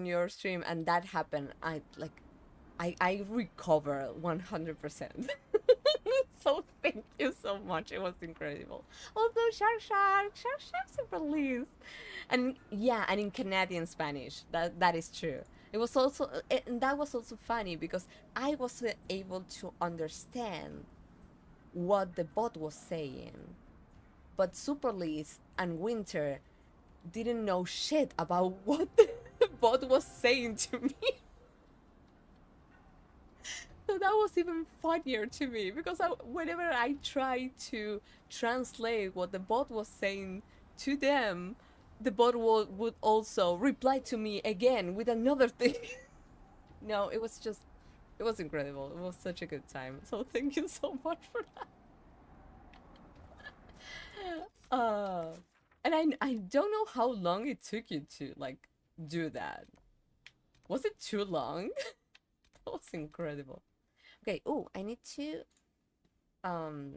your stream and that happened, I recover 100%. So thank you so much. It was incredible. Also, sharks are released, and yeah, and in Canadian Spanish, that is true. It was also, and that was also funny because I wasn't able to understand what the bot was saying, but Super Liz and Winter didn't know shit about what the bot was saying to me. So that was even funnier to me because whenever I tried to translate what the bot was saying to them, the bot would also reply to me again with another thing. No, it was incredible. It was such a good time. So thank you so much for that. Uh, and I don't know how long it took you to like do that. Was it too long? That was incredible. Okay, oh, I need to um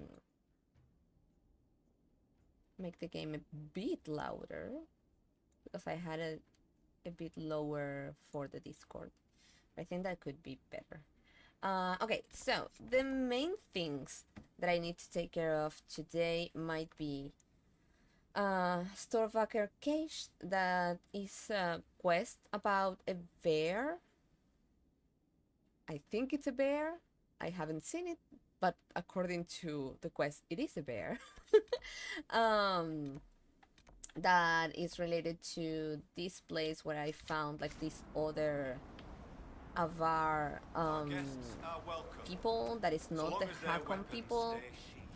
make the game a bit louder because I had it a bit lower for the Discord. I think that could be better. Okay, so the main things that I need to take care of today might be Storvaker Cage, that is a quest about a bear. I think it's a bear. I haven't seen it, but according to the quest, it is a bear. um, that is related to this place where I found like this other Avar people that is not the Hakkon people.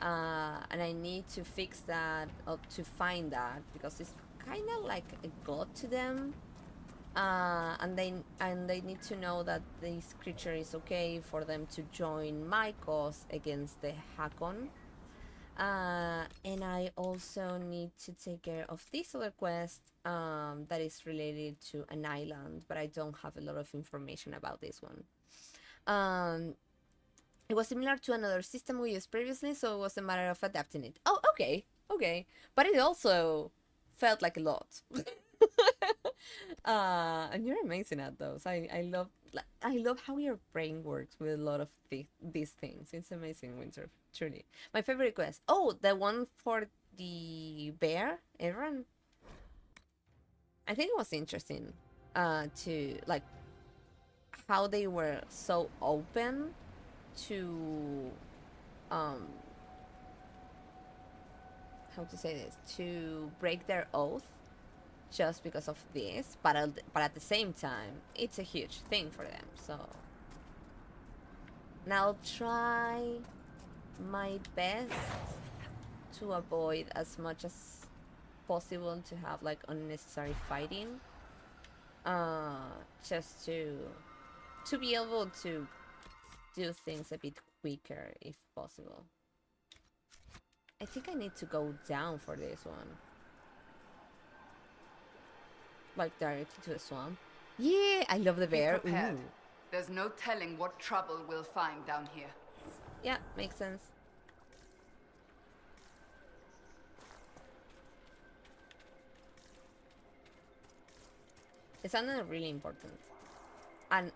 And I need to fix that, or to find that, because it's kind of like a god to them. And they need to know that this creature is okay for them to join my cause against the Hakkon. And I also need to take care of this other quest that is related to an island, but I don't have a lot of information about this one. It was similar to another system we used previously, so it was a matter of adapting it. Oh, okay, okay. But it also felt like a lot. And you're amazing at those. I love how your brain works with a lot of these things. It's amazing, Winter. Truly, my favorite quest. Oh, the one for the bear, Aaron. I think it was interesting. To like how they were so open to how to say this, to break their oath just because of this, but at the same time it's a huge thing for them. So now I'll try my best to avoid as much as possible to have like unnecessary fighting, just to be able to do things a bit quicker if possible. I think I need to go down for this one. Like directly to the swamp. Yeah, I love the bear. Be prepared. Ooh. There's no telling what trouble we'll find down here. Yeah, makes sense. It sounded really important. And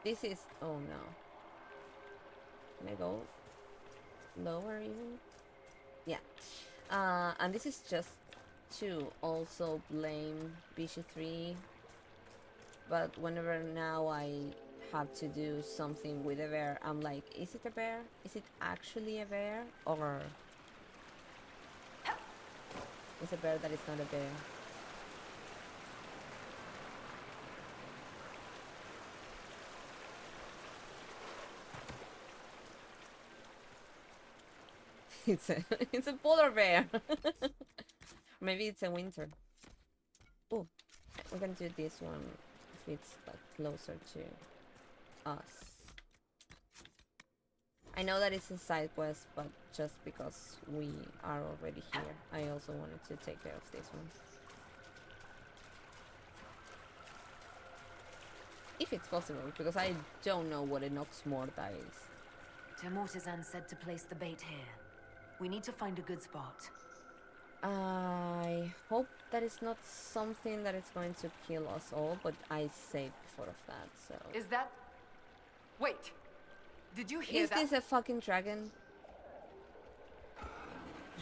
this is... oh no. Can I go lower even? Yeah. And this is just to also blame BC3. But whenever now I have to do something with a bear, I'm like, is it a bear? Is it actually a bear? Or it's a bear that is not a bear? It's a polar bear. Maybe it's a winter. Oh, we're gonna do this one if it's like closer to us. I know that it's a side quest, but just because we are already here, I also wanted to take care of this one. If it's possible, because I don't know what a Nox Morta is. Temortizan said to place the bait here. We need to find a good spot. I hope that it's not something that is going to kill us all, but I saved before of that, so... Is that... Wait! Did you hear Is that? this a fucking dragon?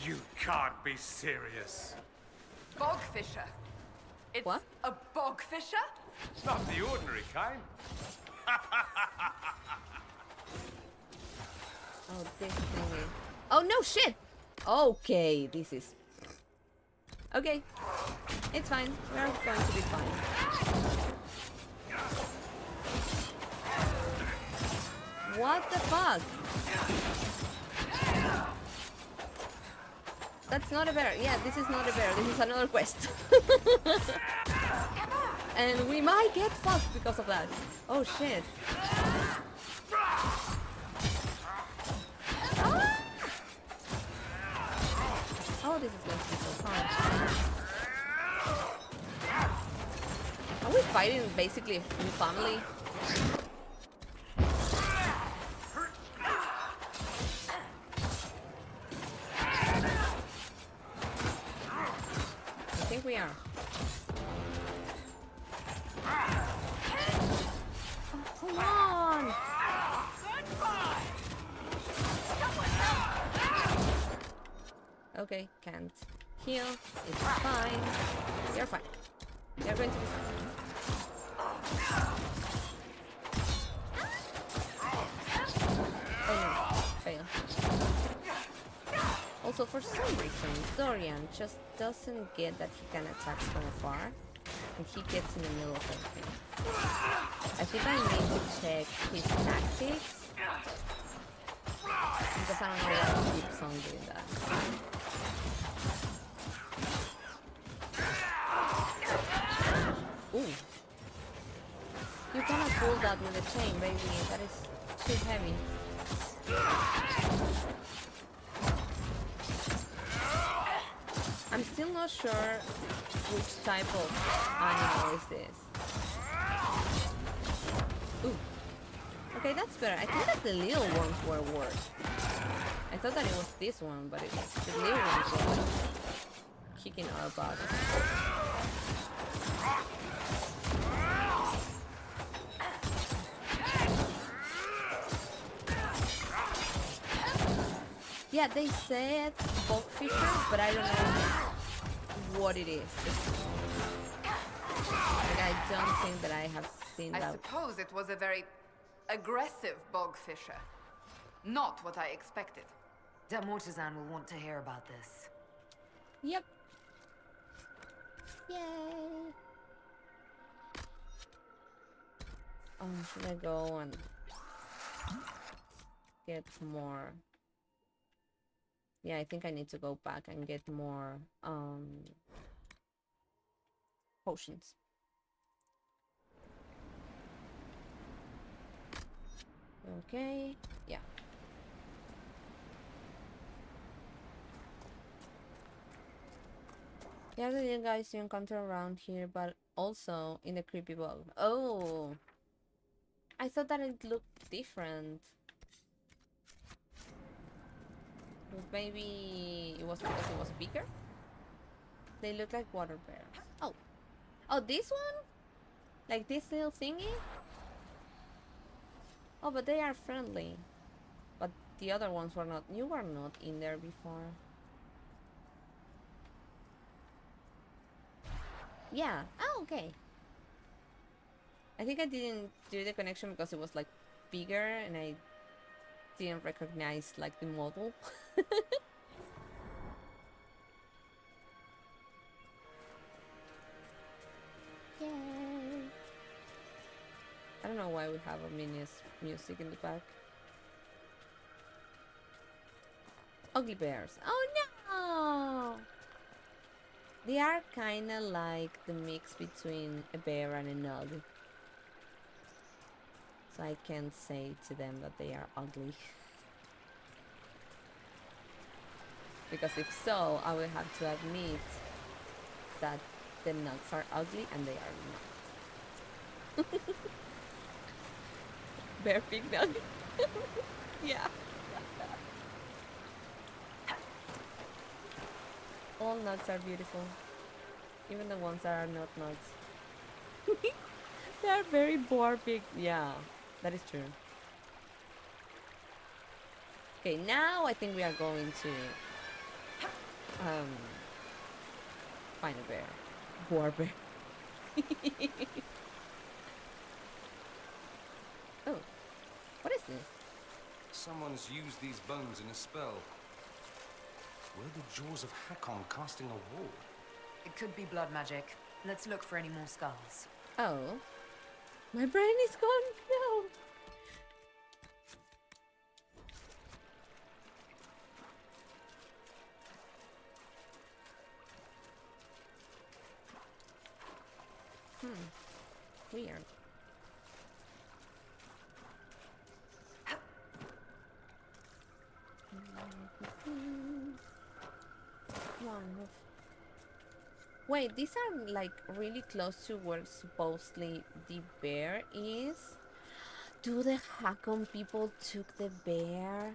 You can't be serious. Bogfisher. It's What? a bogfisher? Not the ordinary kind. Oh, this thingy. Oh, no, shit! Okay, this is... Okay. It's fine. We're going to be fine. What the fuck? That's not a bear. Yeah, this is not a bear. This is another quest. And we might get fucked because of that. Oh, shit. Ah! Oh, this is going to be so fun. Are we fighting basically a full family? I think we are. Oh, come on! Okay, can't heal. It's fine. You're fine. You're going to be fine. Oh no, fail. Also, for some reason, Dorian just doesn't get that he can attack from afar, and he gets in the middle of everything. I think I need to check his tactics, because I don't know why he keeps on doing that. Ooh. You cannot pull that with a chain, baby. That is too heavy. I'm still not sure which type of animal is this. Ooh. Okay, that's better. I think that the little ones were worse. I thought that it was this one, but it's the little ones were like kicking our butt. Yeah, they said bogfisher, but I don't know what it is. Like, I don't think that I have seen I that. suppose it was a very aggressive bogfisher. Not what I expected. Mortizan will want to hear about this. Yep. Yay. Should I go and get more? Yeah, I think I need to go back and get more potions. Okay, yeah. Yeah, the little guys you encounter around here, but also in the creepy bog. Oh, I thought that it looked different. Maybe it was because it was bigger? They look like water bears. Oh. Oh, this one? Like this little thingy? Oh, but they are friendly. But the other ones were not. You were not in there before. Yeah. Oh, okay. I think I didn't do the connection because it was like bigger and I didn't recognize like the model. Yay! I don't know why we have ominous music in the back. Ugly bears. Oh no! They are kinda like the mix between a bear and a nug. So I can't say to them that they are ugly. Because if so, I will have to admit that the nugs are ugly and they are not. Bear pig nug. Yeah. All nuts are beautiful. Even the ones that are not nuts. They are very big. Yeah, that is true. Okay, now I think we are going to find a bear. Boar bear. Oh, what is this? Someone's used these bones in a spell. Were the Jaws of Hakkon casting a wall? It could be blood magic. Let's look for any more skulls. Oh, my brain is gone. No. Weird. Wait, these are like really close to where supposedly the bear is. Do the Hakkon people took the bear?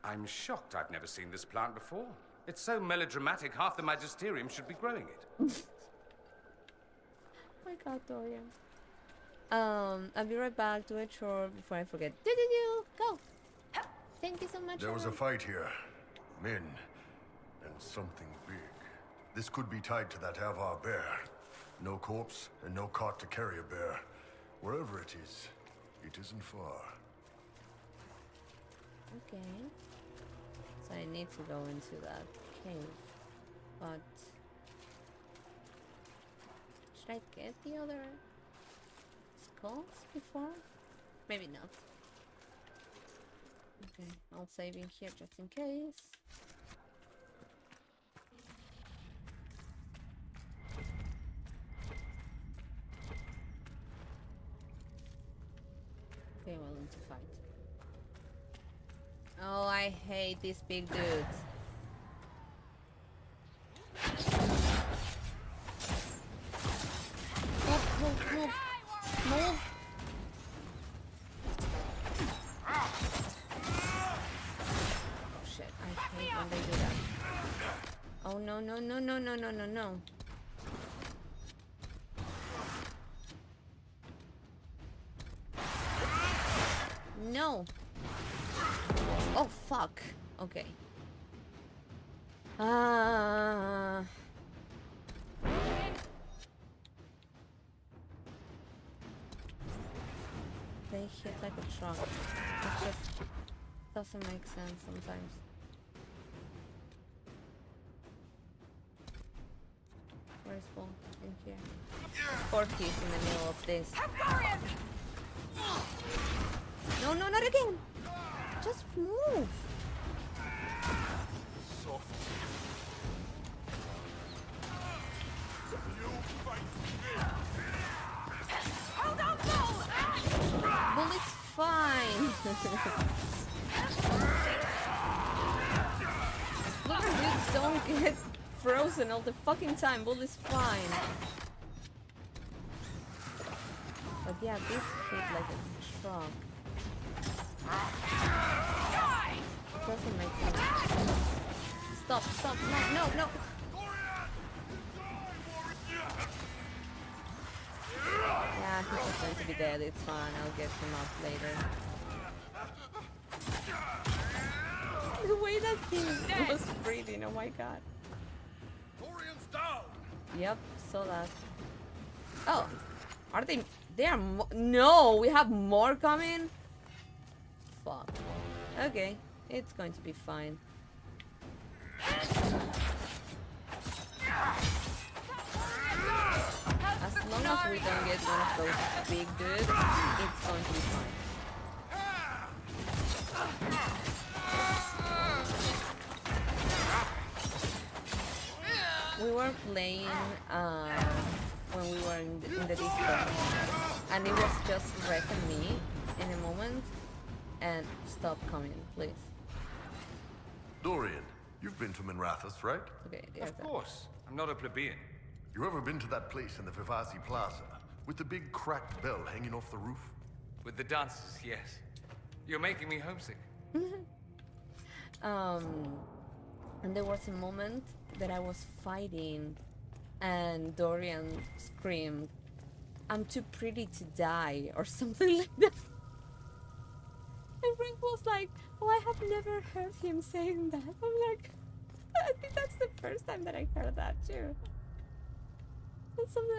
I'm shocked I've never seen this plant before. It's so melodramatic, half the magisterium should be growing it. My god, Dorian. I'll be right back. Do a chore before I forget. Do. Go. Thank you so much. There was a fight here. Men. And something big. This could be tied to that Avar bear. No corpse and no cart to carry a bear. Wherever it isn't far. Okay. So I need to go into that cave. But should I get the other skulls before? Maybe not. Okay, I'll save in here just in case. Okay, willing to fight. Oh, I hate these big dudes. Move. Oh shit, I hate when they do that. Oh no. No. Oh fuck. Okay. They hit like a truck. It just doesn't make sense sometimes. Where's Paul? In here. Porky's in the middle of this. No, not again! Just move! Hold on, Bull! Bull is fine! Flipper dudes don't get frozen all the fucking time. Bull is fine. But yeah, this hit like a truck. Doesn't make sense. Stop. No. Yeah, he's just going to be dead. It's fine. I'll get him up later. The way that thing was breathing. Oh my god. Yep, saw that. Oh, are they? They are. No, we have more coming. Fuck. Okay, it's going to be fine. As long as we don't get one of those big dudes, it's going to be fine. We were playing when we were in the Discord, and it was just wrecking me in a moment. And stop coming, please. Dorian, you've been to Minrathous, right? Okay, Of course. I'm not a plebeian. You ever been to that place in the Vivasi Plaza with the big cracked bell hanging off the roof? With the dancers, yes. You're making me homesick. And there was a moment that I was fighting, and Dorian screamed, "I'm too pretty to die," or something like that. And Frank was like, "Oh, I have never heard him saying that." I'm like, I think that's the first time that I heard that too. It's something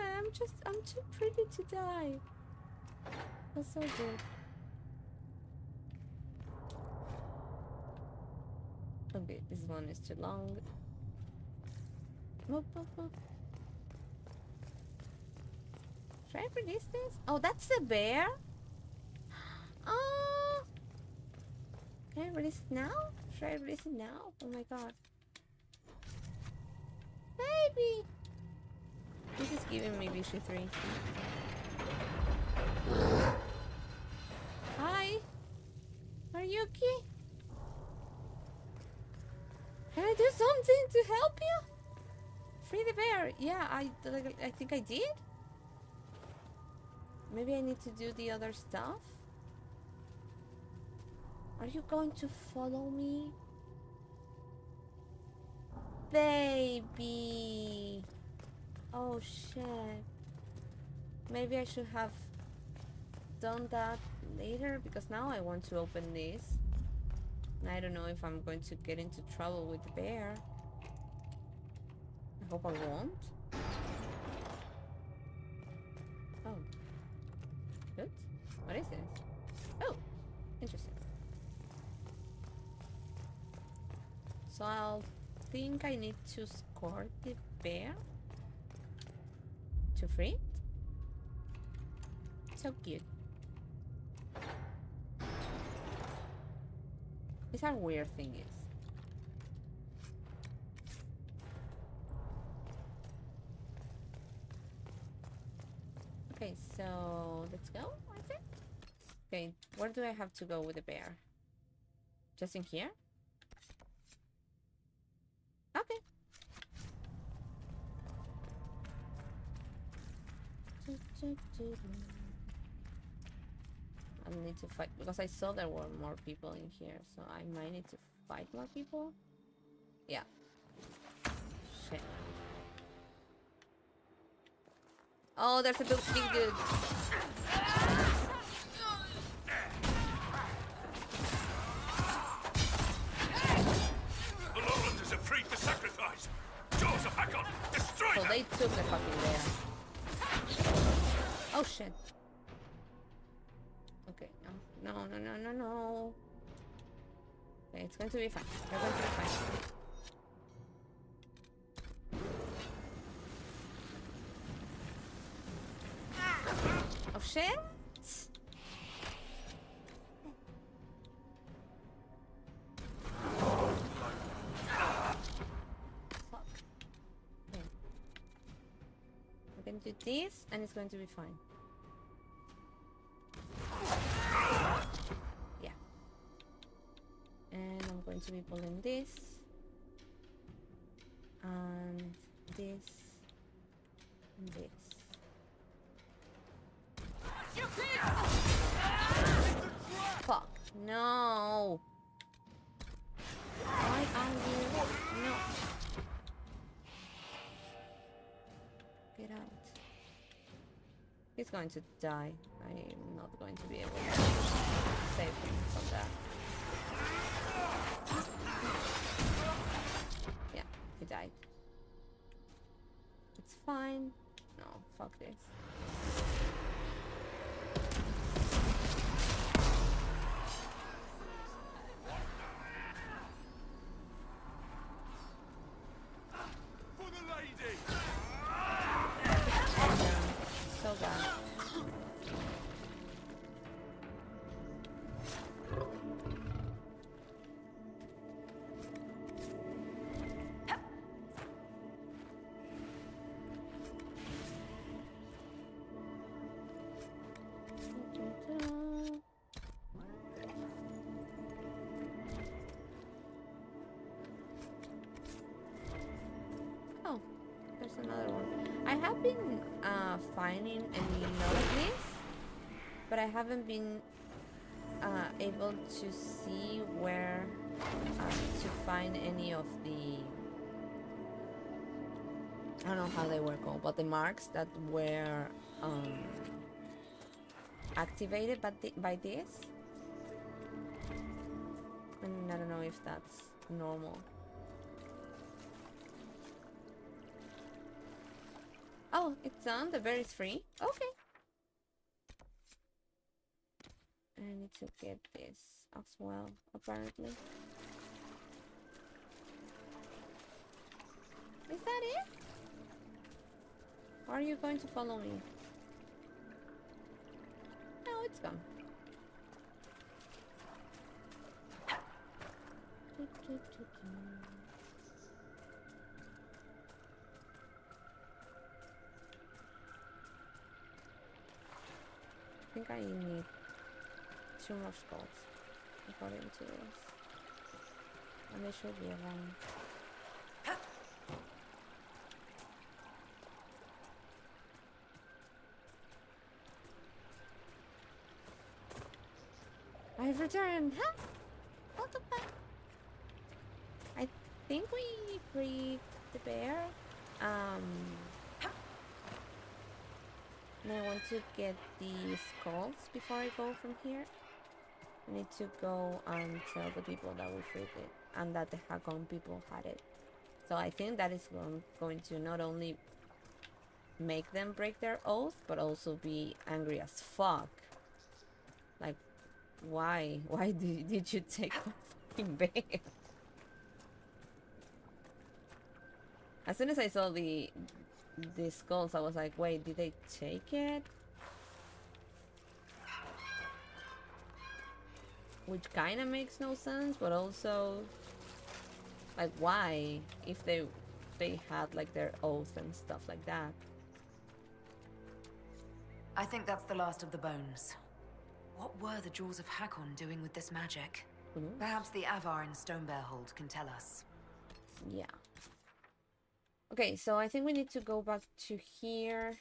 I'm too pretty to die. That's so good. Okay, this one is too long. Whoop, whoop, whoop. Should I release this? Oh, that's the bear? Oh! Can I release it now? Should I release it now? Oh my god. Baby! This is giving me Vichy 3. Hi! Are you okay? Can I do something to help you? Free the bear. Yeah, I think I did. Maybe I need to do the other stuff. Are you going to follow me? Baby. Oh shit. Maybe I should have done that later, because now I want to open this. And I don't know if I'm going to get into trouble with the bear. I hope I won't. Oh. Good. What is this? Oh, interesting. So I'll think I need to escort the bear to free it. So cute. These are weird thingies. Okay, so let's go, I think. Okay, where do I have to go with the bear? Just in here? Okay. I need to fight, because I saw there were more people in here, so I might need to fight more people. Yeah. Shit. Oh, there's a big dude. The lowlanders are free for sacrifice. Jaws of Hakkon, destroy So them! they took the fucking bear. Oh shit. Okay, no. Okay, it's going to be fine. They're going to be fine. Oh shit! Fuck. Okay. We're going to do this, and it's going to be fine. Yeah. And I'm going to be pulling this. And this. And this. Fuck. No. Why are you? No. Get out. He's going to die. I'm not going to be able to save him from that. Yeah, he died. It's fine. No, fuck this. For the lady! So bad. Oh, there's another one. I have been finding a notice, but I haven't been able to see where to find any of the, I don't know how they were called, but the marks that were activated by this. And I don't know if that's normal. Oh, it's done. The bear is free. Okay. I need to get this as well, apparently. Is that it? Or are you going to follow me? No, it's gone. I think I need 2 more skulls according to this. And they should be around. I've returned! Huh? What the fuck? I think we freed the bear. And I want to get the skulls before I go from here. I need to go and tell the people that we freed it and that the Hakkon people had it. So I think that is going to not only make them break their oath, but also be angry as fuck. Like, why? Why did you take my fucking bear? As soon as I saw the skulls, I was like, wait, did they take it? Which kind of makes no sense, but also, like, why? If they had, like, their oath and stuff like that. I think that's the last of the bones. What were the Jaws of Hakkon doing with this magic? Perhaps the Avar in Stonebearhold can tell us. Yeah. Okay, so I think we need to go back to here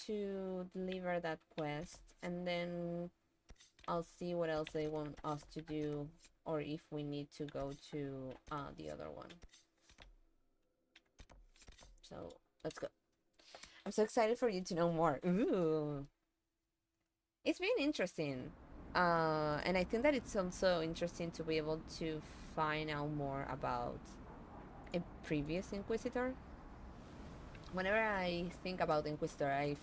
to deliver that quest, and then I'll see what else they want us to do, or if we need to go to the other one. So let's go. I'm so excited for you to know more. Ooh. It's been interesting. And I think that it's also interesting to be able to find out more about a previous Inquisitor. Whenever I think about Inquisitor, I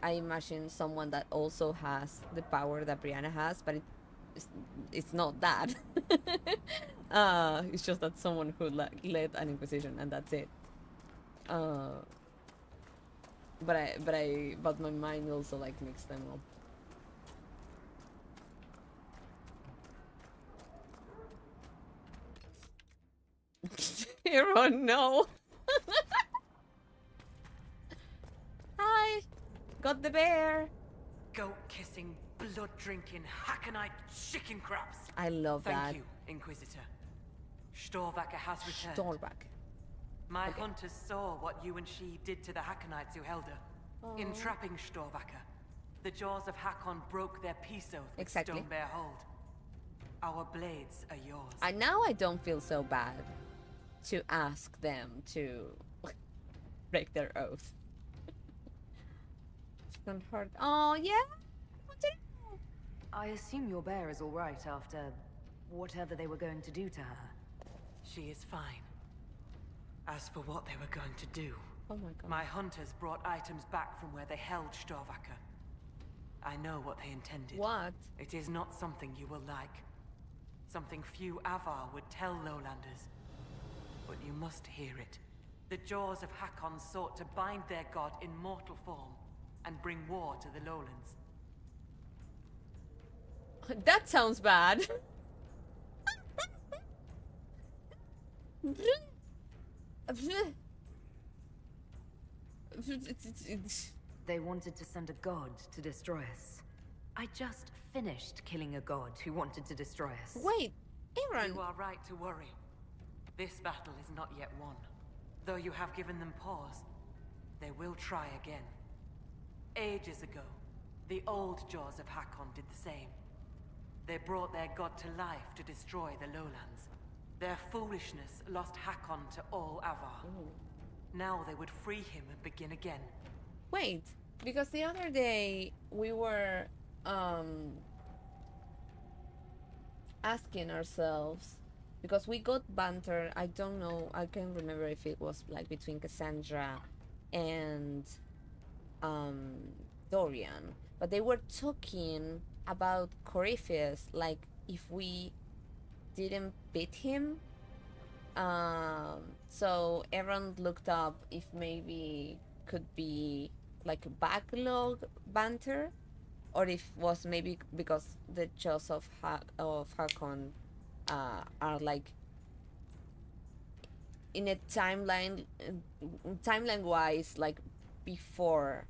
imagine someone that also has the power that Brianna has, but it's not that. It's just that someone who led an Inquisition, and that's it. But my mind also like mixed them up. Hero, no. Hi, got the bear. Goat-kissing, blood-drinking, Hackonite chicken crabs. I love that. Thank you, Inquisitor. Storvacker has returned. Storvacker. My hunters saw what you and she did to the Hakkonites who held her. Aww. In trapping Storvacker, the Jaws of Hakkon broke their peace oath with Exactly. Stonebearhold. Our blades are yours. And now I don't feel so bad to ask them to break their oath. Don't hurt. Oh yeah. I assume your bear is all right after whatever they were going to do to her. She is fine. As for what they were going to do, Oh my god. my hunters brought items back from where they held Storvacker. I know what they intended. What? It is not something you will like. Something few Avar would tell Lowlanders. But you must hear it. The Jaws of Hakkon sought to bind their god in mortal form and bring war to the Lowlands. That sounds bad. They wanted to send a god to destroy us. I just finished killing a god who wanted to destroy us. Wait, Aaron. You are right to worry. This battle is not yet won. Though you have given them pause, they will try again. Ages ago, the old Jaws of Hakkon did the same. They brought their god to life to destroy the lowlands. Their foolishness lost Hakkon to all Avar. Now they would free him and begin again. Wait, because the other day we were asking ourselves, because we got banter, I don't know, I can't remember if it was like between Cassandra and Dorian, but they were talking about Corypheus, like if we didn't beat him. So everyone looked up if maybe could be like a backlog banter, or if was maybe because the Jaws of Hakkon are like in a timeline wise, like before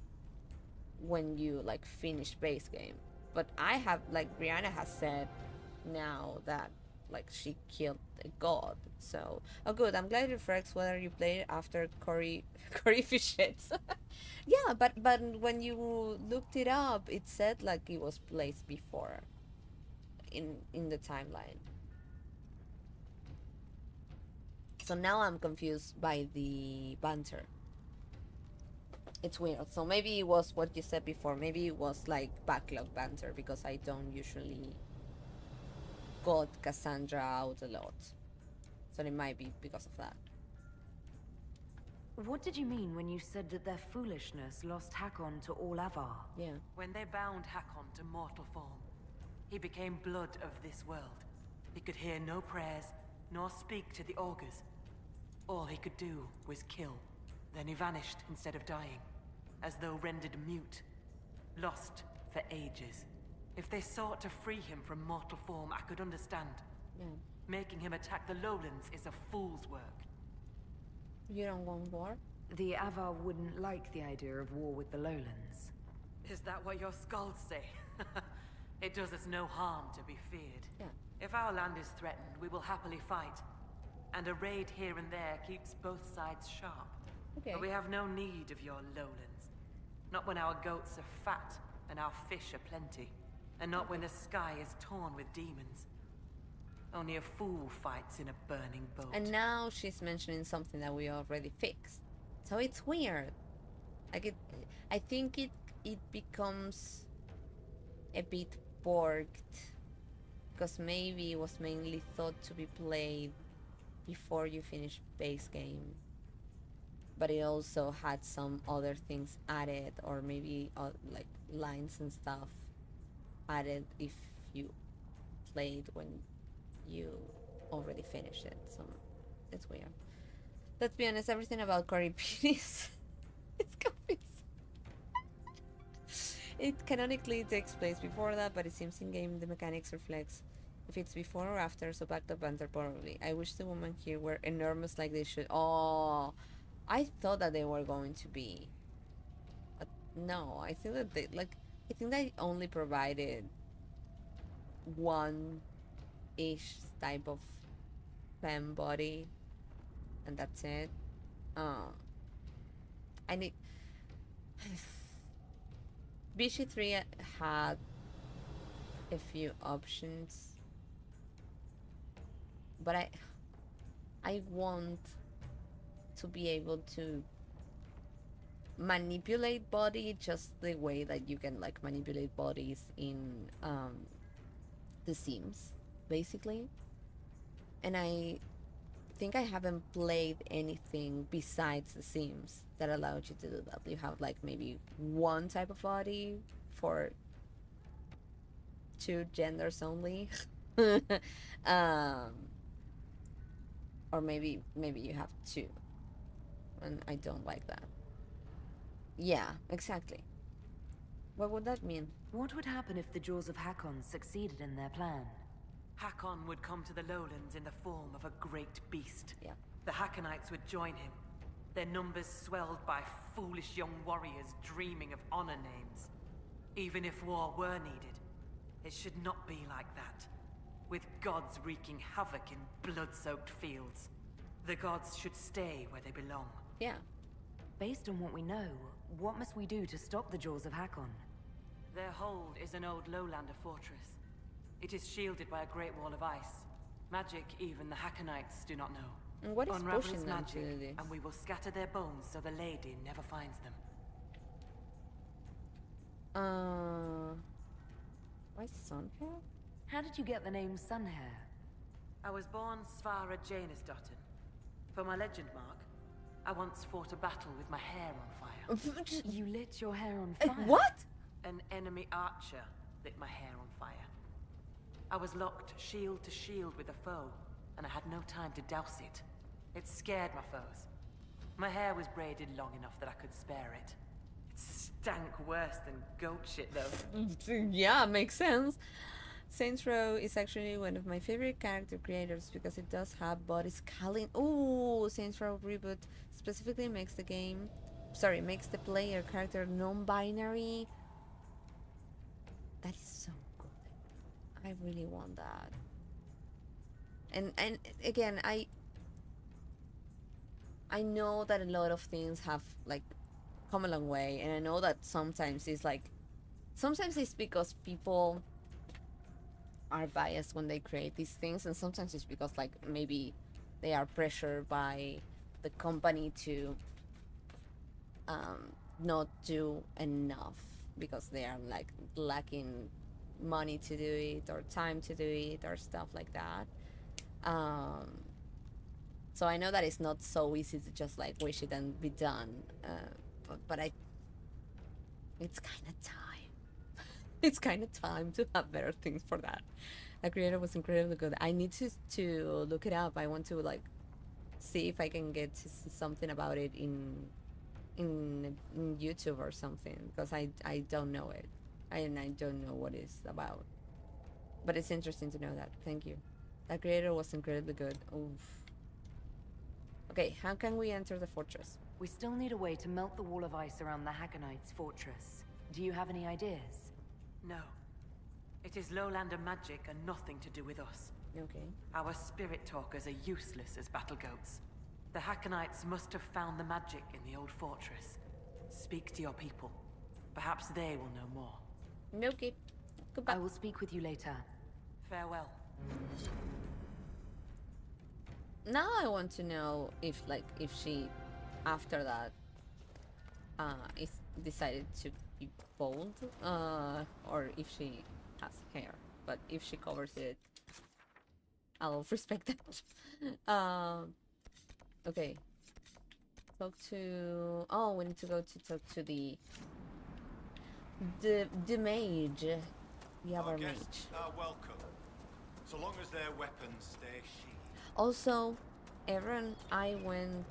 when you like finish base game. But I have, like Brianna has said now, that like she killed a god. So good, I'm glad it reflects whether you played after Corypheus. Yeah, but when you looked it up, it said like it was placed before in the timeline. So now I'm confused by the banter. It's weird. So maybe it was what you said before. Maybe it was like backlog banter, because I don't usually got Cassandra out a lot. So it might be because of that. What did you mean when you said that their foolishness lost Hakkon to all Avar? Yeah. When they bound Hakkon to mortal form, he became blood of this world. He could hear no prayers, nor speak to the augurs. All he could do was kill. Then he vanished instead of dying, as though rendered mute, lost for ages. If they sought to free him from mortal form, I could understand. Yeah. Making him attack the lowlands is a fool's work. You don't want war? The Avar wouldn't like the idea of war with the lowlands. Is that what your skulls say? It does us no harm to be feared. Yeah. If our land is threatened, we will happily fight. And a raid here and there keeps both sides sharp. Okay. But we have no need of your lowlands. Not when our goats are fat and our fish are plenty. And not when the sky is torn with demons. Only a fool fights in a burning boat. And now she's mentioning something that we already fixed. So it's weird. Like I think it becomes a bit borked, because maybe it was mainly thought to be played before you finish base game, but it also had some other things added, or maybe like lines and stuff added if you played when you already finished it. So it's weird. Let's be honest, everything about Corypheus is confusing. It canonically takes place before that, but it seems in game the mechanics reflects if it's before or after, so back to banter probably. I wish the women here were enormous like they should. Oh, I thought that they were going to be. But no, I think that they I think they only provided one-ish type of femme body, and that's it. I need. BC3 had a few options, but I want to be able to manipulate body just the way that you can like manipulate bodies in The Sims, basically. And I think I haven't played anything besides The Sims that allowed you to do that. You have like maybe one type of body for 2 genders only. Or maybe you have 2, and I don't like that. Yeah, exactly. What would that mean? What would happen if the Jaws of Hakkon succeeded in their plan? Hakkon would come to the lowlands in the form of a great beast. Yeah. The Hakkonites would join him, their numbers swelled by foolish young warriors dreaming of honor names. Even if war were needed, it should not be like that. With gods wreaking havoc in blood-soaked fields. The gods should stay where they belong. Yeah. Based on what we know, what must we do to stop the Jaws of Hakkon? Their hold is an old lowlander fortress. It is shielded by a great wall of ice. Magic even the Hakkonites do not know. And what is Unravel pushing its them magic, to do this? and we will scatter their bones so the lady never finds them. Why Sunhair? How did you get the name Sunhair? I was born Svara Janisdottir. For my legend mark, I once fought a battle with my hair on fire. You lit your hair on fire. What? An enemy archer lit my hair on fire. I was locked shield to shield with a foe, and I had no time to douse it. It scared my foes. My hair was braided long enough that I could spare it. It stank worse than goat shit, though. Yeah, makes sense. Saints Row is actually one of my favorite character creators because it does have body scaling. Oh, Saints Row reboot specifically makes the player character non-binary. That is so good. I really want that. And again, I know that a lot of things have like come a long way, and I know that sometimes it's because people are biased when they create these things, and sometimes it's because like maybe they are pressured by the company to not do enough because they are like lacking money to do it or time to do it or stuff like that. So I know that it's not so easy to just like wish it and be done, but it's kind of time. It's kind of time to have better things for that. The creator was incredibly good. I need to look it up. I want to like see if I can get to see something about it in YouTube or something, because I don't know it, and I don't know what it's about. But it's interesting to know that. Thank you. That creator was incredibly good. Oof. Okay, how can we enter the fortress? We still need a way to melt the wall of ice around the Hakkonites' fortress. Do you have any ideas? No. It is lowlander magic and nothing to do with us. Okay. Our spirit talkers are useless as battle goats. The Hakkonites must have found the magic in the old fortress. Speak to your people. Perhaps they will know more. Okay. Goodbye. I will speak with you later. Farewell. Now I want to know if she, after that, is decided to be bold, or if she has hair. But if she covers it, I'll respect that. Okay. Talk to. Oh, we need to go to talk to the mage. The other mage. Are welcome, so long as their weapons stay sheathed. Also, Aaron, I went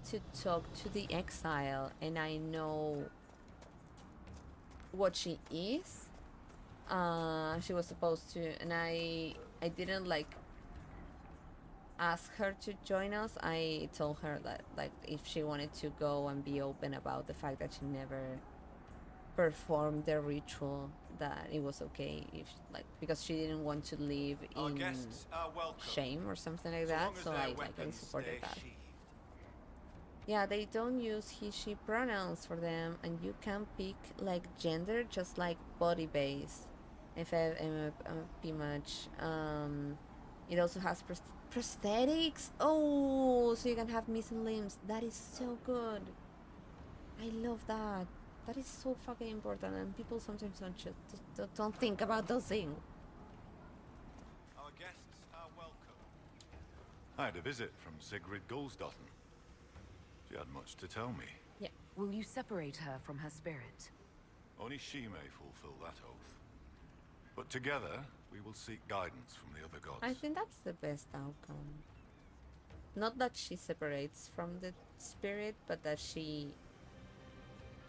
to talk to the exile, and I know what she is. She was supposed to, and I didn't like ask her to join us. I told her that like if she wanted to go and be open about the fact that she never performed the ritual, that it was okay if like, because she didn't want to live in shame or something like that. So I supported that. Yeah, they don't use he she pronouns for them, and you can pick like gender just like body base. much. It also has prosthetics. Oh, so you can have missing limbs. That is so good. I love that. That is so fucking important, and people sometimes don't think about those things. Our guests are welcome. I had a visit from Sigrid Gulsdotten. She had much to tell me. Yeah. Will you separate her from her spirit? Only she may fulfill that oath. But together, we will seek guidance from the other gods. I think that's the best outcome. Not that she separates from the spirit, but that she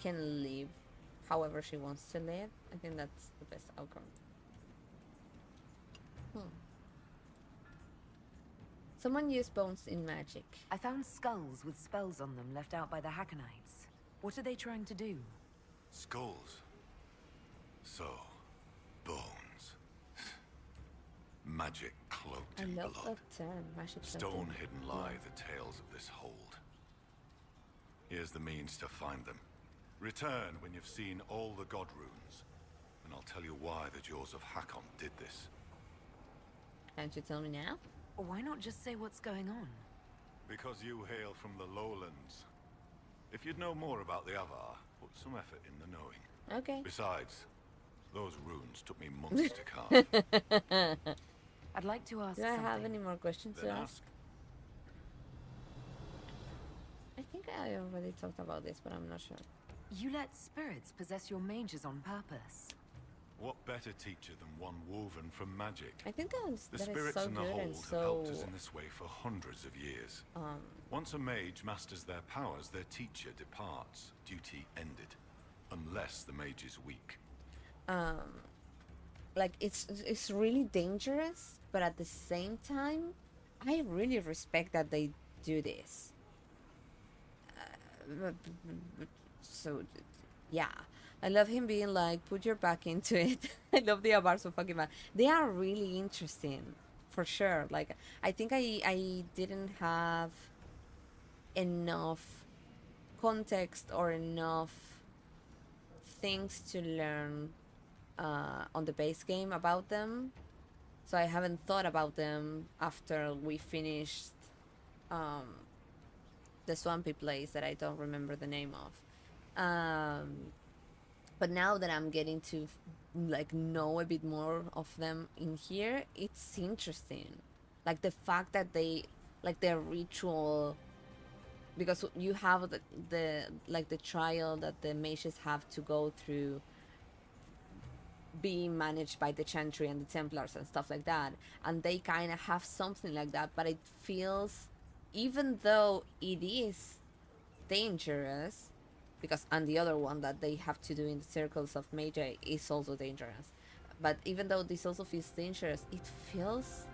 can live however she wants to live. I think that's the best outcome. Someone used bones in magic. I found skulls with spells on them left out by the Hakkonites. What are they trying to do? Skulls. So, bones. Magic cloaked in I love blood. that term, magic cloaked in Stone-hidden lie blood. the tales of this hold. Here's the means to find them. Return when you've seen all the god runes. and I'll tell you why the Jaws of Hakkon did this. Can't you tell me now? Why not just say what's going on? Because you hail from the lowlands. If you'd know more about the Avar, put some effort in the knowing. Okay. Besides, those runes took me months to carve. I'd like to ask Do I something. have any more questions to Then ask? ask. I think I already talked about this, but I'm not sure. You let spirits possess your mages on purpose. What better teacher than one woven from magic? I think that is The that is spirits so in the good hold and have so helped us in this way for hundreds of years. Once a mage masters their powers, their teacher departs. Duty ended. Unless the mage is weak. like it's really dangerous, but at the same time, I really respect that they do this. So, yeah. I love him being like, put your back into it. I love the Avar so fucking bad. They are really interesting, for sure. Like, I think I didn't have enough context or enough things to learn on the base game about them. So I haven't thought about them after we finished the swampy place that I don't remember the name of. But now that I'm getting to like know a bit more of them in here, it's interesting. Like the fact that they like their ritual, because you have the like the trial that the mages have to go through being managed by the Chantry and the Templars and stuff like that, and they kind of have something like that, but it feels, even though it is dangerous, because and the other one that they have to do in the circles of Magi is also dangerous, but even though this also feels dangerous, it feels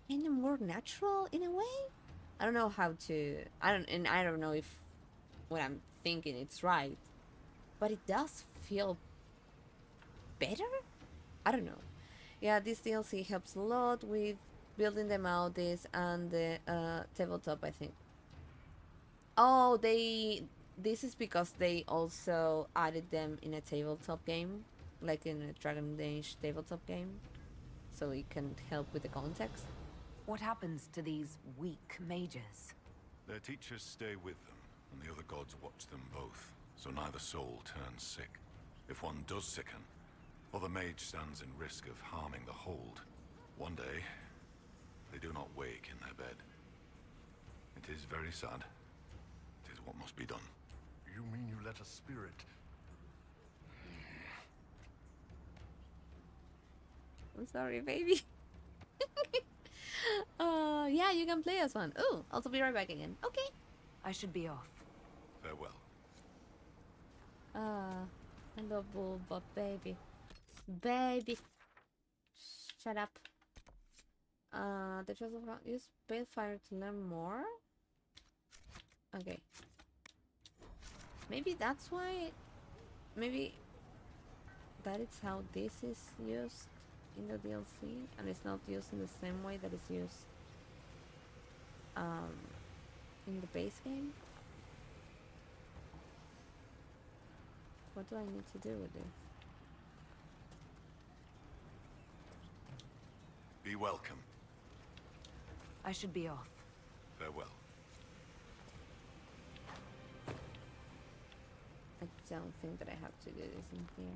kind of more natural in a way. I don't know how to, I don't know if what I'm thinking it's right, but it does feel better. I don't know. Yeah, this DLC helps a lot with building them out, this and the tabletop, I think. Oh, this is because they also added them in a tabletop game, like in a Dragon Age tabletop game, so it can help with the context. What happens to these weak mages? Their teachers stay with them, and the other gods watch them both, so neither soul turns sick. If one does sicken, or the mage stands in risk of harming the hold, one day, they do not wake in their bed. It is very sad. It is what must be done. You mean you let a spirit... I'm sorry, baby. Yeah, you can play as one. Oh, also be right back again. Okay. I should be off. Farewell. Hello, bull, but baby. Baby. Shut up. The Jaws of Hakkon. Use Balefire to learn more? Okay. Maybe that's why... Maybe... that is how this is used in the DLC, and it's not used in the same way that it's used in the base game. What do I need to do with this? Be welcome. I should be off. Farewell. I don't think that I have to do this in here.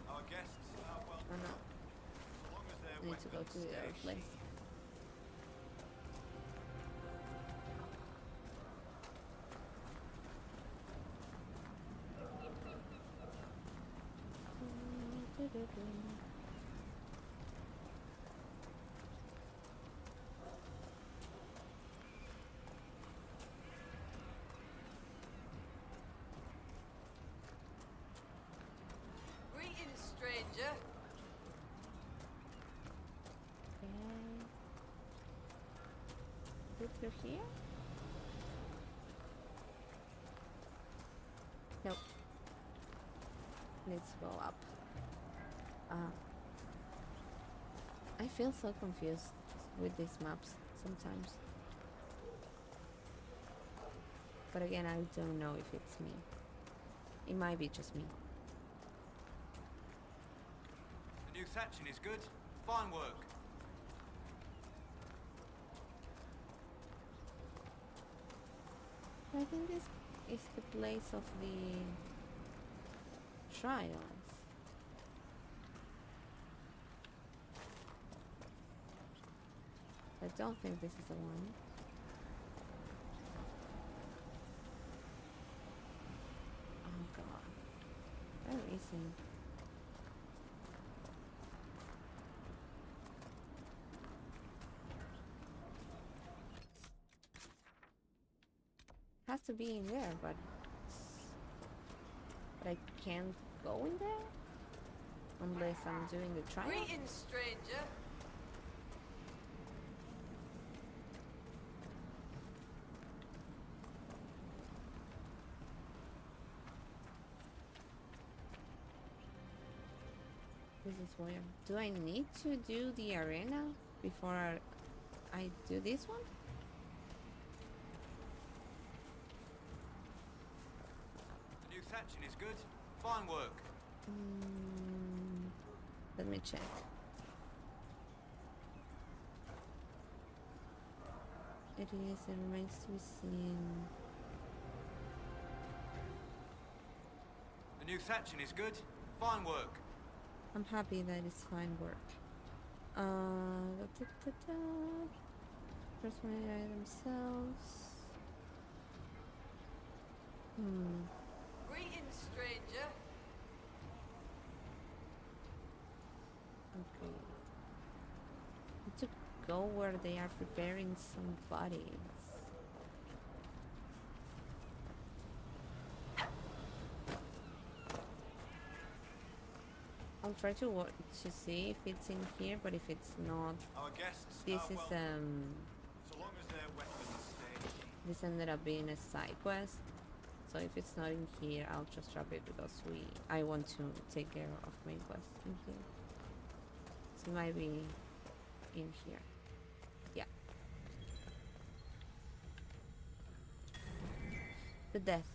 Our guests are welcome. Oh no. As long as their I need to go to the other place. Greetings, stranger. Is it through here? Nope. Let's go up. I feel so confused with these maps sometimes. But again, I don't know if it's me. It might be just me. The new thatching is good. Fine work. I think this is the place of the trials. I don't think this is the one. Oh god. Where is he? Has to be in there, but I can't go in there unless I'm doing the trial. Greetings, stranger. This is weird. Do I need to do the arena before I do this one? The new thatching is good. Fine work. Let me check. It remains to be seen. The new thatching is good. Fine work. I'm happy that it's fine work. First one themselves. Greetings, stranger. Okay. Need to go where they are preparing some bodies. I'll try to see if it's in here, but if it's not, Our guests this are is welcome, so long as their weapons stay. this ended up being a side quest. So if it's not in here, I'll just drop it because I want to take care of main quest in here. So it might be in here. Yeah. The death.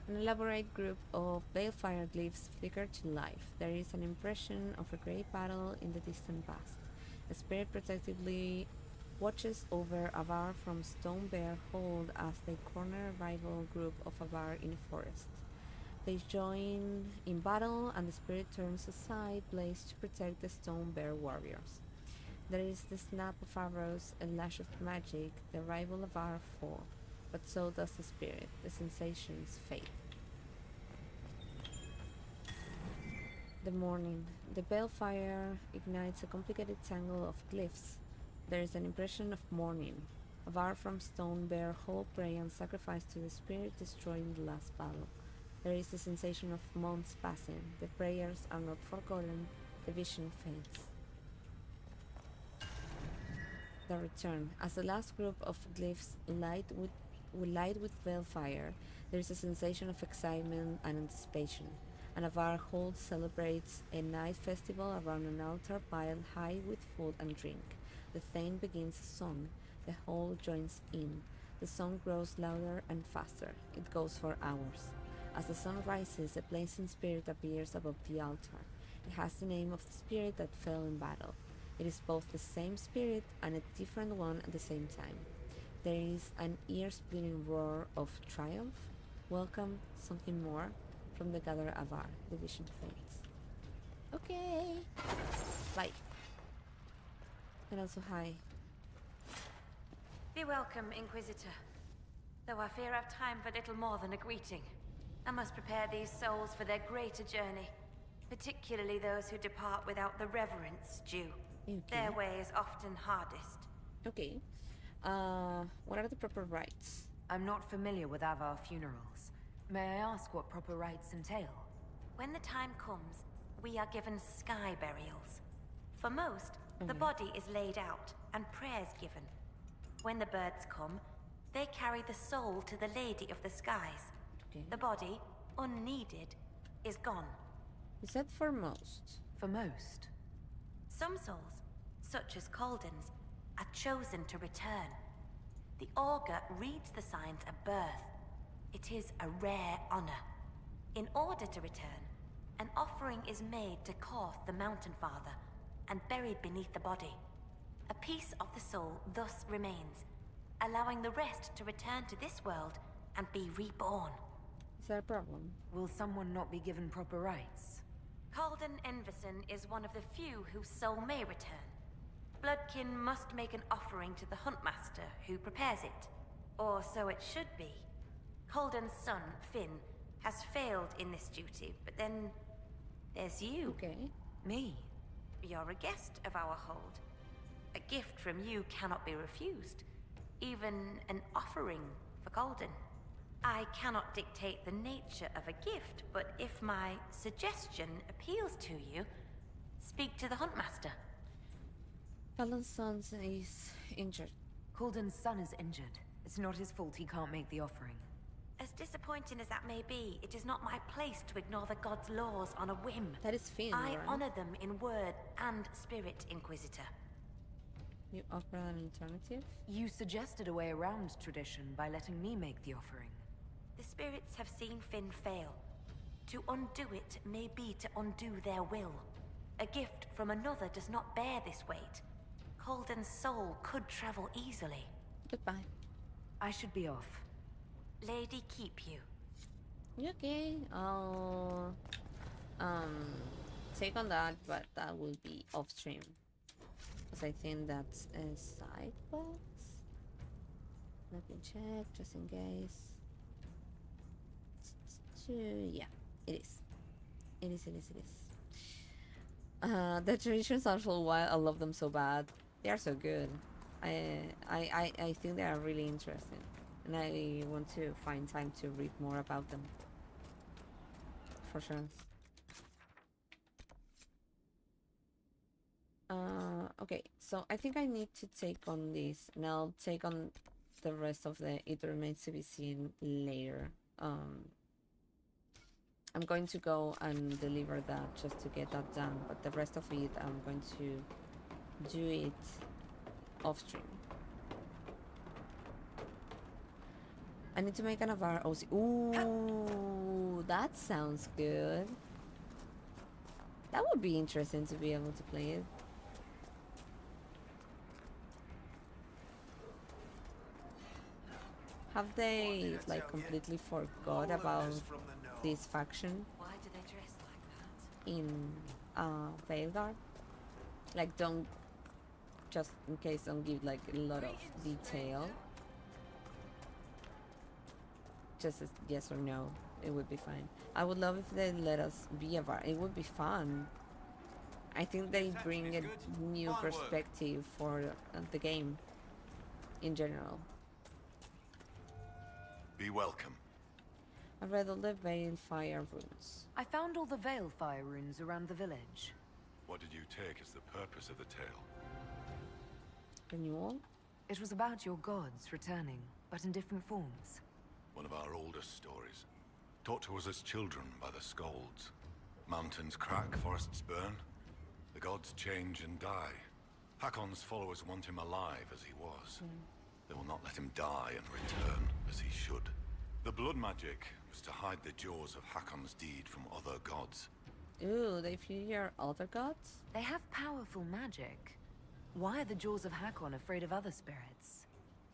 An elaborate group of balefire glyphs flicker to life. There is an impression of a great battle in the distant past. A spirit protectively watches over Avar from Stone Bear Hold as they corner a rival group of Avar in a forest. They join in battle and the spirit turns aside, blazed to protect the Stone Bear warriors. There is the snap of arrows, a lash of magic, the rival Avar fall, but so does the spirit. The sensations fade. The morning. The balefire ignites a complicated tangle of glyphs. There is an impression of morning. Avar from Stone Bear hold prey and sacrifice to the spirit destroying the last battle. There is a sensation of months passing. The prayers are not forgotten. The vision fades. The return. As the last group of glyphs light with balefire, there is a sensation of excitement and anticipation. An Avar hold celebrates a night festival around an altar piled high with food and drink. The Thane begins a song. The whole joins in. The song grows louder and faster. It goes for hours. As the sun rises, a blazing spirit appears above the altar. It has the name of the spirit that fell in battle. It is both the same spirit and a different one at the same time. There is an ear-splitting roar of triumph. Welcome, something more, from the gathered Avar. The vision fades. Okay. Bye. And also hi. Be welcome, Inquisitor. Though I fear I've time for little more than a greeting. I must prepare these souls for their greater journey, particularly those who depart without the reverence due. Okay. Their way is often hardest. Okay. What are the proper rites? I'm not familiar with Avar funerals. May I ask what proper rites entail? When the time comes, we are given sky burials. For most, the body is laid out and prayers given. When the birds come, they carry the soul to the Lady of the Skies. Okay. The body, unneeded, is gone. Is that for most? For most. Some souls, such as Calden's, are chosen to return. The augur reads the signs at birth. It is a rare honor. In order to return, an offering is made to Korth the Mountain Father and buried beneath the body. A piece of the soul thus remains, allowing the rest to return to this world and be reborn. Is that a problem? Will someone not be given proper rights? Calden Enverson is one of the few whose soul may return. Bloodkin must make an offering to the Huntmaster, who prepares it. Or so it should be. Calden's son, Finn, has failed in this duty, but then there's you. Okay. Me? You're a guest of our hold. A gift from you cannot be refused. Even an offering for Calden. I cannot dictate the nature of a gift, but if my suggestion appeals to you, speak to the Huntmaster. Calden's son is injured. Calden's son is injured. It's not his fault he can't make the offering. As disappointing as that may be, it is not my place to ignore the gods' laws on a whim. That is Finn, I right? honor them in word and spirit, Inquisitor. You offer an alternative? You suggested a way around tradition by letting me make the offering. The spirits have seen Finn fail. To undo it may be to undo their will. A gift from another does not bear this weight. Calden's soul could travel easily. Goodbye. I should be off. Lady keep you. Okay, I'll take on that, but that will be off stream. Because I think that's a side quest. Let me check just in case. Yeah, it is. It is. The traditions are so wild. I love them so bad. They are so good. I think they are really interesting. And I want to find time to read more about them. For sure. Okay, so I think I need to take on this, and I'll take on the rest of the It Remains to Be Seen later. I'm going to go and deliver that just to get that done, but the rest of it I'm going to do it off stream. I need to make an Avar OC. Ooh, that sounds good. That would be interesting to be able to play it. Have they like completely forgot about this faction Why do they dress like that? in Veilguard? Like, don't, just in case, don't give like a lot of detail. Just a yes or no, it would be fine. I would love if they let us be a VAR. It would be fun. I think they bring a new perspective for the game in general. Be welcome. I read all the Veilfire runes. I found all the Veilfire runes around the village. What did you take as the purpose of the tale? Renewal? It was about your gods returning, but in different forms. One of our oldest stories. Taught to us as children by the Skalds. Mountains crack, forests burn. The gods change and die. Hakkon's followers want him alive as he was. They will not let him die and return as he should. The blood magic was to hide the Jaws of Hakkon's deed from other gods. Ooh, they fear other gods? They have powerful magic. Why are the Jaws of Hakkon afraid of other spirits?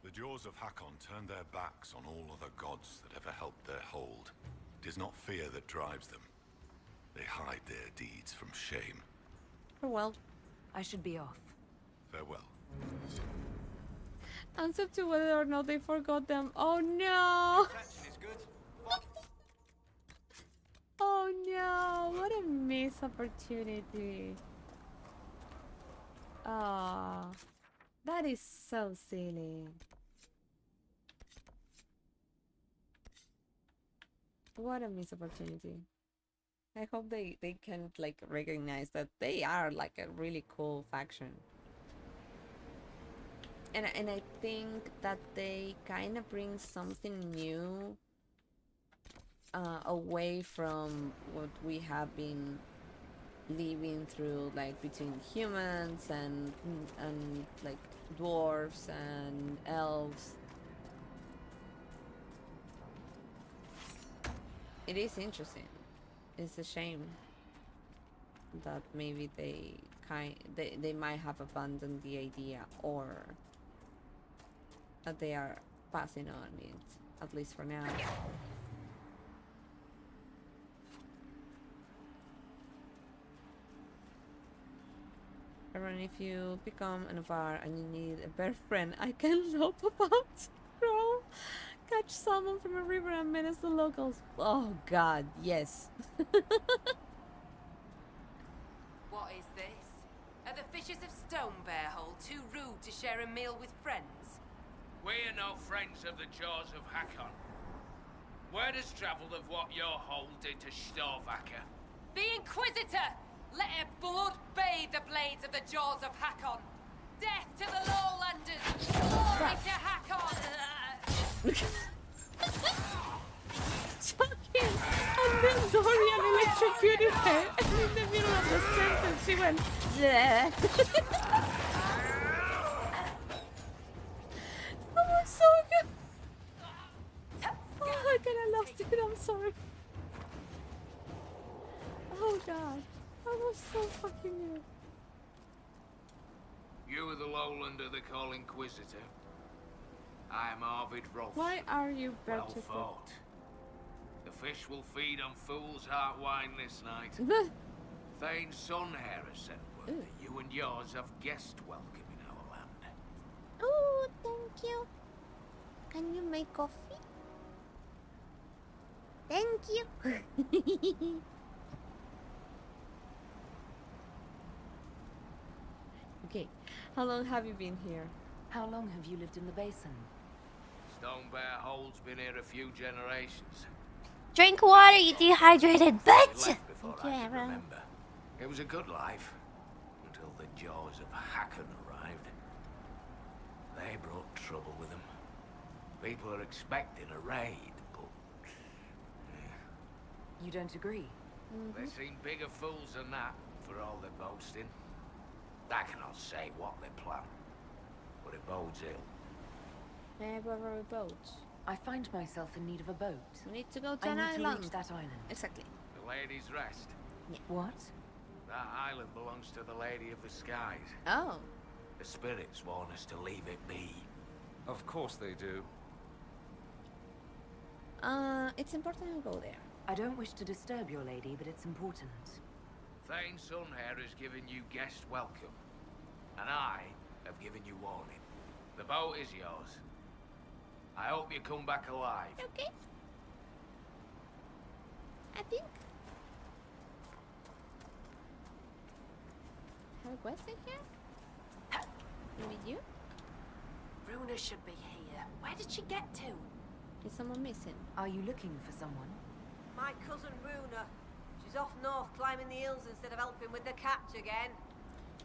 The Jaws of Hakkon turned their backs on all other gods that ever helped their hold. It is not fear that drives them. They hide their deeds from shame. Farewell. I should be off. Farewell. Answer to whether or not they forgot them. Oh no! Reception is good. Oh no! What a missed opportunity. Ah, that is so silly. What a missed opportunity. I hope they can like recognize that they are like a really cool faction. And I think that they kind of bring something new away from what we have been living through like between humans and like dwarves and elves. It is interesting. It's a shame that maybe they might have abandoned the idea, or that they are passing on it, at least for now. Everyone, if you become an Avar and you need a bear friend, I can lope about, bro. Catch salmon from a river and menace the locals. Oh god, yes. What is this? Are the fishers of Stonebearhole too rude to share a meal with friends? We're no friends of the Jaws of Hakkon. Word has travelled of what your hold did to Storvacker. The Inquisitor! Let her blood bathe the blades of the Jaws of Hakkon! Death to the Lowlanders! Glory to Hakkon! Fucking, and then Dorian electrocuted her, and in the middle of the sentence she went, yeah. That was so good. Oh my god, I lost it, I'm sorry. Oh god, that was so fucking good. You are the Lowlander they call Inquisitor. I am Arvid Rolf. Why are you Well beautiful? fought. The fish will feed on fool's heart wine this night. Thane's son here has sent word that you and yours have guest welcome in our land. Oh, thank you. Can you make coffee? Thank you. Okay, how long have you been here? How long have you lived in the basin? Stonebearhole's been here a few generations. Drink water, you dehydrated We bitch! left before Thank you, I could Aaron. remember. It was a good life until the Jaws of Hakkon arrived. They brought trouble with them. People are expecting a raid, but You don't agree? they seem bigger fools than that for all their boasting. I cannot say what they plan, but it bodes ill. May I borrow a boat? I find myself in need of a boat. We need to go to I an need to island. reach that island. Exactly. The Lady's Rest. What? That island belongs to the Lady of the Skies. Oh. The spirits warn us to leave it be. Of course they do. It's important to go there. I don't wish to disturb your lady, but it's important. Thane's son here has given you guest welcome, and I have given you warning. The boat is yours. I hope you come back alive. Okay. I think. Have a question here? Maybe you? Runa should be here. Where did she get to? Is someone missing? Are you looking for someone? My cousin Runa. She's off north climbing the hills instead of helping with the catch again.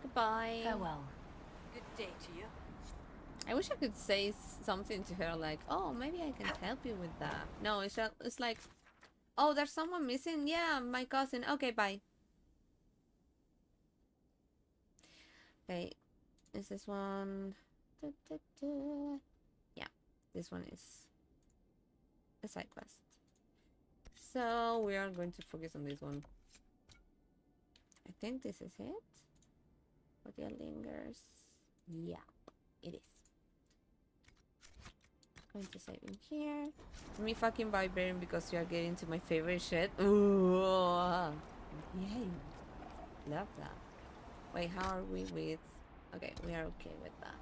Goodbye. Farewell. Good day to you. I wish I could say something to her like, oh, maybe I can help you with that. No, it's like, oh, there's someone missing? Yeah, my cousin. Okay, bye. Okay, is this one? Yeah, this one is a side quest. So we are going to focus on this one. I think this is it. What lingers? Yeah, it is. Going to save in here. Me fucking vibrating because you are getting to my favorite shit. Ooh, yay! Love that. Wait, how are we with? Okay, we are okay with that.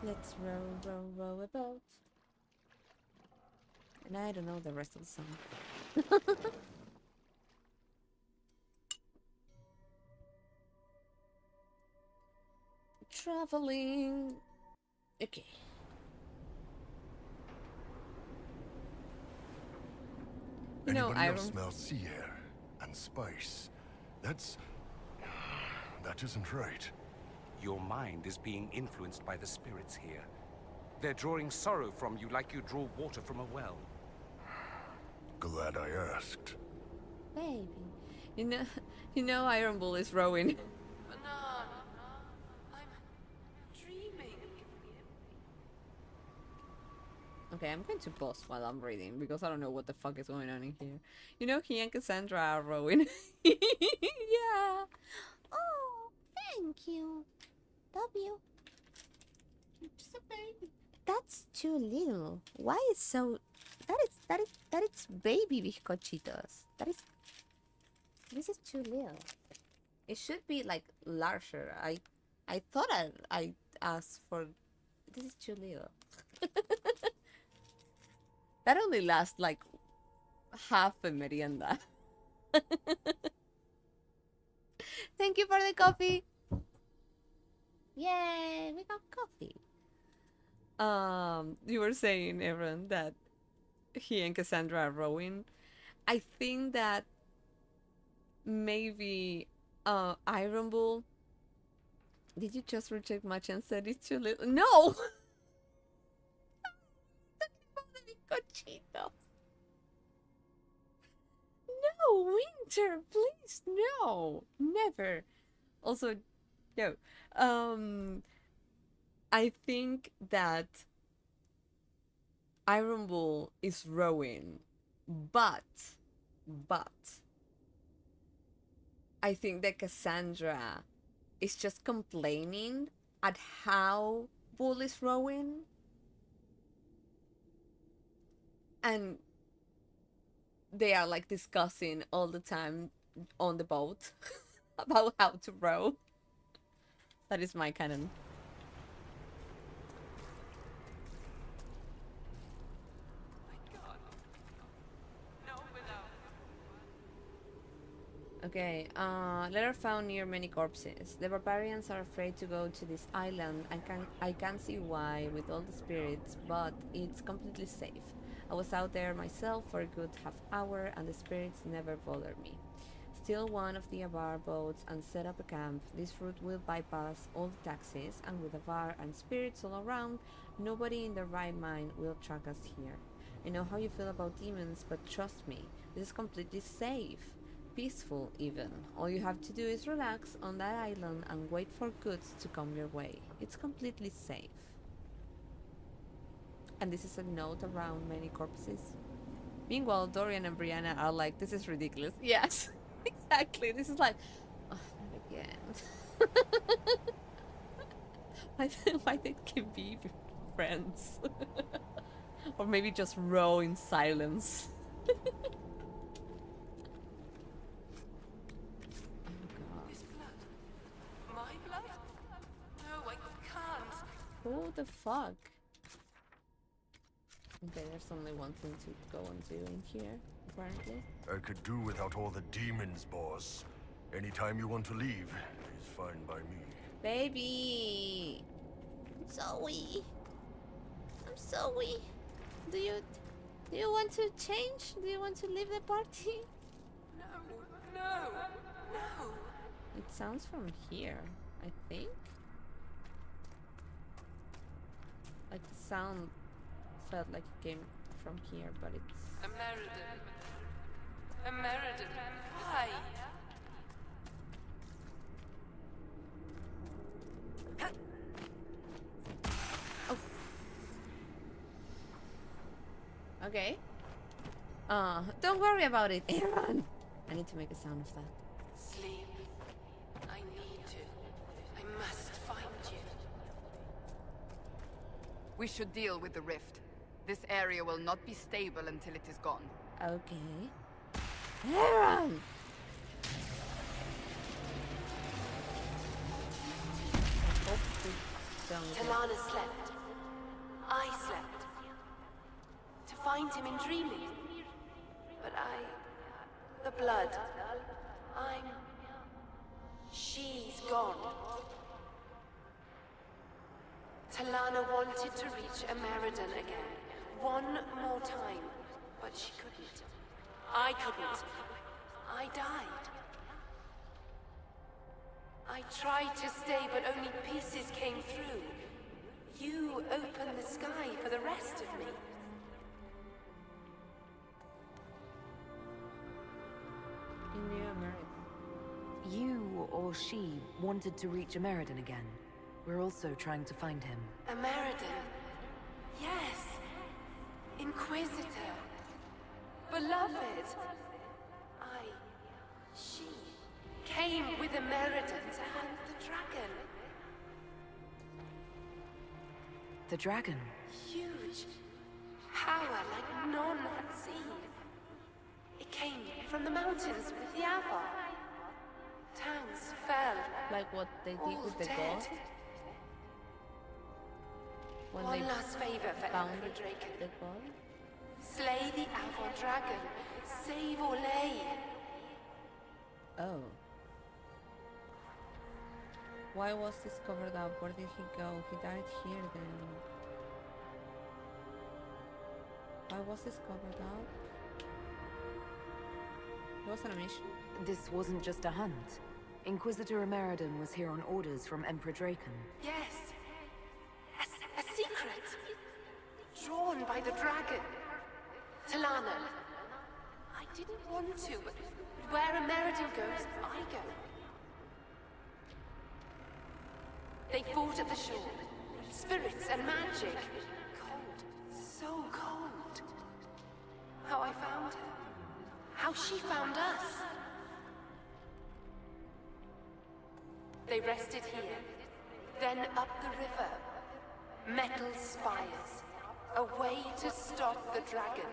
Let's row a boat. And I don't know the rest of the song. Traveling. Okay. You know, Anybody else Iron. smell sea air and spice? That isn't right. Your mind is being influenced by the spirits here. They're drawing sorrow from you like you draw water from a well. Glad I asked. baby. You know Iron Bull is rowing. Banana, I'm dreaming. Okay, I'm going to pause while I'm reading because I don't know what the fuck is going on in here. You know, he and Cassandra are rowing. Yeah. Oh, thank you. W. Just a baby. That's too little. Why is so... That is baby bizcochitos. This is too little. It should be like larger. I thought I asked for. This is too little. That only lasts like half a merienda. Thank you for the coffee. Yay, we got coffee. You were saying, Aaron, that he and Cassandra are rowing. I think that maybe Iron Bull. Did you just reject much and said it's too little? No! Cochitos. No, Winter, please, no, never. Also, no. I think that Iron Bull is rowing, but I think that Cassandra is just complaining at how Bull is rowing. And they are like discussing all the time on the boat about how to row. That is my canon. Okay, letter found near many corpses. The barbarians are afraid to go to this island. I can see why with all the spirits, but it's completely safe. I was out there myself for a good half hour and the spirits never bothered me. Steal one of the Avar boats and set up a camp. This route will bypass all the taxis, and with Avar and spirits all around, nobody in their right mind will track us here. I know how you feel about demons, but trust me, this is completely safe. Peaceful, even. All you have to do is relax on that island and wait for goods to come your way. It's completely safe. And this is a note around many corpses. Meanwhile, Dorian and Brianna are like, this is ridiculous. Yes, exactly. This is like, oh, not again. Why they can be friends? Or maybe just row in silence. Who the fuck? Okay, there's only one thing to go and do in here, apparently. I could do without all the demons, boss. Anytime you want to leave is fine by me. Baby! Zoe. I'm Zoe. Do you want to change? Do you want to leave the party? No. It sounds from here, I think. Like the sound felt like it came from here, but it's... Ameridan, why? Oh. Okay. Don't worry about it, Aaron. I need to make a sound of that. Sleep. I need to. I must find you. We should deal with the rift. This area will not be stable until it is gone. Okay. Aaron! Talana slept. I slept. To find him in dreaming. But the blood. She's gone. Talana wanted to reach Ameridan again. One more time. But she couldn't. I couldn't. I died. I tried to stay, but only pieces came through. You opened the sky for the rest of me. Ameridan. You or she wanted to reach Ameridan again. We're also trying to find him. Ameridan. Yes. Inquisitor. Beloved. She came with Ameridan to hunt the dragon. The dragon? Huge. Power like none had seen. It came from the mountains with the Avar. Towns fell. Like what they did with the dead. god? When One they last favor for found Emperor Draken. the god? Slay the Avar dragon. Save Orlais. Oh. Why was this covered up? Where did he go? He died here then. Why was this covered up? It was on a mission? This wasn't just a hunt. Inquisitor Ameridan was here on orders from Emperor Draken. Yes. A secret. Drawn by the dragon. Talana. I didn't want to, but where Ameridan goes, I go. They fought at the shore. Spirits and magic. Cold. So cold. How I found her. How she found us. They rested here. Then up the river. Metal spires. A way to stop the dragon.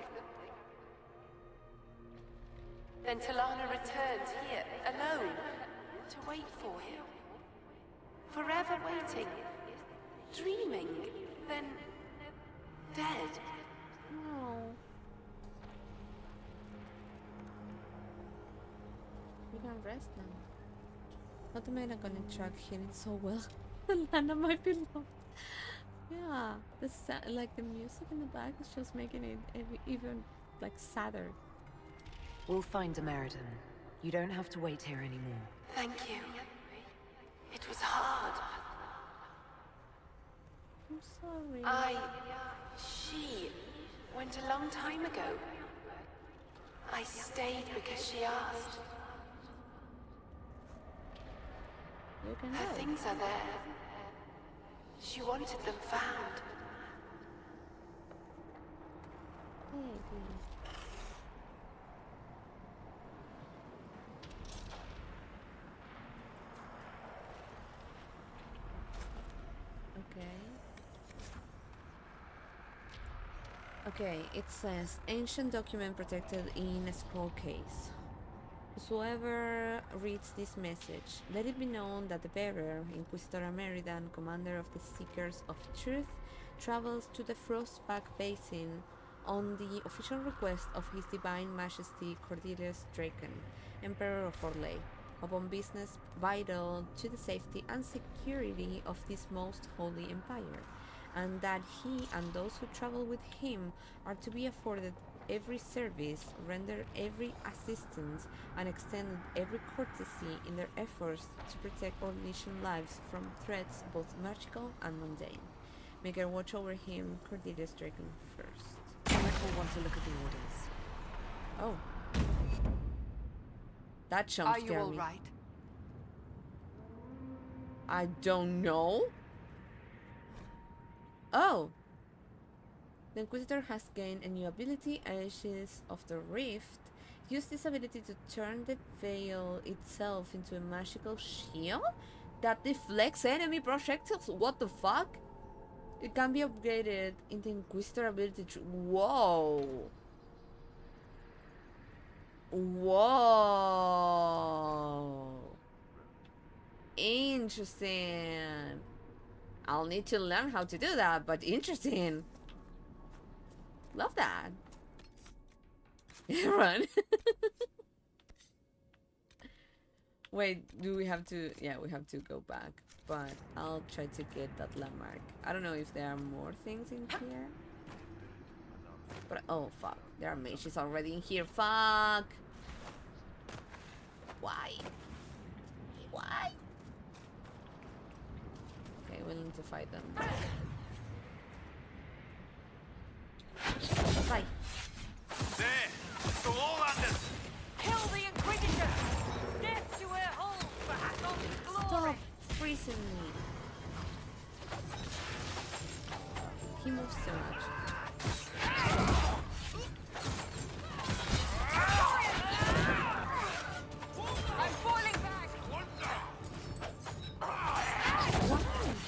Then Talana returned here, alone, to wait for him. Forever waiting, dreaming, then dead. No. We can rest now. Not am I gonna track him so well? Lana might be loved. Yeah, like the music in the back is just making it even like sadder. We'll find Ameridan. You don't have to wait here anymore. Thank you. It was hard. I'm sorry. She went a long time ago. I stayed because she asked. You can Her go. things are there. She wanted them found. Okay, it says ancient document protected in a scroll case. Whosoever reads this message, let it be known that the bearer, Inquisitor Ameridan, commander of the Seekers of Truth, travels to the Frostback Basin on the official request of His Divine Majesty Cordelius Draken, Emperor of Orlais, upon business vital to the safety and security of this most holy empire, and that he and those who travel with him are to be afforded every service, rendered every assistance, and extended every courtesy in their efforts to protect Orlesian lives from threats both magical and mundane. May God watch over him, Cordelius Draken first. I will want to look at the orders. Oh. That jump Are you scared all me. right? I don't know. Oh. The Inquisitor has gained a new ability, Ashes of the Rift. Use this ability to turn the veil itself into a magical shield that deflects enemy projectiles. What the fuck? It can be upgraded in the Inquisitor ability tree. Whoa. Whoa. Interesting. I'll need to learn how to do that, but interesting. Love that. Run. Wait, do we have to? Yeah, we have to go back. But I'll try to get that landmark. I don't know if there are more things in here. But oh fuck, there are mages already in here. Fuck. Why? Why? Okay, we need to fight them. Fight. There! The Lowlanders! Kill the Inquisitor! chasing me. He moves so much. I'm falling back! Why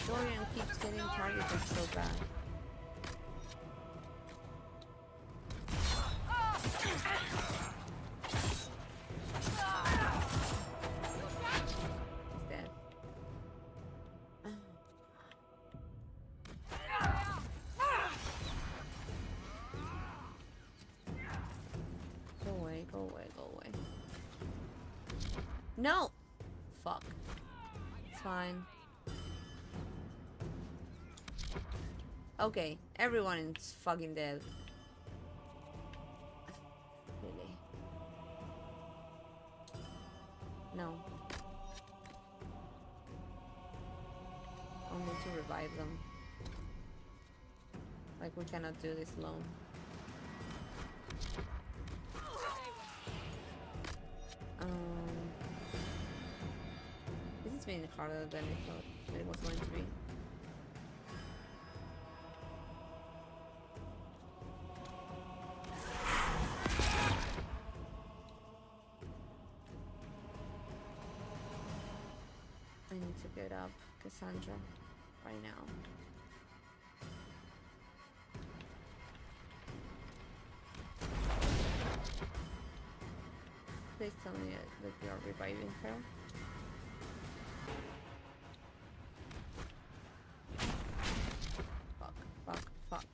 Dorian keeps getting targeted so bad? He's dead. Go away, go away, go away. No! Fuck. It's fine. Okay, everyone is fucking dead. Really? No. Only to revive them. Like, we cannot do this alone. This has been harder than I thought it was going to be. I need to get up Cassandra right now. Please tell me that you are reviving her. Fuck, fuck, fuck.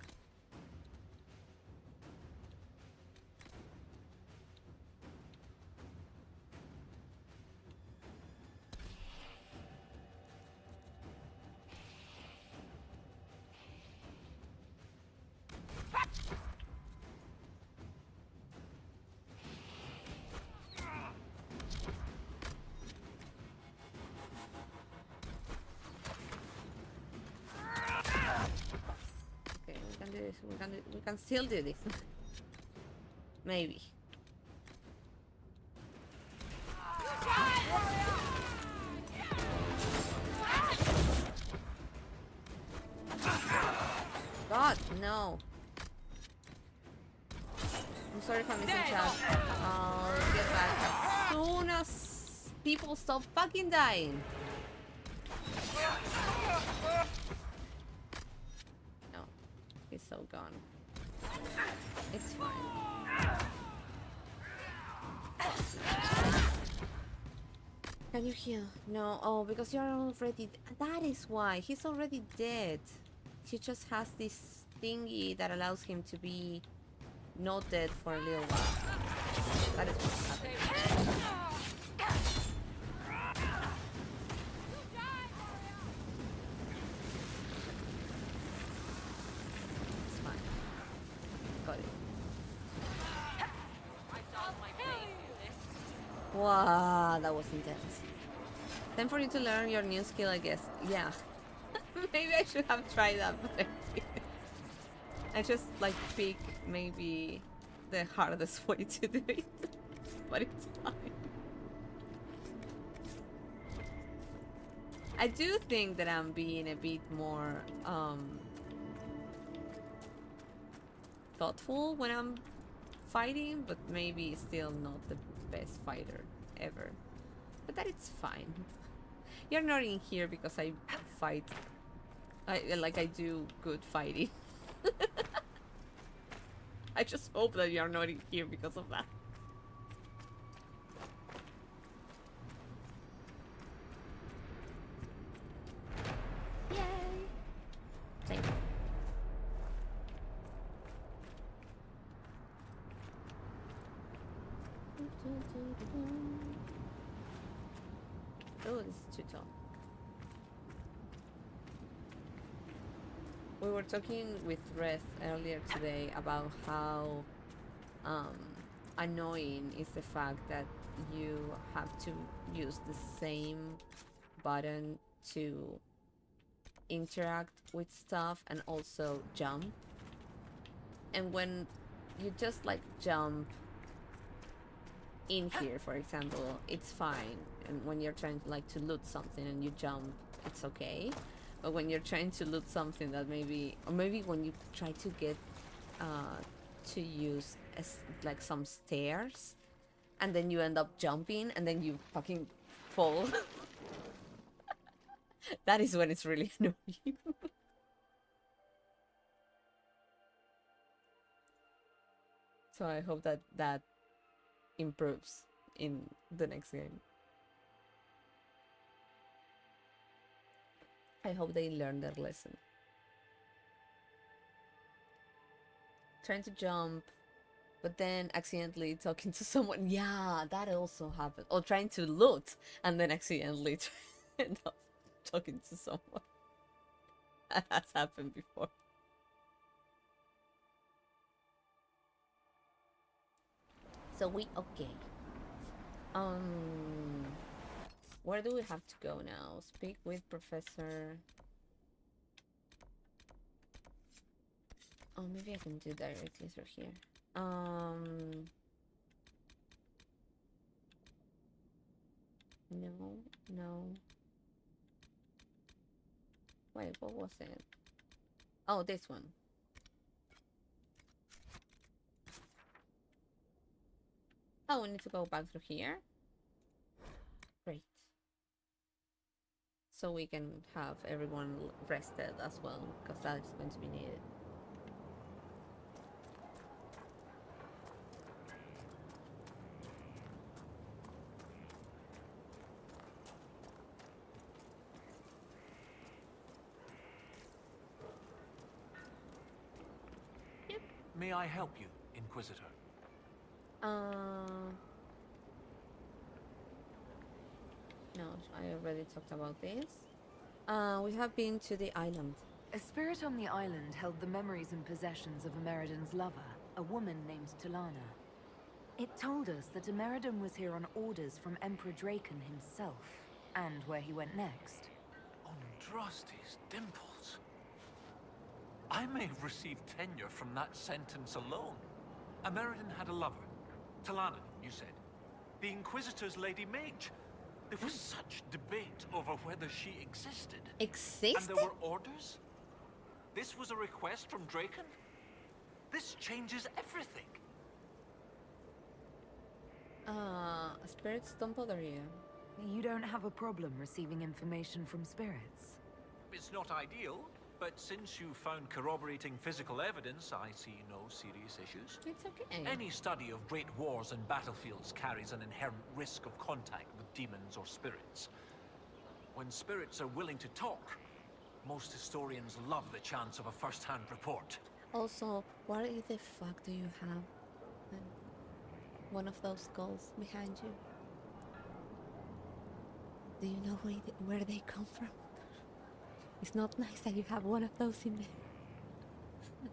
We can still do this. Maybe. God, no. I'm sorry if I'm missing chat. I'll get back as soon as people stop fucking dying. No, he's so gone. It's fine. Can you heal? No. Oh, because you're already... That is why. He's already dead. He just has this thingy that allows him to be not dead for a little while. That is what's happening. It's fine. Got it. Wow, that was intense. Time for you to learn your new skill, I guess. Yeah. Maybe I should have tried that, but I didn't. I just like pick maybe the hardest way to do it. But it's fine. I do think that I'm being a bit more thoughtful when I'm fighting, but maybe still not the best fighter ever. But that it's fine. You're not in here because I fight. I do good fighting. I just hope that you're not in here because of that. Yay! Thank you. Oh, this is too tall. We were talking with Reth earlier today about how annoying is the fact that you have to use the same button to interact with stuff and also jump. And when you just like jump in here, for example, it's fine. And when you're trying to like to loot something and you jump it's okay. But when you're trying to loot something that maybe, or maybe when you try to get to use as like some stairs, and then you end up jumping, and then you fucking fall. That is when it's really annoying. So I hope that that improves in the next game. I hope they learn their lesson. Trying to jump, but then accidentally talking to someone. Yeah, that also happened. Or trying to loot and then accidentally end up talking to someone. That has happened before. So we okay. Where do we have to go now? Speak with Professor. Oh, maybe I can do directly through here. No. Wait, what was it? Oh, this one. Oh, we need to go back through here. Great. So we can have everyone rested as well, because that is going to be needed. May I help you, Inquisitor? No, I already talked about this. We have been to the island. A spirit on the island held the memories and possessions of Ameridan's lover, a woman named Talana. It told us that Ameridan was here on orders from Emperor Draken himself, and where he went next. Andraste's dimples. I may have received tenure from that sentence alone. Ameridan had a lover. Talana, you said. The Inquisitor's Lady Mage. There was such debate over whether she existed. Existed? And there were orders? This was a request from Draken? This changes everything. Spirits don't bother you. You don't have a problem receiving information from spirits? It's not ideal, but since you found corroborating physical evidence, I see no serious issues. It's okay. Any study of great wars and battlefields carries an inherent risk of contact with demons or spirits. When spirits are willing to talk, most historians love the chance of a first-hand report. Also, what the fuck do you have? One of those skulls behind you. Do you know where they come from? It's not nice that you have one of those in there.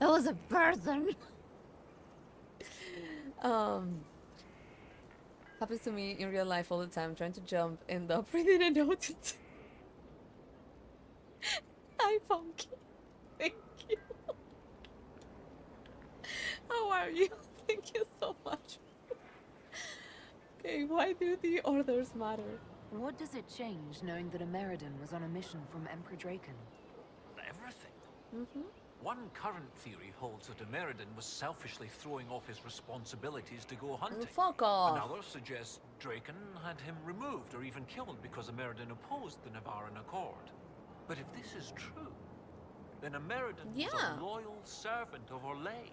That was a person. Happens to me in real life all the time. Trying to jump, end up reading a note. Hi, Funky. Thank you. How are you? Thank you so much. Okay, why do the orders matter? What does it change knowing that Ameridan was on a mission from Emperor Draken? Everything. One current theory holds that Ameridan was selfishly throwing off his responsibilities to go hunting. Fuck off. Another suggests Draken had him removed or even killed because Ameridan opposed the Navaran Accord. But if this is true, then Ameridan was a loyal servant of Orlais.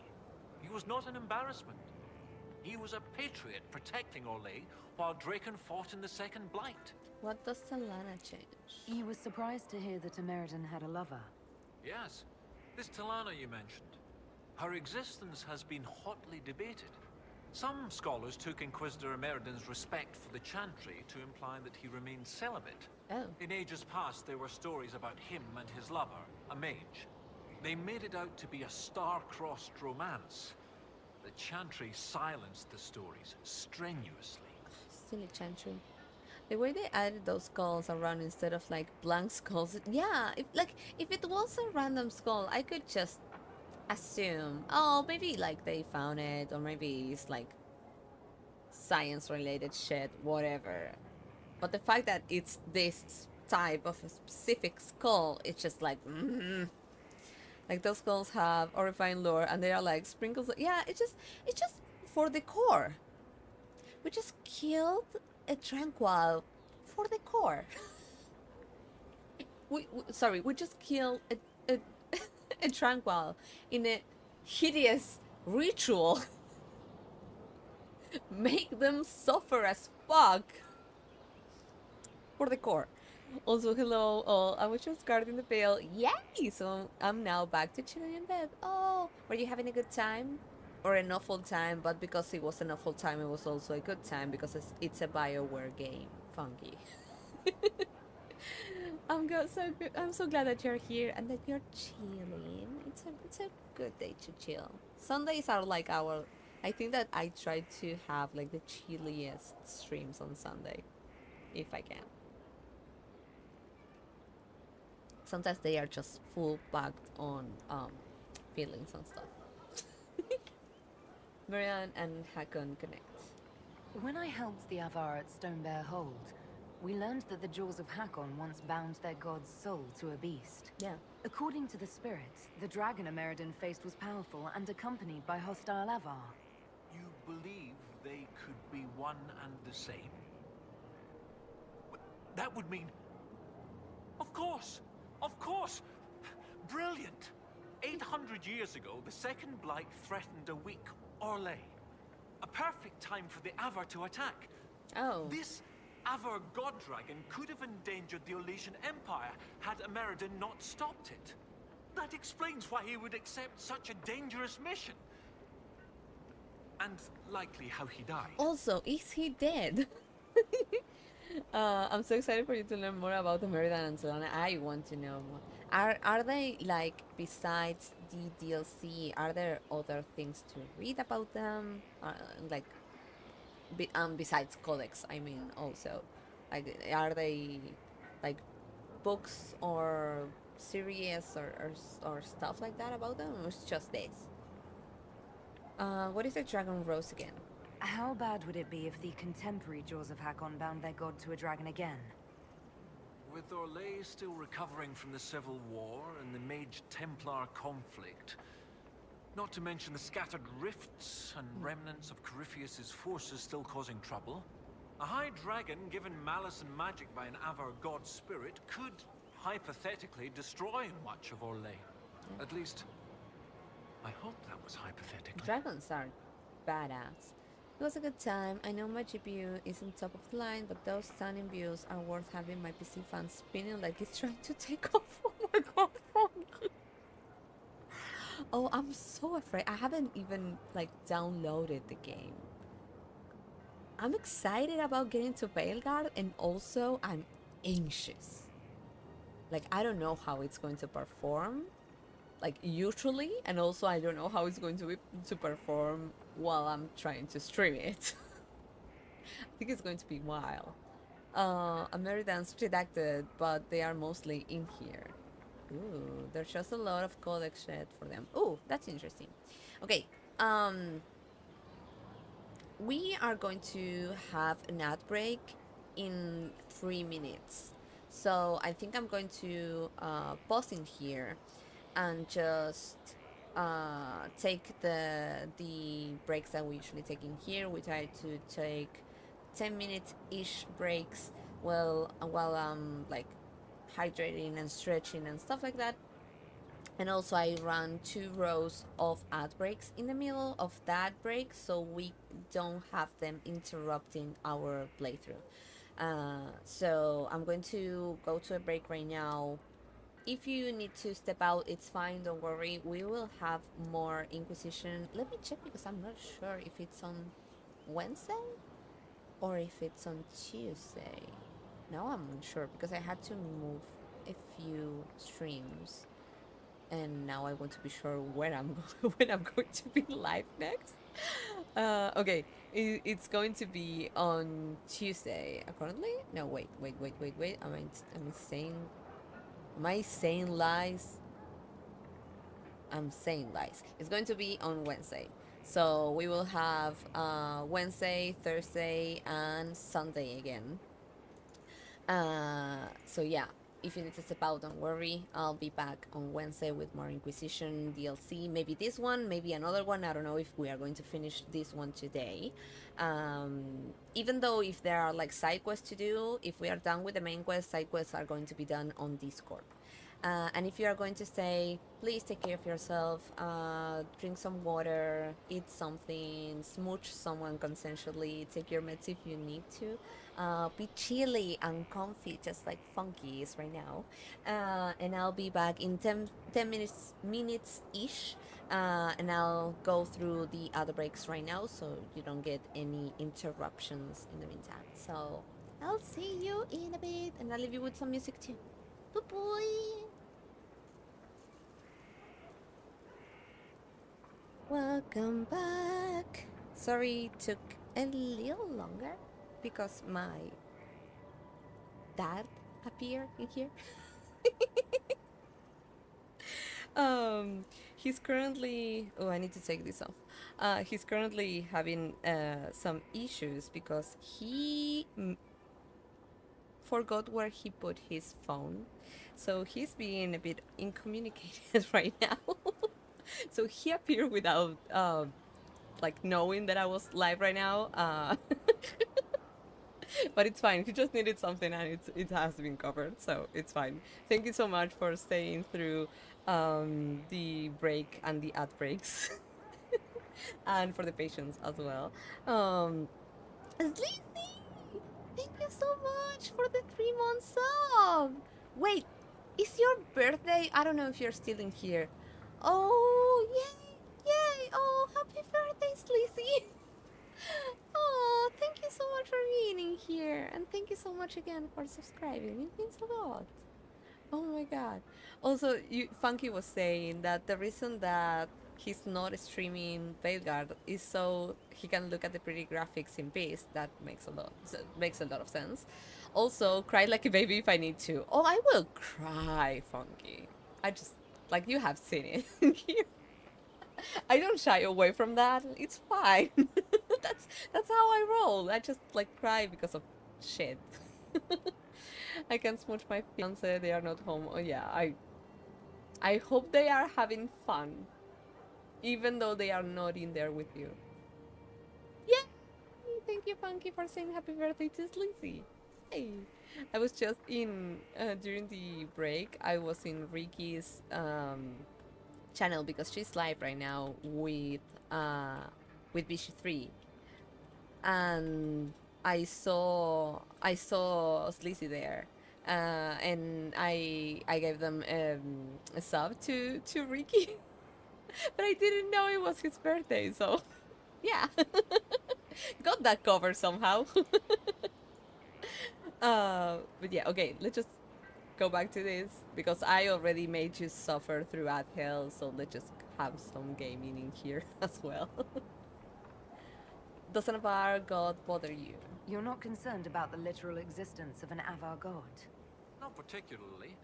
He was not an embarrassment. He was a patriot protecting Orlais while Draken fought in the Second Blight. What does Talana change? You were surprised to hear that Ameridan had a lover. Yes, this Talana you mentioned. Her existence has been hotly debated. Some scholars took Inquisitor Ameridan's respect for the Chantry to imply that he remained celibate. Oh. In ages past, there were stories about him and his lover, a mage. They made it out to be a star-crossed romance. The Chantry silenced the stories strenuously. Silly Chantry. The way they added those skulls around instead of like blank skulls. Yeah, if it was a random skull, I could just assume, oh, maybe like they found it, or maybe it's like science related shit, whatever. But the fact that it's this type of a specific skull, it's just like, like those skulls have horrifying lore, and they are like sprinkles. Yeah, it's just for the core. We just killed a tranquil for the core. We just killed a a tranquil in a hideous ritual. Make them suffer as fuck for the core. Also, hello all. I was just guarding the veil. Yay! So I'm now back to chilling in bed. Oh, were you having a good time? Or an awful time? But because it was an awful time, it was also a good time because it's a BioWare game. Funky. I'm so glad that you're here and that you're chilling. It's a good day to chill. Sundays are like I think that I try to have like the chilliest streams on Sunday, if I can. Sometimes they are just full packed on feelings and stuff. Ameridan and Hakkon connect. When I helped the Avar at Stone Bear Hold, we learned that the Jaws of Hakkon once bound their god's soul to a beast. Yeah. According to the spirits, the dragon Ameridan faced was powerful and accompanied by hostile Avar. You believe they could be one and the same? That would mean... Of course! Of course! Brilliant! 800 years ago, the Second Blight threatened a weak Orlais. A perfect time for the Avar to attack. Oh. This Avar god dragon could have endangered the Orlesian Empire had Ameridan not stopped it. That explains why he would accept such a dangerous mission. And likely how he died. Also, is he dead? I'm so excited for you to learn more about Ameridan and Solana. I want to know more. Are they, like, besides the DLC, are there other things to read about them? Like, besides Codex, I mean, also. Like, are they, like, books or series or stuff like that about them? Or it's just this? What is a Dragon Rose again? How bad would it be if the contemporary Jaws of Hakkon bound their god to a dragon again? With Orlais still recovering from the Civil War and the Mage Templar conflict, not to mention the scattered rifts and remnants of Corypheus's forces still causing trouble, a high dragon given malice and magic by an Avar god spirit could, hypothetically, destroy much of Orlais. At least, I hope that was hypothetical. Dragons are badass. It was a good time. I know my GPU isn't top of the line, but those stunning views are worth having my PC fan spinning like it's trying to take off. Oh my god, Funky. Oh, I'm so afraid. I haven't even, like, downloaded the game. I'm excited about getting to Veilguard, and also I'm anxious. Like, I don't know how it's going to perform, like, usually, and also I don't know how it's going to perform while I'm trying to stream it. I think it's going to be wild. Ameridan's redacted, but they are mostly in here. Ooh, there's just a lot of codex shit for them. Ooh, that's interesting. Okay, we are going to have an ad break in 3 minutes. So I think I'm going to pause in here and just take the breaks that we usually take in here. We try to take 10-minute-ish breaks while I'm like hydrating and stretching and stuff like that. And also I run 2 rows of ad breaks in the middle of that break, so we don't have them interrupting our playthrough. So I'm going to go to a break right now. If you need to step out, it's fine, don't worry. We will have more Inquisition. Let me check because I'm not sure if it's on Wednesday or if it's on Tuesday. Now I'm unsure because I had to move a few streams. And now I want to be sure when I'm going to be live next. Okay, it's going to be on Tuesday. Currently? No, wait. Am I saying lies? I'm saying lies. It's going to be on Wednesday. So we will have Wednesday, Thursday, and Sunday again. So yeah, if you need to step out, don't worry. I'll be back on Wednesday with more Inquisition DLC. Maybe this one, maybe another one. I don't know if we are going to finish this one today. Even though if there are like side quests to do, if we are done with the main quest, side quests are going to be done on Discord. And if you are going to stay, please take care of yourself, drink some water, eat something, smooch someone consensually, take your meds if you need to. Be chilly and comfy, just like Funky is right now. And I'll be back in 10 minutes-ish. And I'll go through the other breaks right now so you don't get any interruptions in the meantime. So I'll see you in a bit, and I'll leave you with some music too. Bye-bye! Welcome back. Sorry it took a little longer because my dad appeared in here. He's currently, oh, I need to take this off. He's currently having some issues because he forgot where he put his phone, so he's being a bit incommunicated right now. So he appeared without like knowing that I was live right now. But it's fine. He just needed something and it has been covered, so it's fine. Thank you so much for staying through the break and the ad breaks. And for the patience as well. Sleazy! Thank you so much for the 3-month sub! Wait, is your birthday? I don't know if you're still in here. Oh, yay! Yay! Oh, happy birthday, Sleazy! Oh, thank you so much for being in here. And thank you so much again for subscribing. It means a lot. Oh my god. Also, Funky was saying that the reason that he's not streaming Veilguard is so he can look at the pretty graphics in peace. That makes a lot of sense. Also, cry like a baby if I need to. Oh, I will cry, Funky. I just, like, you have seen it in here. I don't shy away from that. It's fine. that's how I roll. I just like cry because of shit. I can smooch my fiance. They are not home. Oh yeah, I hope they are having fun, even though they are not in there with you. Yay! Thank you, Funky, for saying happy birthday to Sleazy. Hey, I was just in during the break. I was in Ricky's channel because she's live right now with Vichy 3, and I saw Sleazy there, and I gave them a sub to Ricky, but I didn't know it was his birthday, so yeah, got that covered somehow. But yeah, okay, let's just go back to this because I already made you suffer through ad hell, so let's just have some gaming in here as well. Does an Avar god bother you? You're not concerned about the literal existence of an Avar god? Not particularly.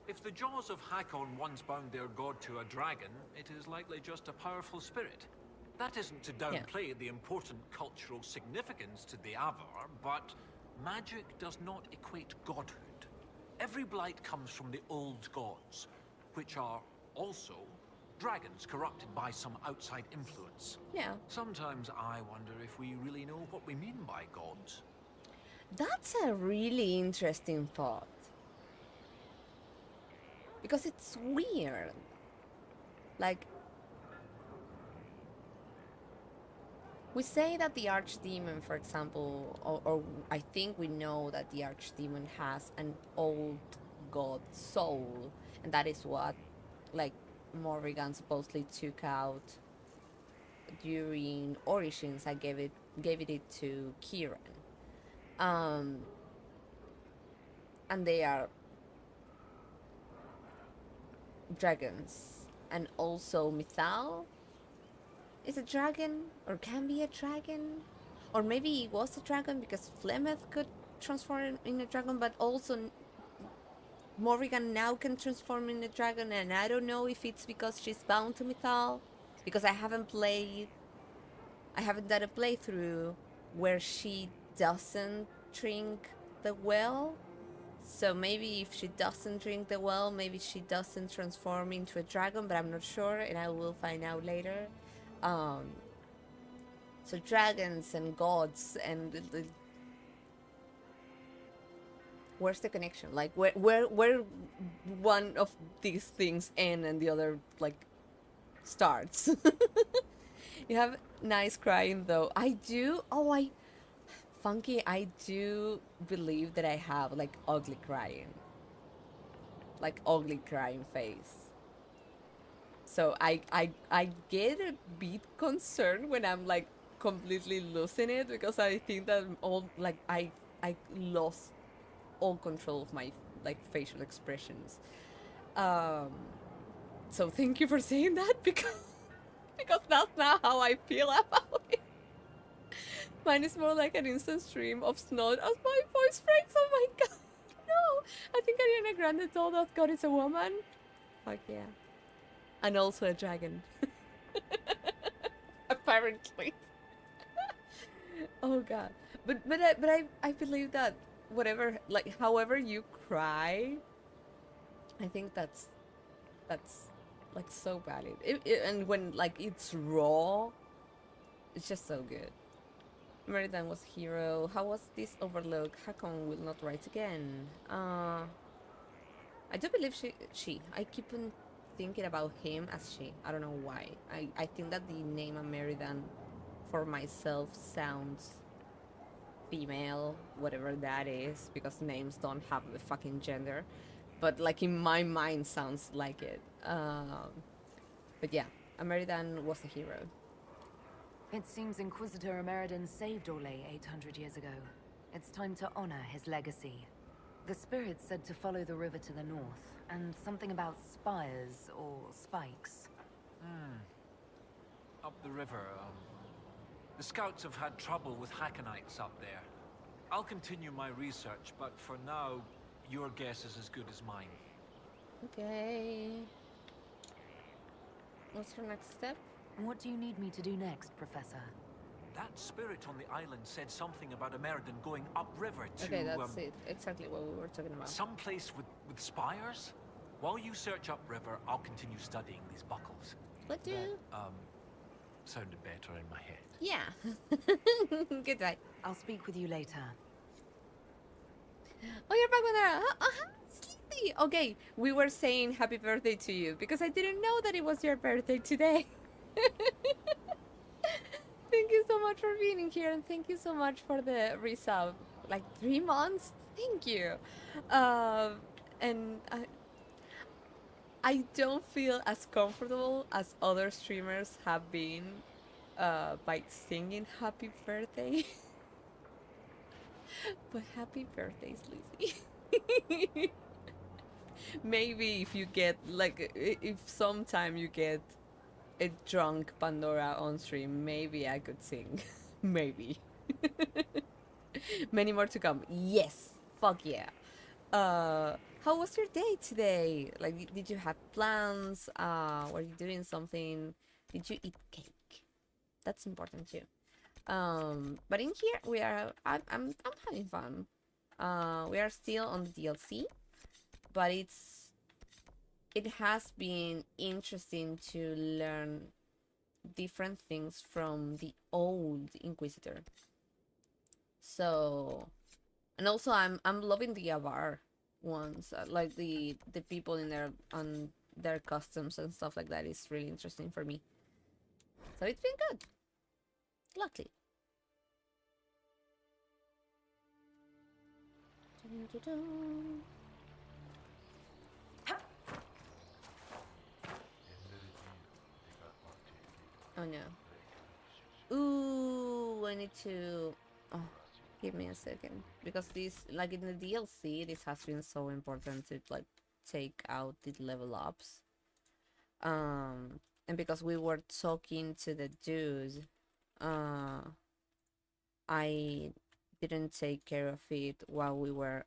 If the Jaws of Hakkon once bound their god to a dragon, it is likely just a powerful spirit. That isn't to downplay the important cultural significance to the Avar, but magic does not equate godhood. Every blight comes from the old gods, which are also dragons corrupted by some outside influence. Yeah. Sometimes I wonder if we really know what we mean by gods. That's a really interesting thought. Because it's weird. Like, we say that the Archdemon, for example, or I think we know that the Archdemon has an old god soul, and that is what, like, Morrigan supposedly took out during Origins. I gave it to Kieran. And they are dragons, and also Mythal is a dragon, or can be a dragon, or maybe he was a dragon because Flemeth could transform in a dragon, but also Morrigan now can transform in a dragon, and I don't know if it's because she's bound to Mythal, because I haven't done a playthrough where she doesn't drink the well, So maybe if she doesn't drink the well, maybe she doesn't transform into a dragon, but I'm not sure, and I will find out later. So dragons and gods and where's the connection? Like where one of these things end and the other like starts. You have nice crying though. I do. Oh, Funky, I do believe that I have like ugly crying. Like ugly crying face. So I get a bit concerned when I'm like completely losing it, because I think that all like I lost all control of my like facial expressions. So thank you for saying that, because that's not how I feel about it. Mine is more like an instant stream of snot as my voice breaks. Oh my god. No. I think Ariana Grande told us God is a woman. Fuck yeah. And also a dragon. Apparently. Oh god. But I believe that whatever, like however you cry, I think that's like so valid. And when like it's raw, it's just so good. Ameridan was hero. How was this overlook? Hakkon will not rise again. I do believe she. I keep on thinking about him as she. I don't know why. I think that the name Ameridan for myself sounds female, whatever that is, because names don't have the fucking gender. But like in my mind sounds like it. But yeah, Ameridan was a hero. It seems Inquisitor Ameridan saved Orlais 800 years ago. It's time to honor his legacy. The spirits said to follow the river to the north, and something about spires or spikes. Up the river, the scouts have had trouble with Hakkonites up there. I'll continue my research, but for now, your guess is as good as mine. Okay. What's your next step? What do you need me to do next, Professor? That spirit on the island said something about Ameridan going upriver to... Okay, that's it. Exactly what we were talking about. Someplace with spires? While you search upriver, I'll continue studying these buckles. What do? That, sounded better in my head. Yeah. Good night. I'll speak with you later. Oh, you're back with her. Sleepy. Okay, we were saying happy birthday to you because I didn't know that it was your birthday today. Thank you so much for being in here, and thank you so much for the resub. Like 3 months? Thank you. And I don't feel as comfortable as other streamers have been by singing happy birthday. But happy birthday, Sleazy. Maybe if you get, like, if sometime you get a drunk Pandora on stream, maybe I could sing. Maybe. Many more to come. Yes. Fuck yeah. How was your day today? Like, did you have plans? Were you doing something? Did you eat cake? That's important too. But in here we are. I'm having fun. We are still on the DLC, but it has been interesting to learn different things from the old Inquisitor. So, and also I'm loving the Avar ones, like the people in their on their customs and stuff like that is really interesting for me. So it's been good. Luckily. Oh no. Ooh, I need to... Oh, give me a second. Because this, like in the DLC, this has been so important to like take out the level ups. And because we were talking to the dude, I didn't take care of it while we were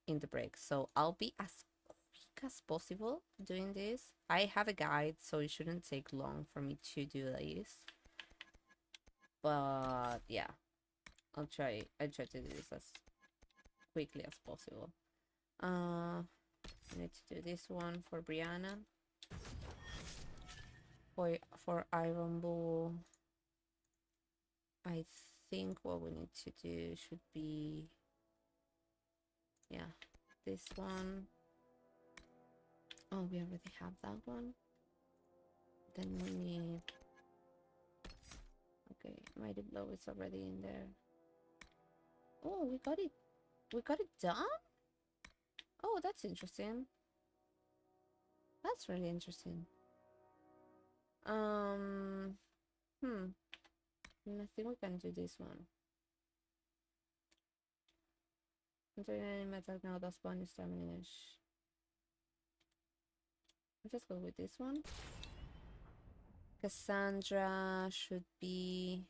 in the break. So I'll be as quick as possible doing this. I have a guide, so it shouldn't take long for me to do this. But yeah, I'll try to do this as quickly as possible. I need to do this one for Brianna. For Iron Bull, I think what we need to do should be, yeah, this one. Oh, we already have that one. Then we need, okay, Mighty Blow is already in there. Oh, we got it done? Oh, that's interesting. That's really interesting. I think we can do this one. Entering enemy attack now does bonus damage. I'll just go with this one. Cassandra should be...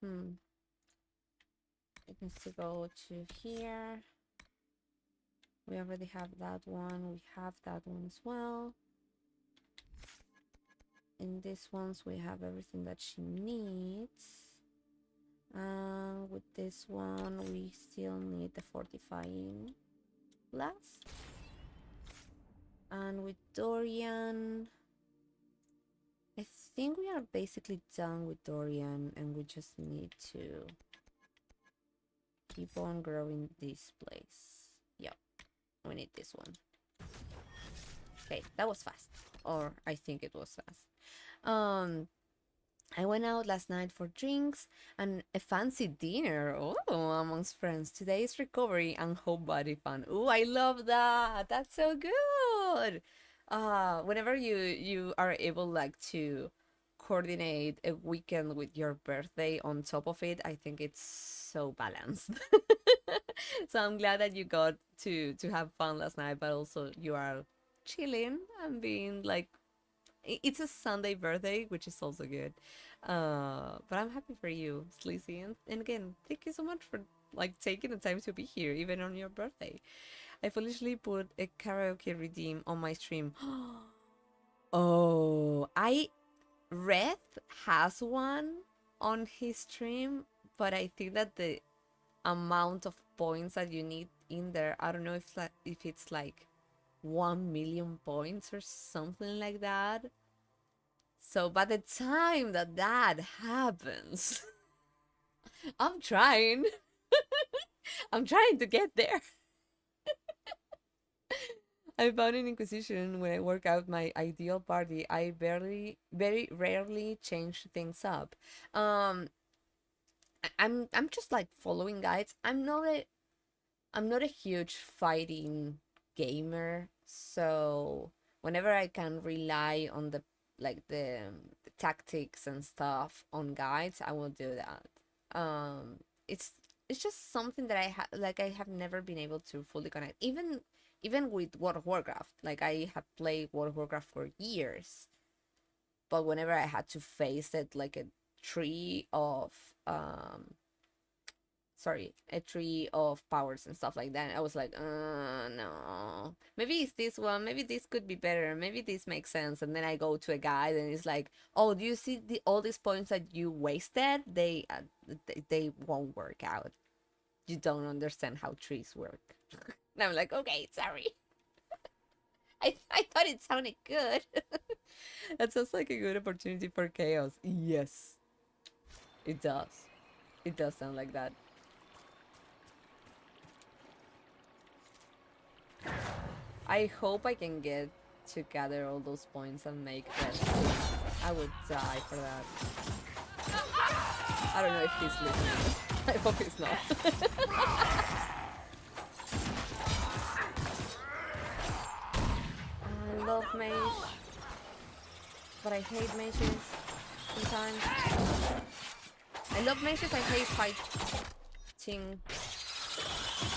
It needs to go to here. We already have that one. We have that one as well. In these ones, we have everything that she needs. With this one, we still need the fortifying blast. And with Dorian, I think we are basically done with Dorian, and we just need to keep on growing this place. Yep, we need this one. Okay, that was fast. Or I think it was fast. I went out last night for drinks and a fancy dinner. Oh, amongst friends. Today is recovery and whole body fun. Oh, I love that. That's so good. Whenever you are able like to coordinate a weekend with your birthday on top of it, I think it's so balanced. So I'm glad that you got to have fun last night, but also you are chilling and being like, it's a Sunday birthday, which is also good. But I'm happy for you, Sleazy, and again, thank you so much for like taking the time to be here even on your birthday. I foolishly put a karaoke redeem on my stream. Oh, Red has one on his stream, but I think that the amount of points that you need in there, I don't know if it's like 1 million points or something like that. So by the time that happens, I'm trying. I'm trying to get there. I found in Inquisition when I work out my ideal party, I very rarely change things up. I'm just like following guides. I'm not a huge fighting gamer, so whenever I can rely on the tactics and stuff on guides, I will do that. It's just something that I have never been able to fully connect, even with World of Warcraft. Like, I have played World of Warcraft for years, but whenever I had to face it, like a tree of powers and stuff like that, I was like, no, maybe it's this one, maybe this could be better, maybe this makes sense. And then I go to a guide and it's like, oh, do you see all these points that you wasted? They won't work out. You don't understand how trees work. And I'm like, okay, sorry. I thought it sounded good. That sounds like a good opportunity for chaos. Yes, it does. It does sound like that. I hope I can get to gather all those points and make that. I would die for that. I don't know if he's listening. I hope he's not. I love mage, but I hate mages sometimes. I love mages, I hate fighting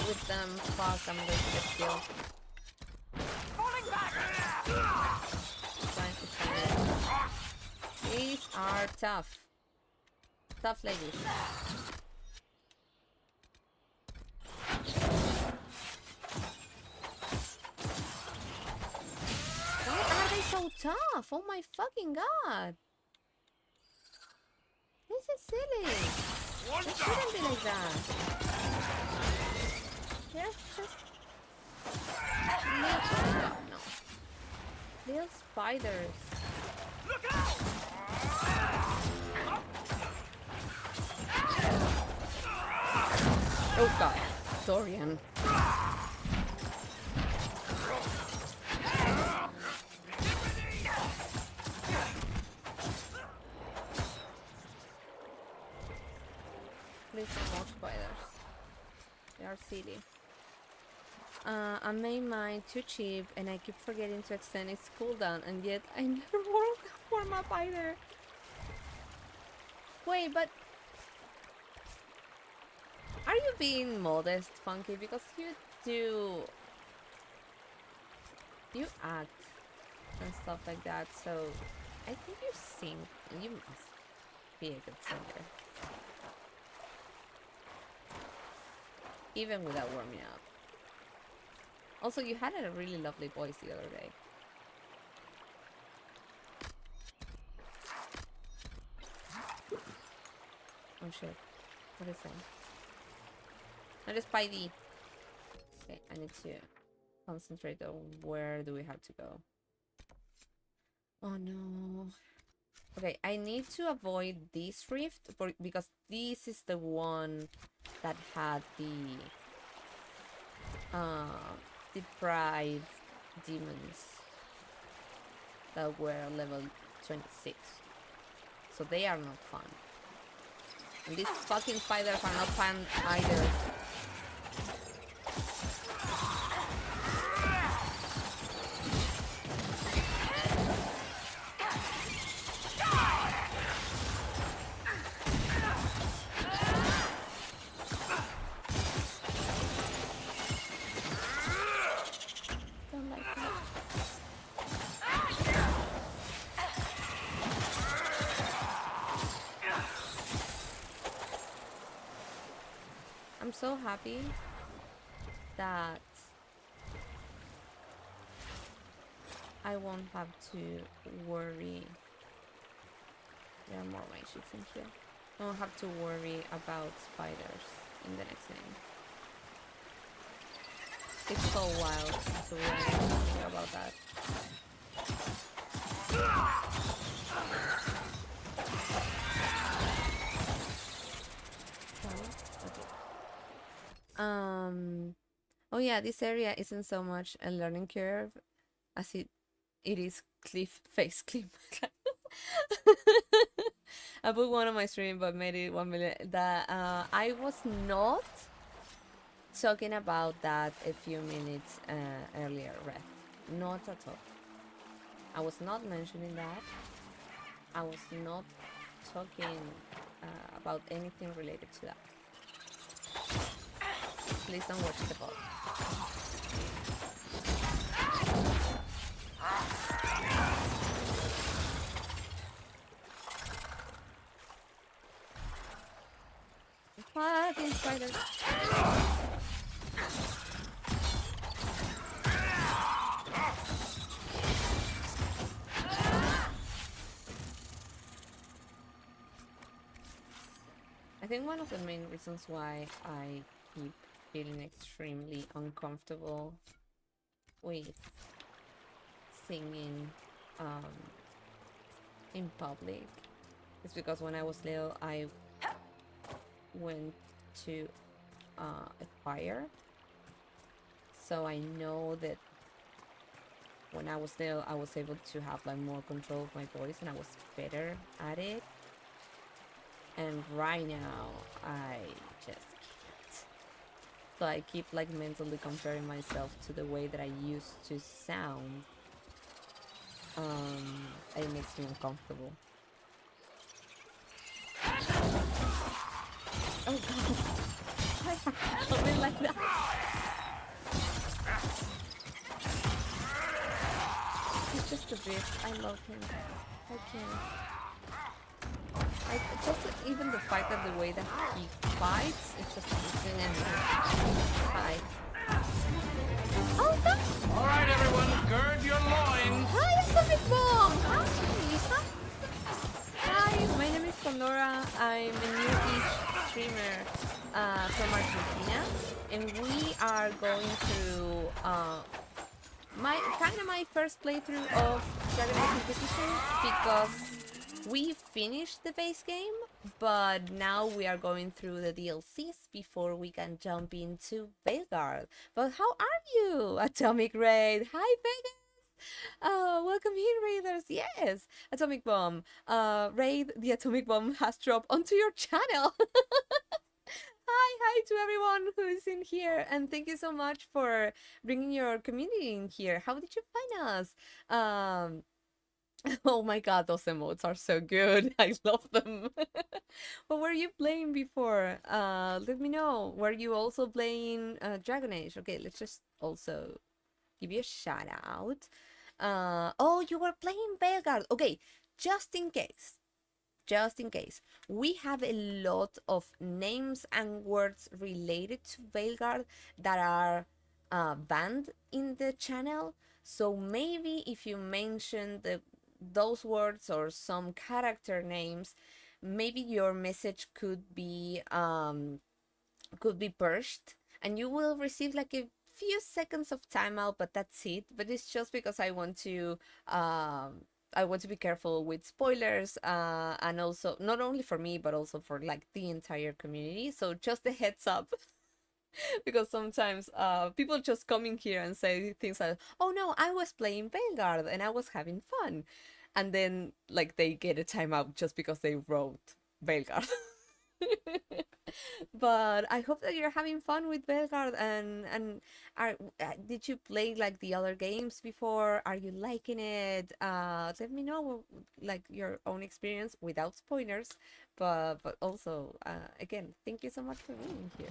with them. Fuck, I'm going to get killed. These are tough. Tough ladies. Why are they so tough? Oh my fucking god. This is silly. It shouldn't be like that. They're just little spiders. Look out! Oh god, Dorian. Please don't more spiders. They are silly. I made mine too cheap and I keep forgetting to extend its cooldown, and yet I never warm up either. Wait, but are you being modest, Funky? Because you act and stuff like that, so I think you sing and you must be a good singer. Even without warming up. Also, you had a really lovely voice the other day. Oh shit. What is that? Not a Spidey. Okay, I need to concentrate on where do we have to go. Oh no. Okay, I need to avoid this rift because this is the one that had the deprived demons that were level 26. So they are not fun. And these fucking spiders are not fun either. I'm so happy that I won't have to worry. There are more white sheets in here. I won't have to worry about spiders in the next game. It's so wild to really think about that. Oh yeah, this area isn't so much a learning curve as it is face clip. I put one on my stream but made it 1 million. That I was not talking about that a few minutes earlier, Red. Not at all. I was not mentioning that. I was not talking about anything related to that. Please don't watch the VOD. Fucking spiders. I think one of the main reasons why I keep feeling extremely uncomfortable with singing in public is because when I was little I went to a choir, so I know that when I was little I was able to have like more control of my voice and I was better at it, and right now I just can't. So I keep like mentally comparing myself to the way that I used to sound. It makes me uncomfortable. Oh god, I don't like that. He's just a bitch. I love him. I can't. Just even the fact that the way that he fights, it's just amazing and hi. Oh no! Alright everyone, gird your loins! Hi, Atomic Bomb! Hi, my name is Pandora. I'm a new-ish streamer from Argentina, and we are going through my first playthrough of Dragon Age Inquisition, because we finished the base game, but now we are going through the DLCs before we can jump into Veilguard. But how are you, Atomic Raid? Hi, Vegas! Welcome in, Raiders. Yes, Atomic Bomb. Raid, the Atomic Bomb has dropped onto your channel. Hi to everyone who is in here, and thank you so much for bringing your community in here. How did you find us? Oh my god, those emotes are so good. I love them. What were you playing before? Let me know. Were you also playing Dragon Age? Okay, let's just also give you a shout out. Oh, you were playing Veilguard. Okay, just in case, we have a lot of names and words related to Veilguard that are banned in the channel. So maybe if you mention those words or some character names, maybe your message could be purged, and you will receive like a few seconds of timeout, but that's it. But it's just because I want to be careful with spoilers, and also not only for me but also for like the entire community. So just a heads up. Because sometimes people just come in here and say things like, oh no, I was playing Veilguard and I was having fun, and then like they get a timeout just because they wrote Veilguard. But I hope that you're having fun with Veilguard, and did you play like the other games before? Are you liking it? Let me know like your own experience without spoilers, but also again, thank you so much for being here.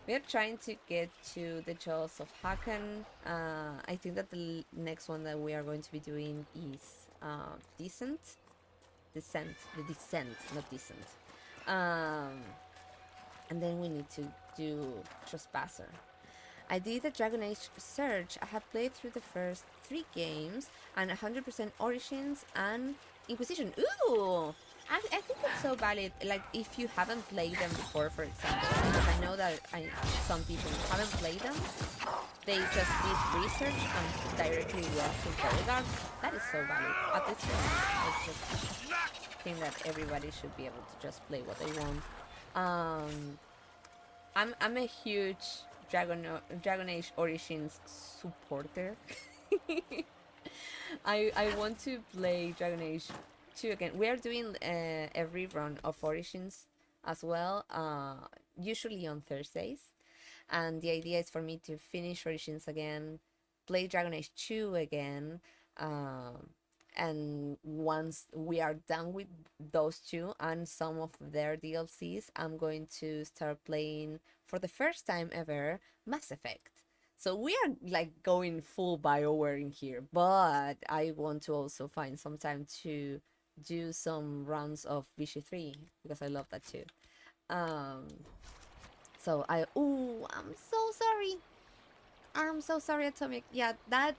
We are trying to get to the Jaws of Hakkon. I think that the next one that we are going to be doing is Descent, not Descent. And then we need to do Trespasser. I did a Dragon Age search. I have played through the first 3 games and 100% Origins and Inquisition. Ooh! I think it's so valid, like if you haven't played them before, for example, because I know that some people haven't played them, they just did research and directly walked into Veilguard. That is so valid. At this point, I just think that everybody should be able to just play what they want. I'm a huge Dragon Age Origins supporter. I want to play Dragon Age 2 again. We are doing every run of Origins as well, usually on Thursdays, and the idea is for me to finish Origins again, play Dragon Age 2 again, and once we are done with those 2 and some of their DLCs, I'm going to start playing for the first time ever Mass Effect. So we are like going full BioWare in here, but I want to also find some time to do some runs of Vichy 3 because I love that too. So I'm so sorry, Atomic. Yeah, that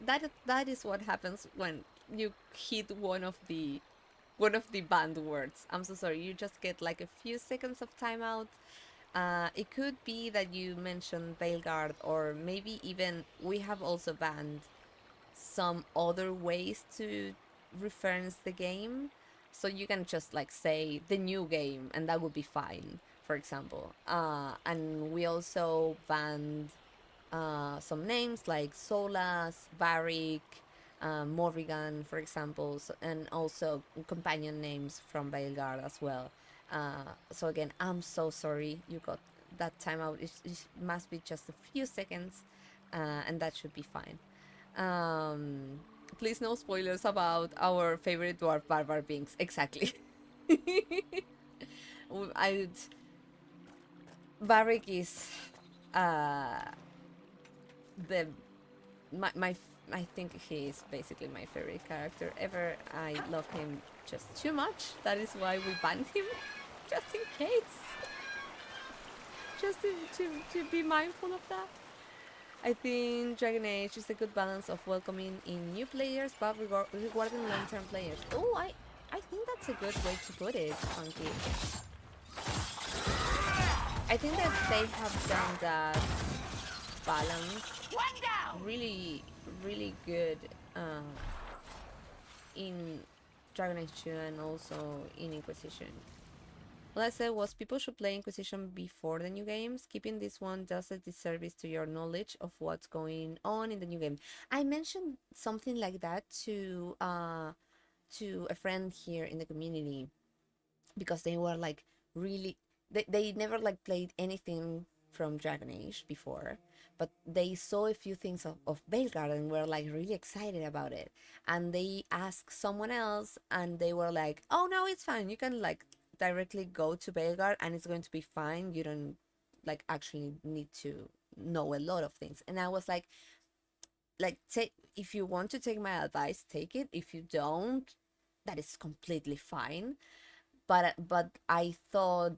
is what happens when you hit one of the banned words. I'm so sorry. You just get like a few seconds of timeout. It could be that you mentioned Veilguard, or maybe even we have also banned some other ways to reference the game. So you can just like say the new game and that would be fine, for example. And we also banned some names like Solas, Varric, Morrigan, for example, and also companion names from Veilguard as well. So again, I'm so sorry you got that timeout. It must be just a few seconds, and that should be fine. Please no spoilers about our favorite dwarf barbar beings. Exactly. Varric is I think he is basically my favorite character ever. I love him just too much. That is why we banned him, just in case. Just to be mindful of that. I think Dragon Age is a good balance of welcoming in new players but rewarding long-term players. Oh, I think that's a good way to put it, Funky. I think that they have done that balance really, really good in Dragon Age 2 and also in Inquisition. What I said was people should play Inquisition before the new games. Keeping this one does a disservice to your knowledge of what's going on in the new game. I mentioned something like that to a friend here in the community because they were like really they never like played anything from Dragon Age before, but they saw a few things of Belgard and were like really excited about it. And they asked someone else and they were like, oh no, it's fine, you can like directly go to Belgard and it's going to be fine, you don't like actually need to know a lot of things. And I was like if you want to take my advice, take it. If you don't, that is completely fine. But I thought,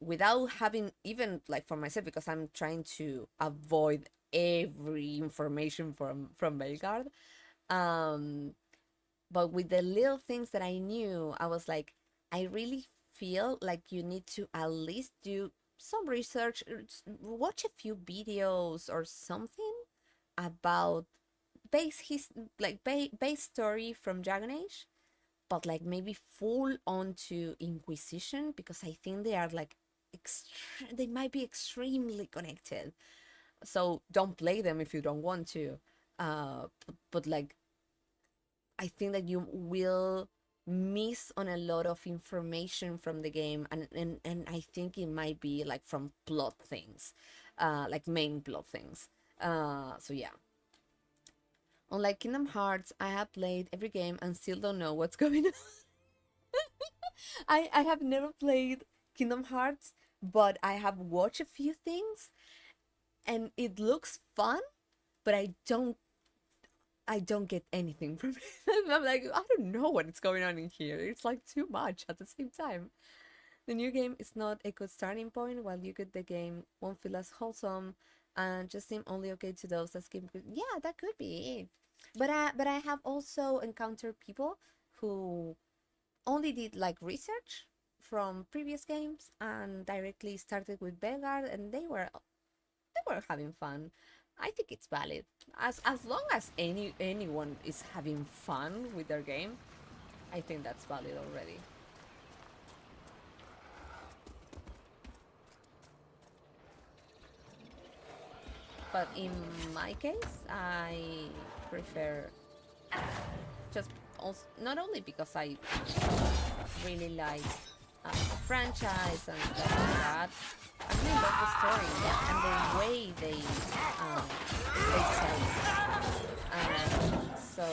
without having even like for myself, because I'm trying to avoid every information from Belgard, but with the little things that I knew, I was like, I really feel like you need to at least do some research, watch a few videos or something about base story from Dragon Age, but like maybe full on to Inquisition, because I think they are like they might be extremely connected. So don't play them if you don't want to. But like, I think that you will miss on a lot of information from the game, and I think it might be like from plot things, like main plot things. So yeah. Unlike Kingdom Hearts, I have played every game and still don't know what's going on. I have never played Kingdom Hearts, but I have watched a few things and it looks fun, but I don't get anything from it. I'm like, I don't know what's going on in here. It's like too much at the same time. The new game is not a good starting point, while you get the game won't feel as wholesome and just seem only okay to those that skip. Yeah, that could be it. But I have also encountered people who only did like research from previous games and directly started with Belgard, and they were having fun. I think it's valid. As long as anyone is having fun with their game, I think that's valid already. But in my case, I prefer just also, not only because I really like the franchise and stuff like that, I really love the story and the way they tell it. So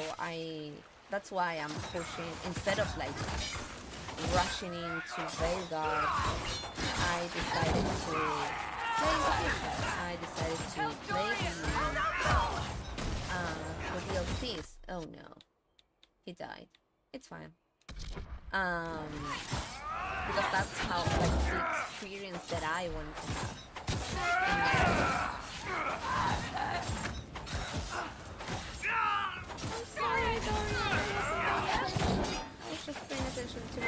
that's why I'm pushing, instead of like rushing into Veilguard, I decided to play the DLCs. Oh no, he died. It's fine. Because that's how, like, the experience that I want to have in my life. I'm sorry, Dorian. I was just paying attention to my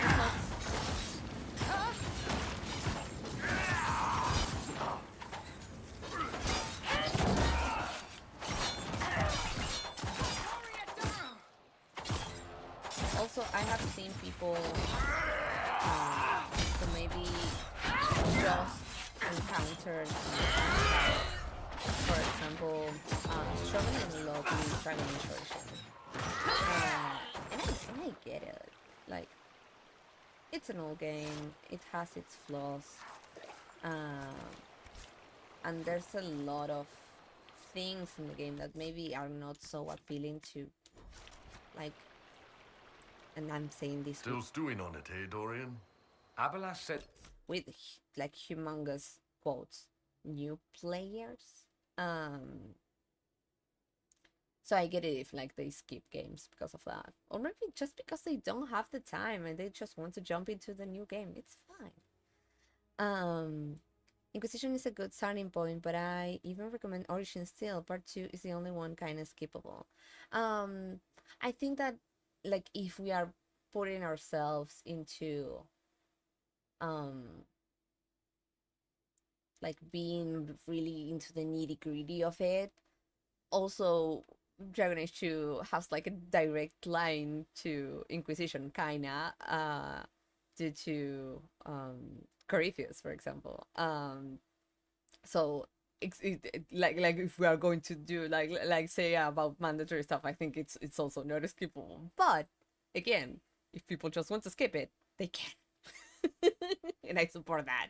thoughts. Also, I have seen people who maybe just encountered, for example, struggling a lot with Dragon Age Origin. And I get it. Like, it's an old game, it has its flaws, and there's a lot of things in the game that maybe are not so appealing to, like, and I'm saying this still stewing on it, eh, Dorian? Abela said with like humongous quotes, new players. So I get it if like they skip games because of that, or maybe just because they don't have the time and they just want to jump into the new game. It's fine. Inquisition is a good starting point, but I even recommend Origin still. Part 2 is the only one kind of skippable. I think that, like, if we are putting ourselves into like being really into the nitty-gritty of it. Also, Dragon Age 2 has like a direct line to Inquisition, kinda, due to Corypheus, for example. So like if we are going to do like say about mandatory stuff, I think it's also not skippable. But again, if people just want to skip it, they can. And I support that.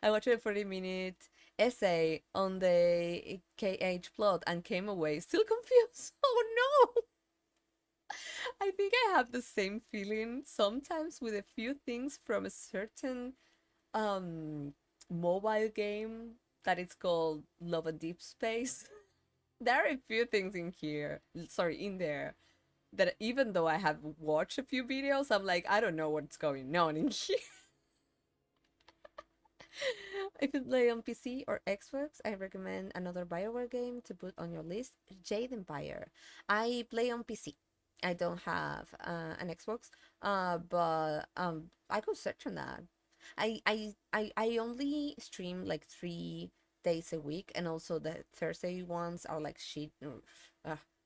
I watched a 40-minute essay on the KH plot and came away still confused. Oh no! I think I have the same feeling sometimes with a few things from a certain mobile game that it's called Love a Deep Space. There are a few things in there that even though I have watched a few videos, I'm like, I don't know what's going on in here. If you play on PC or Xbox, I recommend another BioWare game to put on your list, Jade Empire. I play on PC. I don't have an Xbox, but I could search on that. I only stream like 3 days a week, and also the Thursday ones are like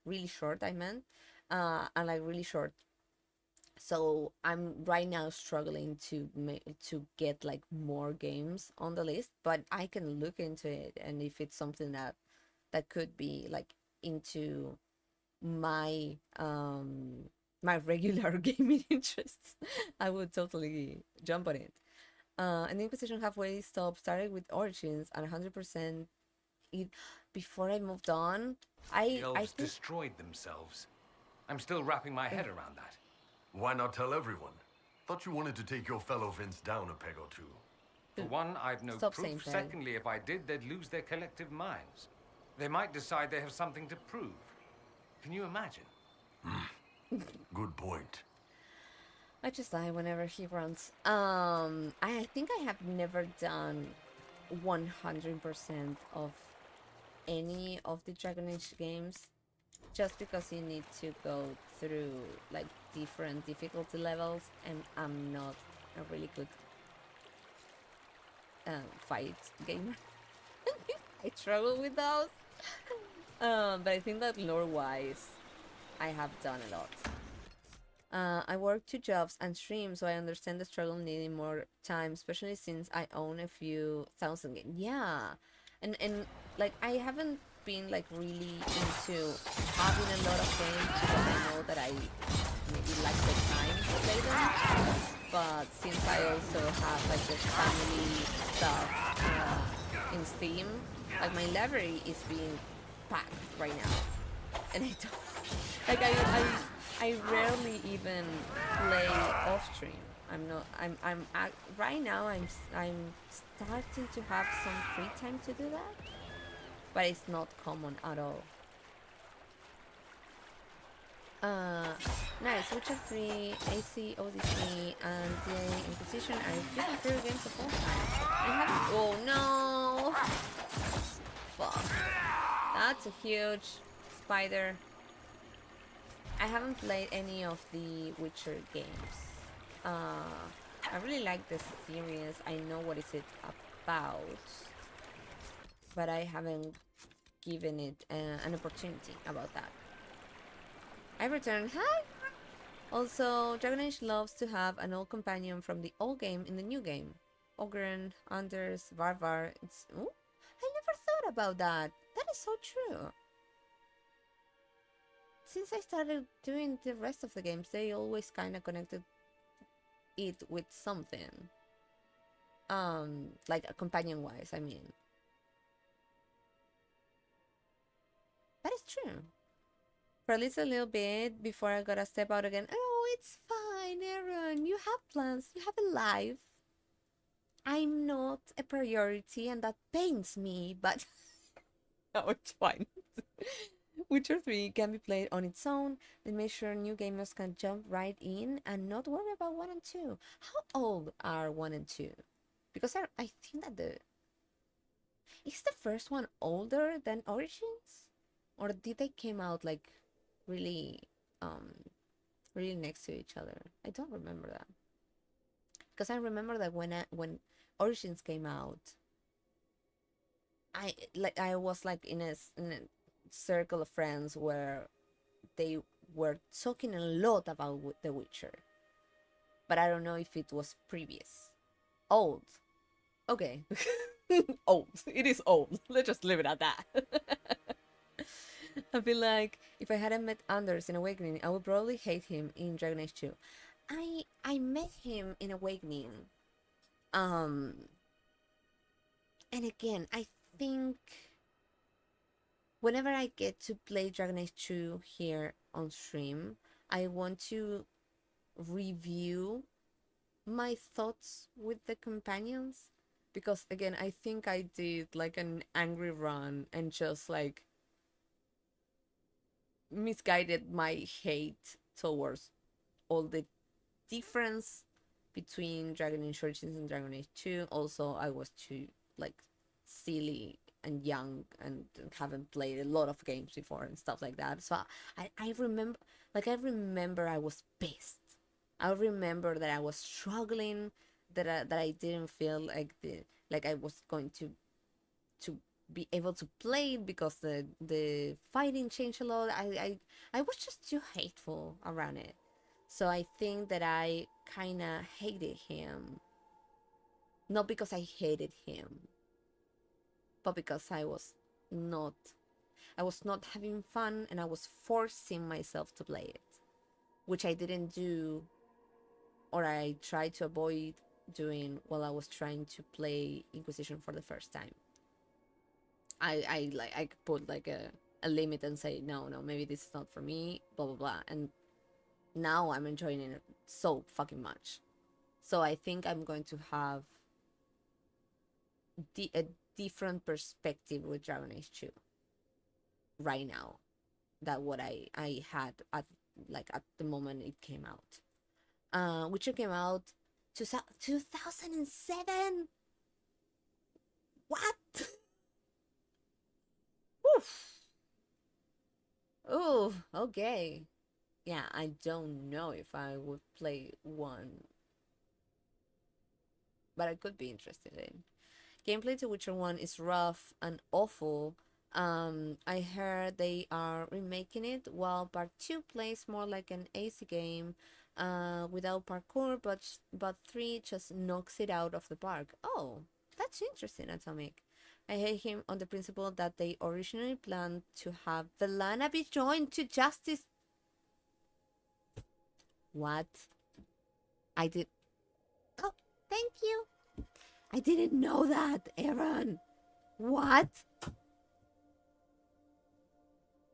really short. I meant, and like really short. So I'm right now struggling to get like more games on the list, but I can look into it, and if it's something that could be like into my my regular gaming interests, I would totally jump on it. And the Inquisition halfway stop started with Origins and 100% it before I moved on. The elves I think destroyed themselves. I'm still wrapping my head around that. Why not tell everyone? Thought you wanted to take your fellow Vince down a peg or two. For one, I've no Stop saying proof. peg. Secondly, if I did, they'd lose their collective minds. They might decide they have something to prove. Can you imagine? Good point. I just die whenever he runs. I think I have never done 100% of any of the Dragon Age games, just because you need to go through like different difficulty levels, and I'm not a really good fight gamer. I struggle with those. But I think that lore-wise, I have done a lot. I work 2 jobs and stream, so I understand the struggle needing more time, especially since I own a few thousand games. Yeah, and like I haven't been like really into having a lot of games because I know that I maybe lack the time to play them. But since I also have like the family stuff in Steam, like my library is being packed right now, and I don't like I rarely even play off stream. Right now I'm starting to have some free time to do that, but it's not common at all. Nice. Witcher 3, AC, Odyssey, and the Inquisition are 50 favorite games of all time. I haven't. Oh no! Fuck. That's a huge spider. I haven't played any of the Witcher games. I really like this series. I know what is it about, but I haven't given it an opportunity about that. I returned. Hi! Also, Dragon Age loves to have an old companion from the old game in the new game. Ogren, Anders, Varvar. It's... Ooh, I never thought about that. That is so true. Since I started doing the rest of the games, they always kind of connected it with something. Like a companion-wise, I mean. That is true. For at least a little bit before I gotta step out again. Oh, it's fine, Aaron. You have plans. You have a life. I'm not a priority, and that pains me, but... no, it's fine. Witcher 3 can be played on its own. They make sure new gamers can jump right in and not worry about 1 and 2. How old are 1 and 2? Because I think that is the first one older than Origins? Or did they came out like really really next to each other? I don't remember that. Because I remember that when Origins came out, I was like in a circle of friends where they were talking a lot about The Witcher, but I don't know if it was previous. Old. Okay. Old. It is old. Let's just leave it at that. I feel like if I hadn't met Anders in Awakening, I would probably hate him in Dragon Age 2. I met him in Awakening. And again, I think whenever I get to play Dragon Age 2 here on stream, I want to review my thoughts with the companions, because again, I think I did like an angry run and just like misguided my hate towards all the difference between Dragon Age Origins and Dragon Age 2. Also, I was too like silly and young and haven't played a lot of games before and stuff like that. So I remember, I was pissed. I remember that I was struggling, that I didn't feel like I was going to be able to play it because the fighting changed a lot. I was just too hateful around it. So I think that I kind of hated him. Not because I hated him, but because I was not having fun, and I was forcing myself to play it, which I didn't do, or I tried to avoid doing while I was trying to play Inquisition for the first time. I put like a limit and say no, maybe this is not for me, blah blah blah, and now I'm enjoying it so fucking much. So I think I'm going to have a different perspective with Dragon Age 2 right now than what I had at the moment it came out. Witcher came out 2007. What? Oof. Oh, okay. Yeah, I don't know if I would play one, but I could be interested in. Gameplay to Witcher 1 is rough and awful. I heard they are remaking it, while part 2 plays more like an AC game without parkour, but 3 just knocks it out of the park. Oh, that's interesting, Atomic. I hate him on the principle that they originally planned to have Velana be joined to Justice. What? I did. Oh, thank you. I didn't know that, Aaron. What?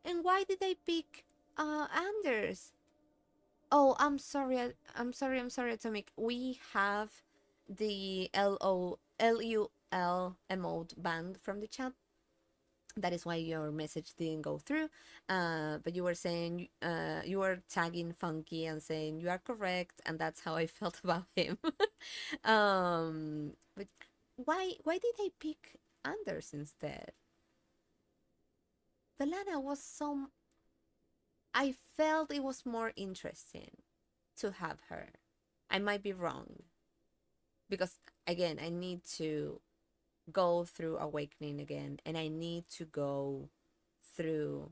And why did they pick Anders? Oh, I'm sorry, Atomic. We have the LUL emote banned from the chat. That is why your message didn't go through. But you were saying, you were tagging Funky and saying you are correct, and that's how I felt about him. But why did they pick Anders instead? Velana was some. I felt it was more interesting to have her. I might be wrong, because again, I need to go through Awakening again, and I need to go through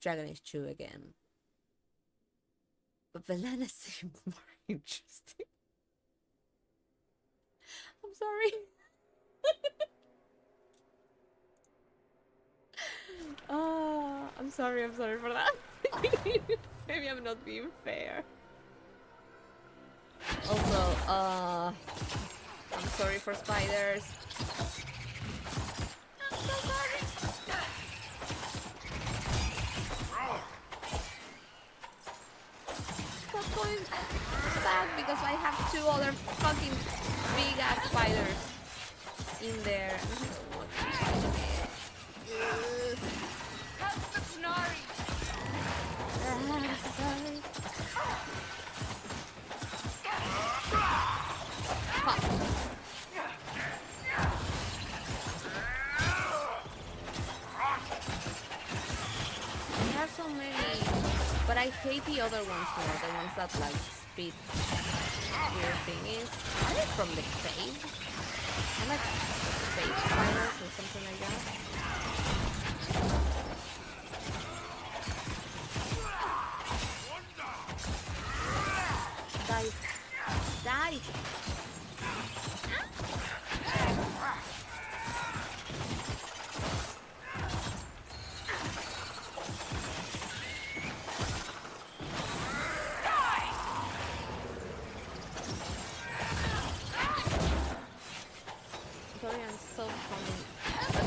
Dragon Age 2 again. But Velana seemed more interesting. I'm sorry. I'm sorry for that. Maybe I'm not being fair. Also, I'm sorry for spiders. I'm so sorry. Stop going back, because I have 2 other fucking big ass spiders in there. Help the Funari! Sorry. Fuck. There are so many, but I hate the other ones more, the ones that like speed weird thingies. Are they from the cave? I like stage spiders or something like that. Die. Die! Sorry, I'm so funny.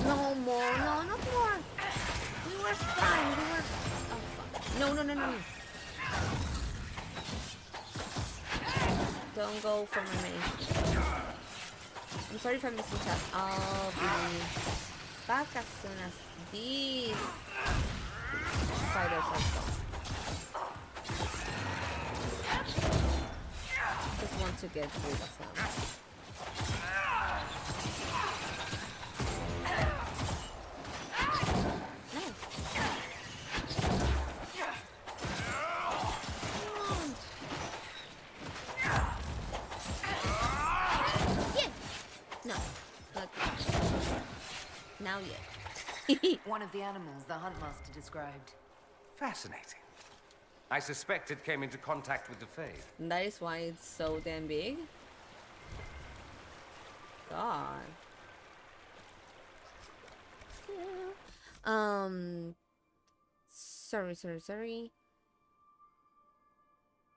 No more, no, not more! We were fine, we were... Oh, fuck. No, no, no, no, no. Don't go for my main. I'm sorry if I'm missing chat. I'll be back as soon as these spiders are gone. Just want to get rid of them. Now yet. One of the animals the Huntmaster described. Fascinating. I suspect it came into contact with the Fae. That is why it's so damn big. God. Sorry.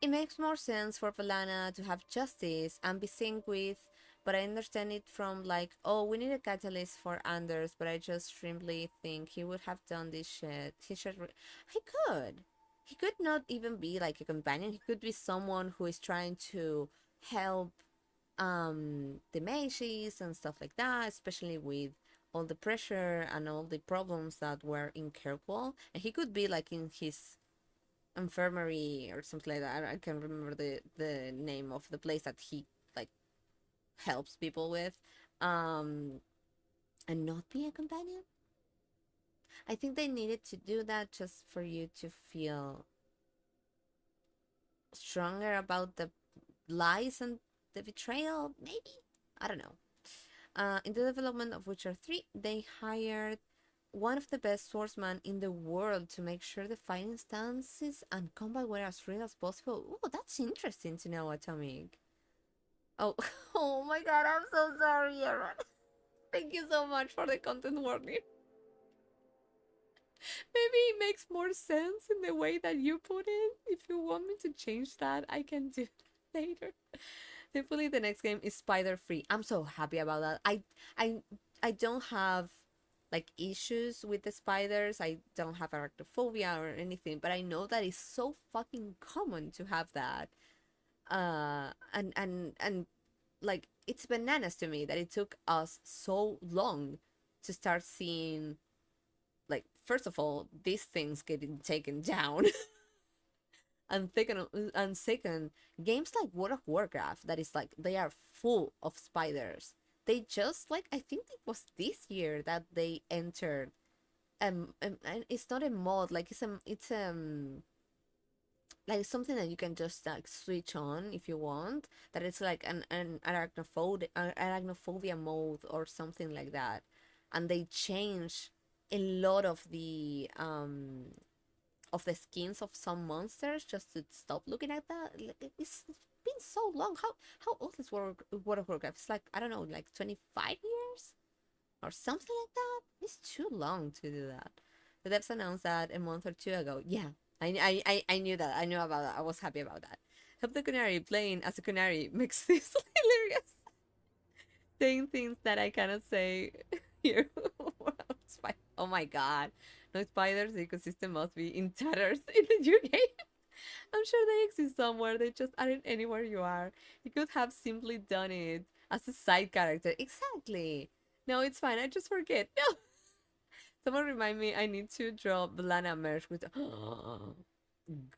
It makes more sense for Valana to have justice and be synced with, but I understand it from like, oh, we need a catalyst for Anders, but I just simply think he would have done this shit. He could. He could not even be like a companion. He could be someone who is trying to help the mages and stuff like that, especially with all the pressure and all the problems that were in Kirkwall. And he could be like in his infirmary or something like that. I can't remember the name of the place that he like helps people with, and not be a companion. I think they needed to do that just for you to feel stronger about the lies and the betrayal, maybe? I don't know. In the development of Witcher 3, they hired one of the best swordsmen in the world to make sure the fighting stances and combat were as real as possible. Oh, that's interesting to know, Atomic. Oh, oh my god, I'm so sorry, Aaron. Thank you so much for the content warning. Maybe it makes more sense in the way that you put it. If you want me to change that, I can do it later. Hopefully the next game is spider free. I'm so happy about that. I don't have like issues with the spiders. I don't have arachnophobia or anything, but I know that it's so fucking common to have that. And like it's bananas to me that it took us so long to start seeing, like, first of all, these things getting taken down. And second, games like World of Warcraft, that is like, they are full of spiders. They just, like, I think it was this year that they entered, and it's not a mod, like, it's like something that you can just like switch on if you want, that it's like an arachnophobia mode or something like that. And they change a lot of the skins of some monsters just to stop looking at that. It's been so long. How old is World of Warcraft? It's like, I don't know, like 25 years or something like that. It's too long to do that. The devs announced that a month or two ago. Yeah, I knew that. I knew about that. I was happy about that. Help the Canary playing as a canary makes this hilarious. Saying things that I cannot say here. Oh my god. No spiders, the ecosystem must be in tatters in the new game. I'm sure they exist somewhere, they just aren't anywhere you are. You could have simply done it as a side character. Exactly. No, it's fine, I just forget. No. Someone remind me I need to draw Blana merch with...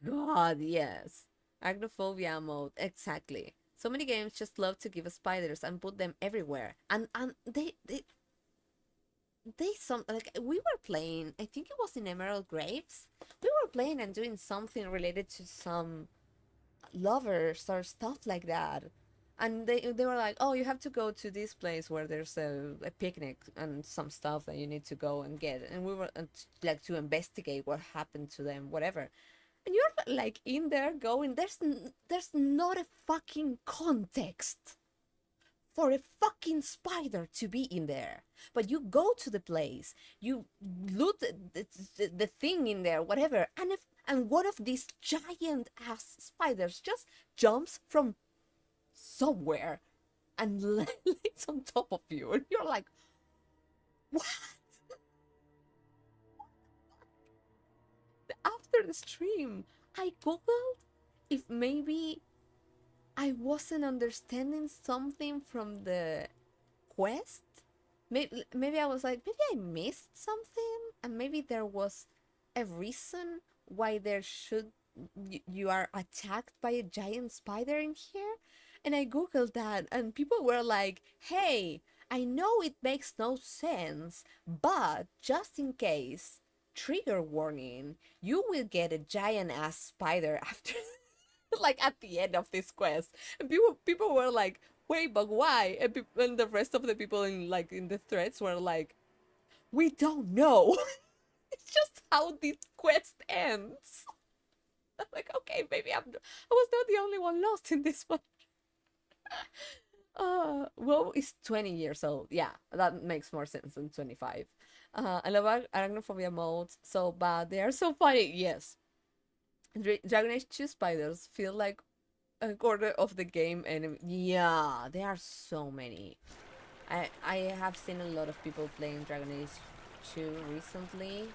God, yes. Arachnophobia mode, exactly. So many games just love to give us spiders and put them everywhere. And they like, we were playing, I think it was in Emerald Graves, we were playing and doing something related to some lovers or stuff like that, And they were like, oh, you have to go to this place where there's a picnic and some stuff that you need to go and get. And we were like to investigate what happened to them, whatever. And you're like in there going, there's not a fucking context for a fucking spider to be in there. But you go to the place, you loot the thing in there, whatever, and one of these giant ass spiders just jumps from somewhere and lays on top of you, and you're like, what? After the stream, I googled if maybe I wasn't understanding something from the quest. Maybe I was like, maybe I missed something, and maybe there was a reason why you are attacked by a giant spider in here. And I googled that, and people were like, hey, I know it makes no sense, but just in case, trigger warning, you will get a giant ass spider after like at the end of this quest. And people were like, wait, but why? And the rest of the people in the threads were like, we don't know. It's just how the quest ends. I'm like, okay, maybe I was not the only one lost in this one. Well, it's 20 years old. Yeah, that makes more sense than 25. I love arachnophobia modes so bad. They are so funny. Yes. Dragon Age 2 spiders feel like a quarter of the game enemy. Yeah, there are so many. I have seen a lot of people playing Dragon Age 2 recently.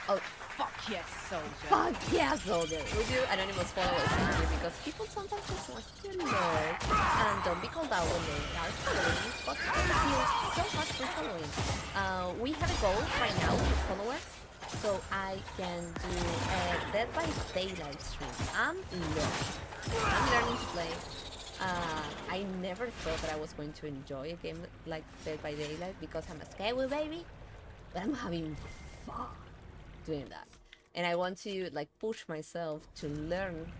Oh, fuck yes, soldier. Fuck yeah, soldier. Would you anonymous followers here because people sometimes just want to learn and don't be called out when they are following. But thank you so much for following. We have a goal right now with followers, so I can do a Dead by Daylight stream. I'm learning to play. I never thought that I was going to enjoy a game like Dead by Daylight because I'm a scary baby, but I'm having fun doing that, and I want to like push myself to learn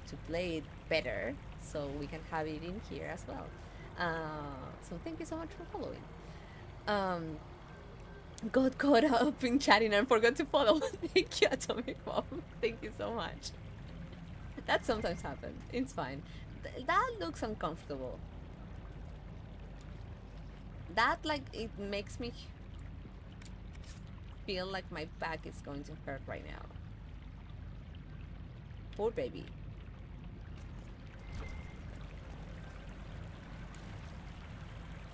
to play it better so we can have it in here as well. So thank you so much for following. Got caught up in chatting and forgot to follow. Thank you, Atomic Bomb. Thank you so much. That sometimes happens. It's fine. That looks uncomfortable. That it makes me feel like my back is going to hurt right now. Poor baby.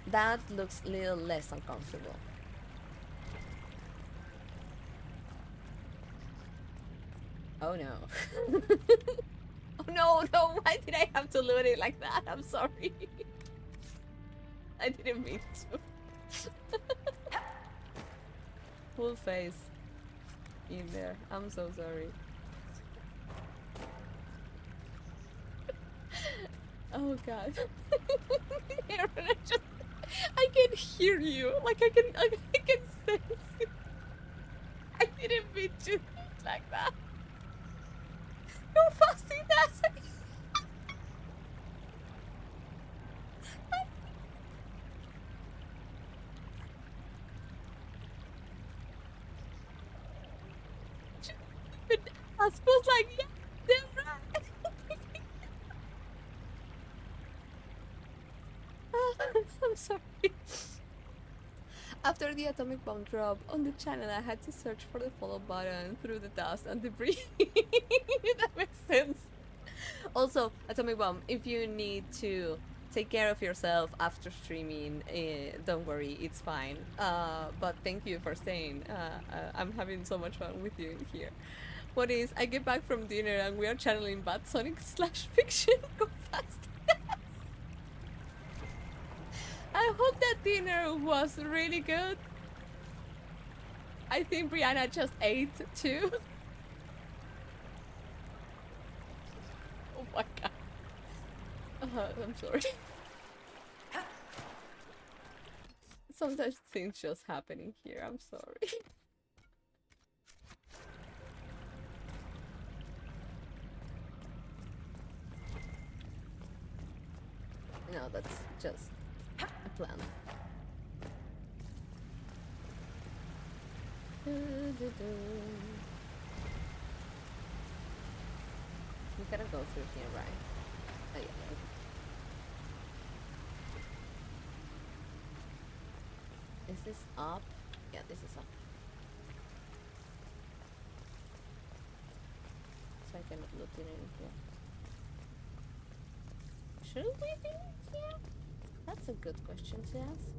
That looks a little less uncomfortable. Oh no. Oh no, why did I have to loot it like that? I'm sorry. I didn't mean to. Full face in there. I'm so sorry. Oh god. I can hear you. I can sense it. I didn't mean to like that. You're fasting that. I was like, yeah, they're right. I'm sorry. After the atomic bomb drop on the channel, I had to search for the follow button through the dust and debris. That makes sense. Also, atomic bomb, if you need to take care of yourself after streaming, don't worry, it's fine. But thank you for staying. I'm having so much fun with you here. What is, I get back from dinner and we are channeling Bad Sonic / fiction. Go fast. I hope that dinner was really good. I think Brianna just ate too. Oh my god. I'm sorry. Sometimes things just happening here. I'm sorry. No, that's just a plan. We gotta go through here, right? Oh, yeah. Is this up? Yeah, this is up. So I cannot look in here. Should we be here? That's a good question to ask.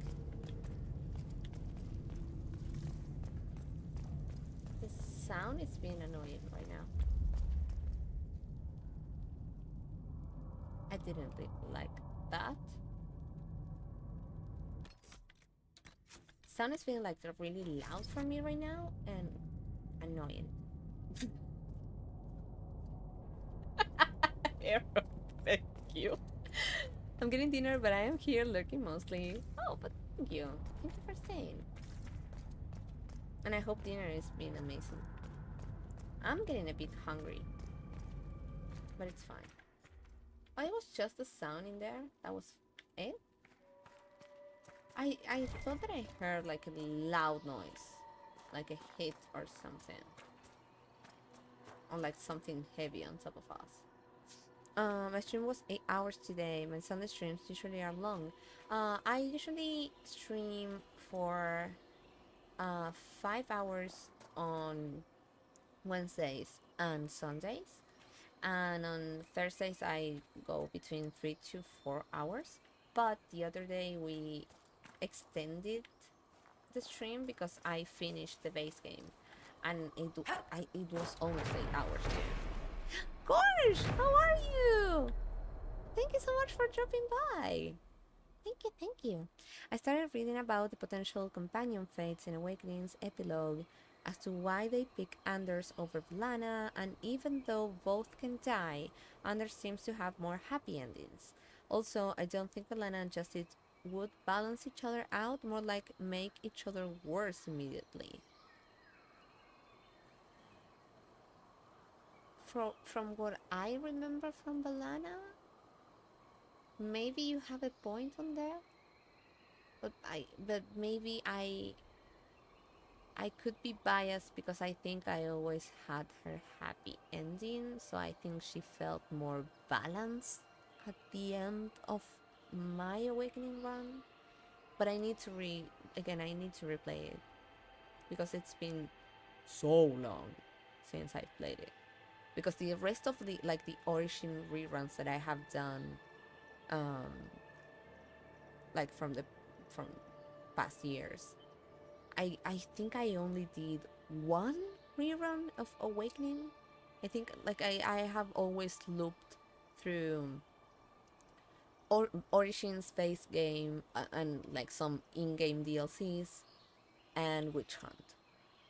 The sound is being annoying right now. I didn't really like that. Sound is feeling like they're really loud for me right now and annoying. Thank you. I'm getting dinner, but I am here lurking mostly. Oh, but thank you. Thank you for staying. And I hope dinner is being amazing. I'm getting a bit hungry, but it's fine. Oh, it was just the sound in there. That was it. I thought that I heard like a loud noise, like a hit or something, or like something heavy on top of us. My stream was 8 hours today. My Sunday streams usually are long. I usually stream for 5 hours on Wednesdays and Sundays, and on Thursdays I go between 3 to 4 hours. But the other day we extended the stream because I finished the base game, and it was almost 8 hours. Gorsh, how are you? Thank you so much for dropping by. Thank you. I started reading about the potential companion fates in Awakening's epilogue as to why they pick Anders over Lana, and even though both can die, Anders seems to have more happy endings. Also, I don't think Lana and Justice would balance each other out, more like make each other worse immediately. From what I remember from Balana, maybe you have a point on there, but maybe I could be biased because I think I always had her happy ending, so I think she felt more balanced at the end of my Awakening run. But I need to I need to replay it because it's been so long since I played it. Because the rest of the Origin reruns that I have done, like from past years, I think I only did one rerun of Awakening. I think I have always looped through Origins base game and like some in-game DLCs and Witch Hunt.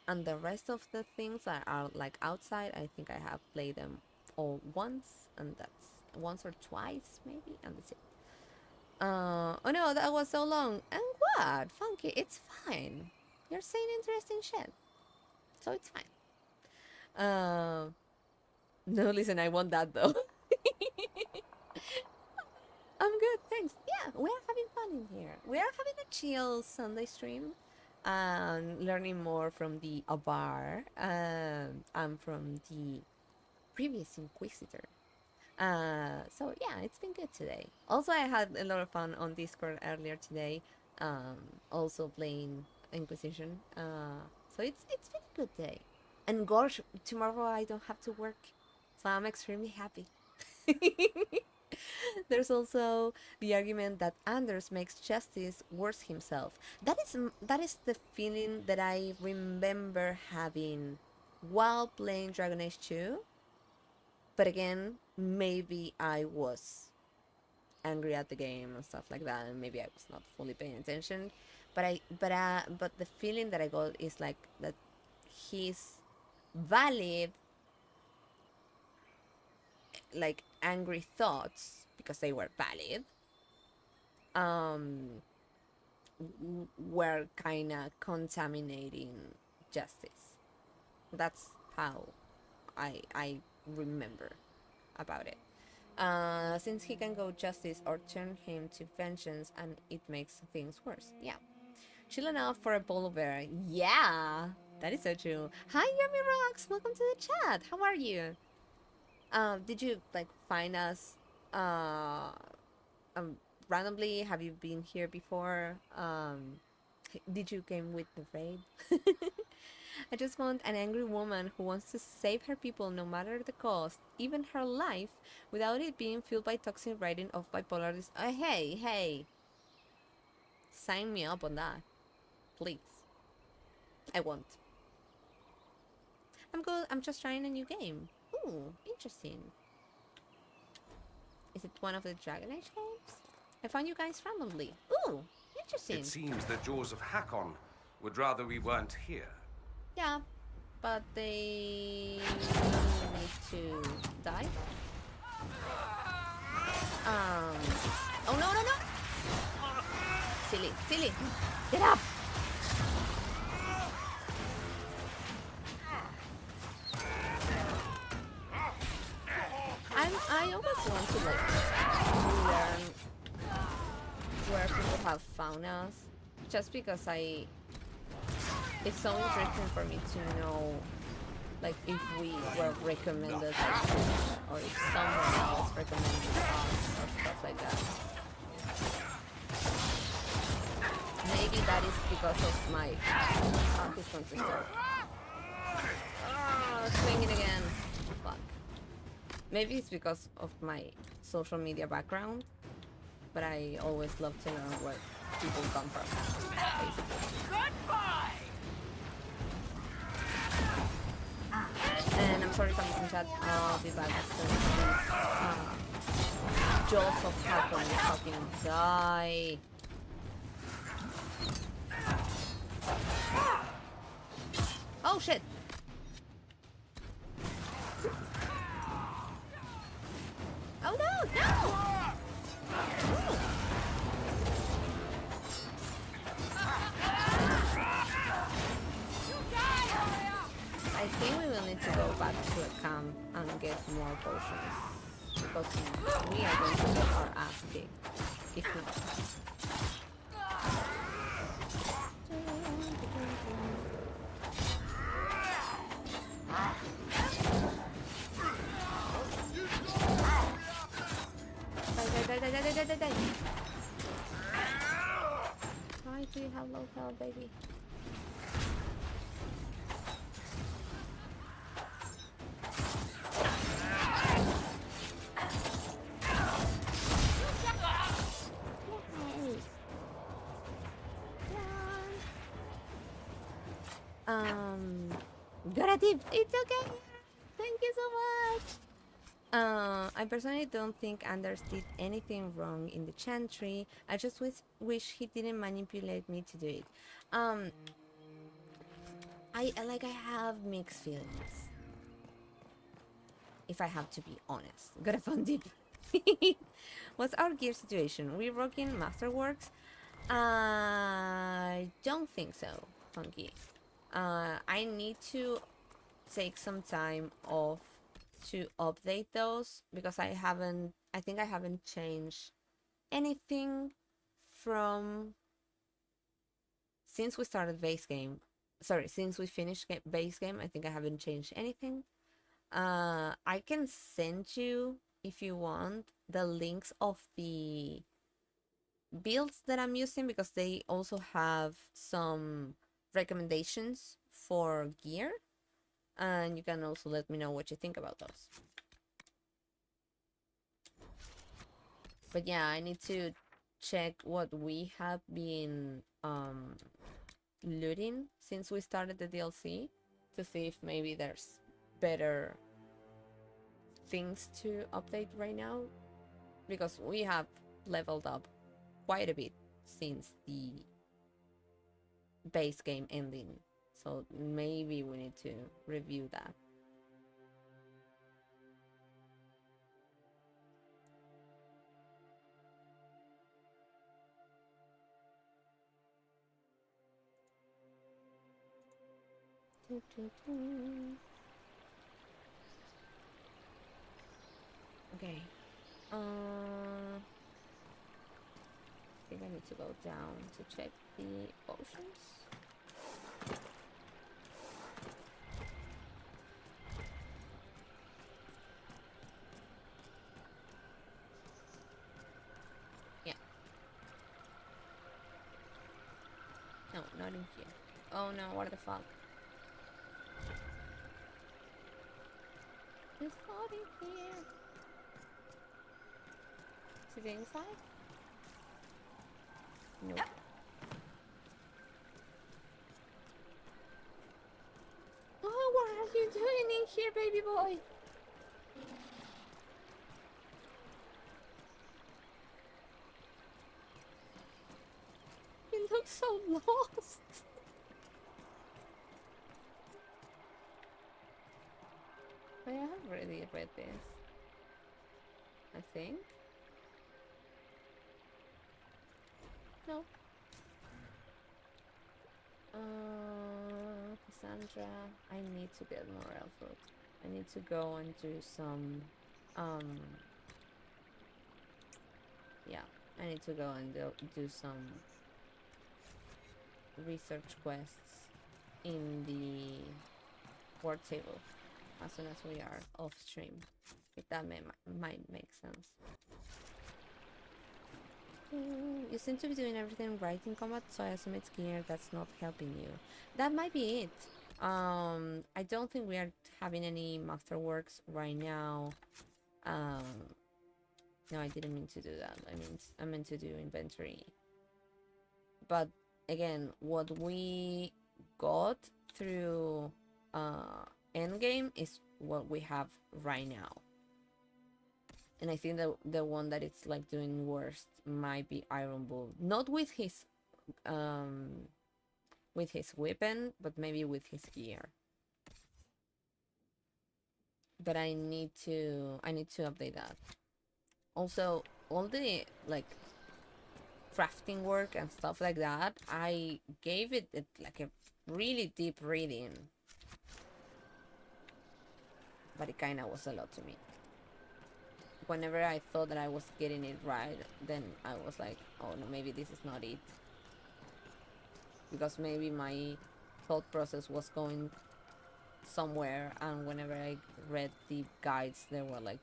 And the rest of the things that are like outside, I think I have played them all once, and that's once or twice maybe, and that's it. Oh no, that was so long. And what? Funky, it's fine. You're saying interesting shit, so it's fine. No, listen, I want that though. I'm good, thanks. Yeah, we are having fun in here. We are having a chill Sunday stream. Learning more from the Avar and from the previous Inquisitor. So yeah, it's been good today. Also, I had a lot of fun on Discord earlier today. Also playing Inquisition. So it's been a good day. And gosh, tomorrow I don't have to work, so I'm extremely happy. There's also the argument that Anders makes Justice worse himself. That is the feeling that I remember having while playing Dragon Age 2. But again, maybe I was angry at the game and stuff like that, and maybe I was not fully paying attention. But the feeling that I got is like that he's valid, like angry thoughts, because they were valid, were kind of contaminating Justice. That's how I remember about it. Since he can go justice or turn him to vengeance, and it makes things worse. Yeah. Chill enough for a polar bear. Yeah, that is so true. Hi, Yummy Rocks. Welcome to the chat. How are you? Did you like find us randomly? Have you been here before? Did you game with the raid? I just want an angry woman who wants to save her people no matter the cost, even her life, without it being fueled by toxic writing of bipolar hey, hey. Sign me up on that. Please. I won't. I'm good. I'm just trying a new game. Ooh, interesting. Is it one of the Dragon Age games? I found you guys randomly. Ooh, interesting. It seems the Jaws of Hakkon would rather we weren't here. Yeah, but they need to die. Oh no, no, no! Silly, silly! Get up! I always want to like learn where people have found us, just because it's so interesting for me to know like if we were recommended by Twitch or if someone else recommended us or stuff like that. Maybe that is because of my he's going to start. Swinging again. Fuck. Maybe it's because of my social media background, but I always love to know where people come from, basically. Goodbye! And I'm sorry if I'm missing chat. I'll be back as soon as Jaws of Hakkon fucking die. Oh shit! Oh no! No! Ooh. I think we will need to go back to a camp and get more potions, because we are going to get our ass kicked if not. Die. Why do you have low health, baby? Got a tip. It's okay. Thank you so much. I personally don't think Anders did anything wrong in the chantry. I just wish he didn't manipulate me to do it. I have mixed feelings. If I have to be honest. Got a fun dip. What's our gear situation? We're rocking Masterworks? I don't think so, Funky. I need to take some time off to update those, because I think I haven't changed anything from since we started base game. Sorry, since we finished base game, I think I haven't changed anything. I can send you, if you want, the links of the builds that I'm using, because they also have some recommendations for gear, and you can also let me know what you think about those. But yeah, I need to check what we have been looting since we started the DLC, to see if maybe there's better things to update right now, because we have leveled up quite a bit since the base game ending, so maybe we need to review that. Okay. I think I need to go down to check the potions. Yeah. No, not in here. Oh no, what the fuck? It's not in here. Is it inside? Nope. Oh, what are you doing in here, baby boy? You look so lost. I have already read this. I think. No. Cassandra, I need to get more elf fruit. I need to go and do some, yeah, I need to go and do some research quests in the word table as soon as we are off stream. If that might make sense. You seem to be doing everything right in combat, so I assume it's gear that's not helping you. That might be it. I don't think we are having any masterworks right now. No, I didn't mean to do that. I meant to do inventory. But again, what we got through endgame is what we have right now. And I think that the one that it's like doing worst might be Iron Bull. Not with his weapon, but maybe with his gear. But I need to update that. Also, all the like crafting work and stuff like that, I gave it like a really deep reading. But it kinda was a lot to me. Whenever I thought that I was getting it right, then I was like, oh no, maybe this is not it. Because maybe my thought process was going somewhere, and whenever I read the guides, they were like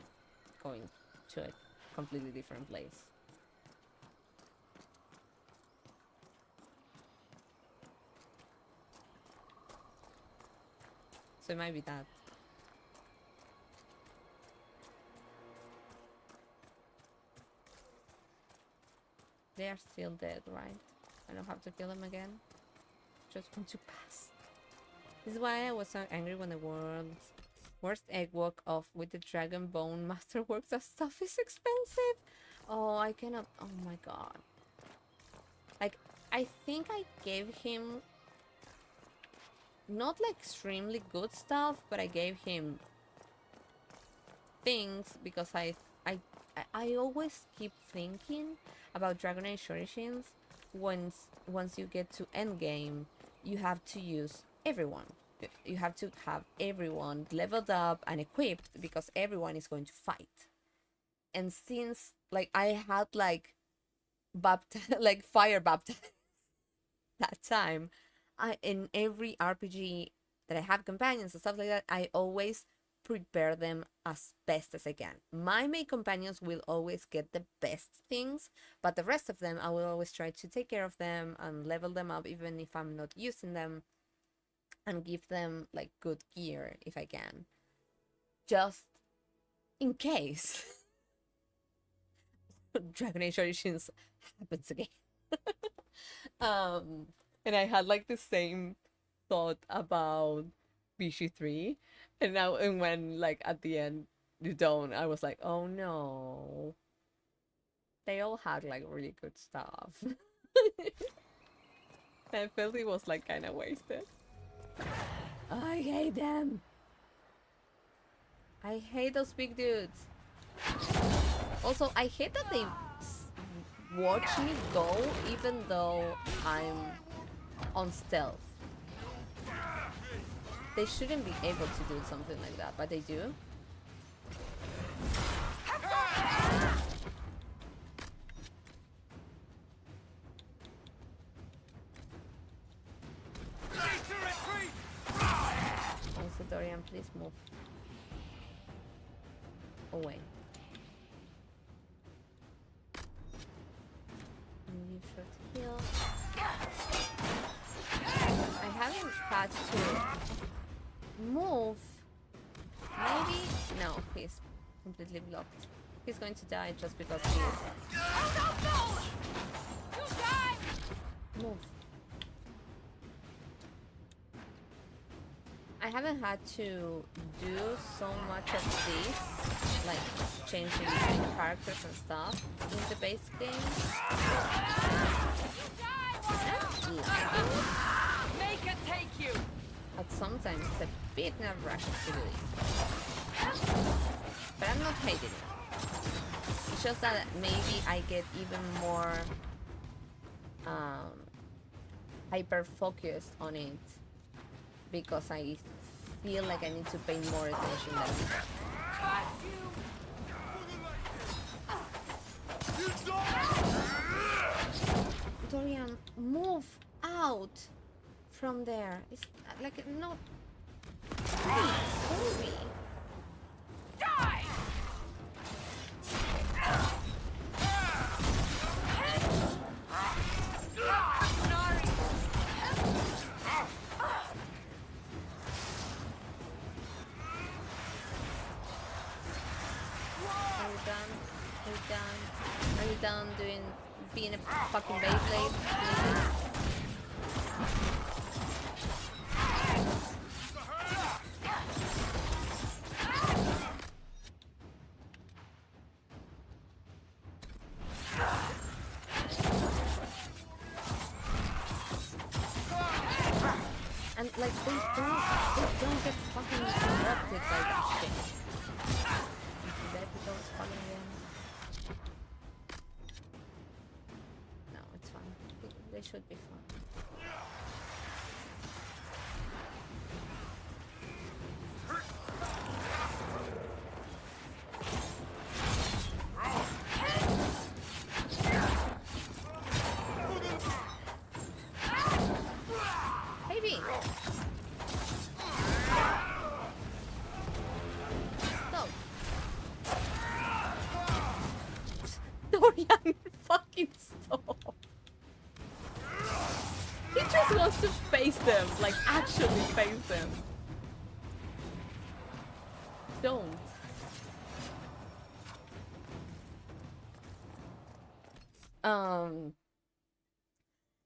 going to a completely different place. So it might be that. They are still dead, right? I don't have to kill them again. Just want to pass. This is why I was so angry when the world's worst egg walked off with the dragon bone masterworks. That stuff is expensive. Oh, I cannot. Oh my god. Like, I think I gave him not like extremely good stuff, but I gave him things because I always keep thinking about Dragon Age Origins. Once you get to endgame, you have to use everyone. You have to have everyone leveled up and equipped because everyone is going to fight. And since like I had like fire baptized that time, in every RPG that I have companions and stuff like that, I always prepare them as best as I can. My main companions will always get the best things, but the rest of them I will always try to take care of them and level them up even if I'm not using them, and give them like good gear if I can, just in case Dragon Age Origins happens again. And I had like the same thought about BG3, and now when like at the end you don't, I was like, oh no, they all had like really good stuff. I felt it was like kind of wasted. I hate them. I hate those big dudes. Also, I hate that they watch me go even though I'm on stealth. They shouldn't be able to do something like that, but they do. Dorian, please move away. You should heal. I haven't had to move. Maybe? No, he's completely blocked. He's going to die just because he is. Move. I haven't had to do so much of this, like changing between characters and stuff in the base game. Make it take you. But sometimes it's a bit nerve-wracking to do it. But I'm not hating it. It's just that maybe I get even more hyper-focused on it because I feel like I need to pay more attention than before. Dorian, move out from there. It's like not. Please, hurry. Die! Are you done being a fucking Beyblade? Please? And like they don't get fucking interrupted by that shit. That those fucking them. No, it's fine. They should be fine. Baby! Stop. Dorian, fucking stop. He just wants to face them, like actually face them. Don't.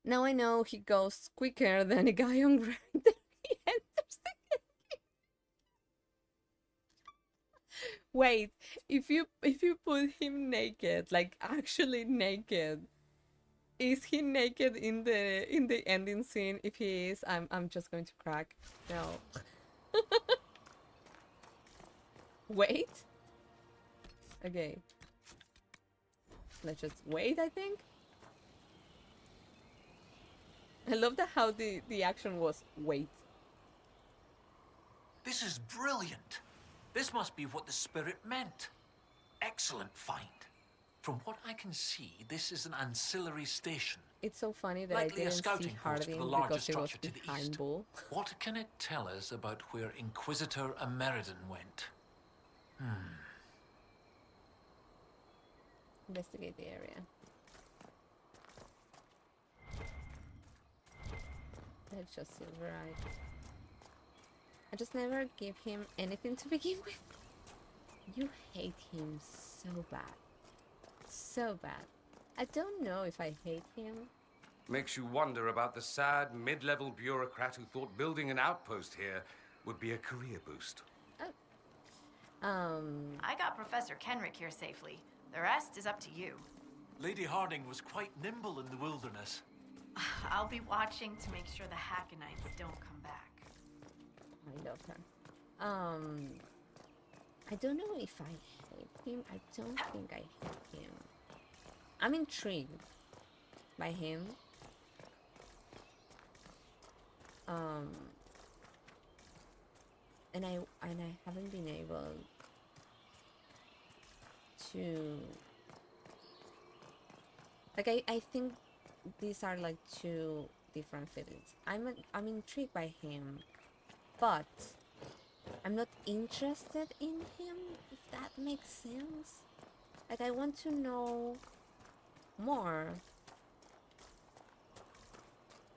Now I know he goes quicker than a guy on ground. He enters the game. Wait, if you put him naked, like actually naked, is he naked in the ending scene? If he is, I'm just going to crack. No. Wait. Okay. Let's just wait, I think. I love that how the action was wait. This is brilliant. This must be what the spirit meant. Excellent find. From what I can see, this is an ancillary station. It's so funny that Likely I a didn't see scouting post for Harding the larger because it was structure to the behind east. Bull. What can it tell us about where Inquisitor Ameridan went? Investigate the area. That's just silverite. I just never give him anything to begin with. You hate him so bad. So bad. I don't know if I hate him. Makes you wonder about the sad mid-level bureaucrat who thought building an outpost here would be a career boost. I got Professor Kenrick here safely. The rest is up to you. Lady Harding was quite nimble in the wilderness. I'll be watching to make sure the Hakkonites don't come back. I love her. I don't know if I hate him. I don't think I hate him. I'm intrigued by him. And I haven't been able to like I think these are like two different feelings. I'm intrigued by him, but I'm not interested in him, if that makes sense. Like, I want to know more.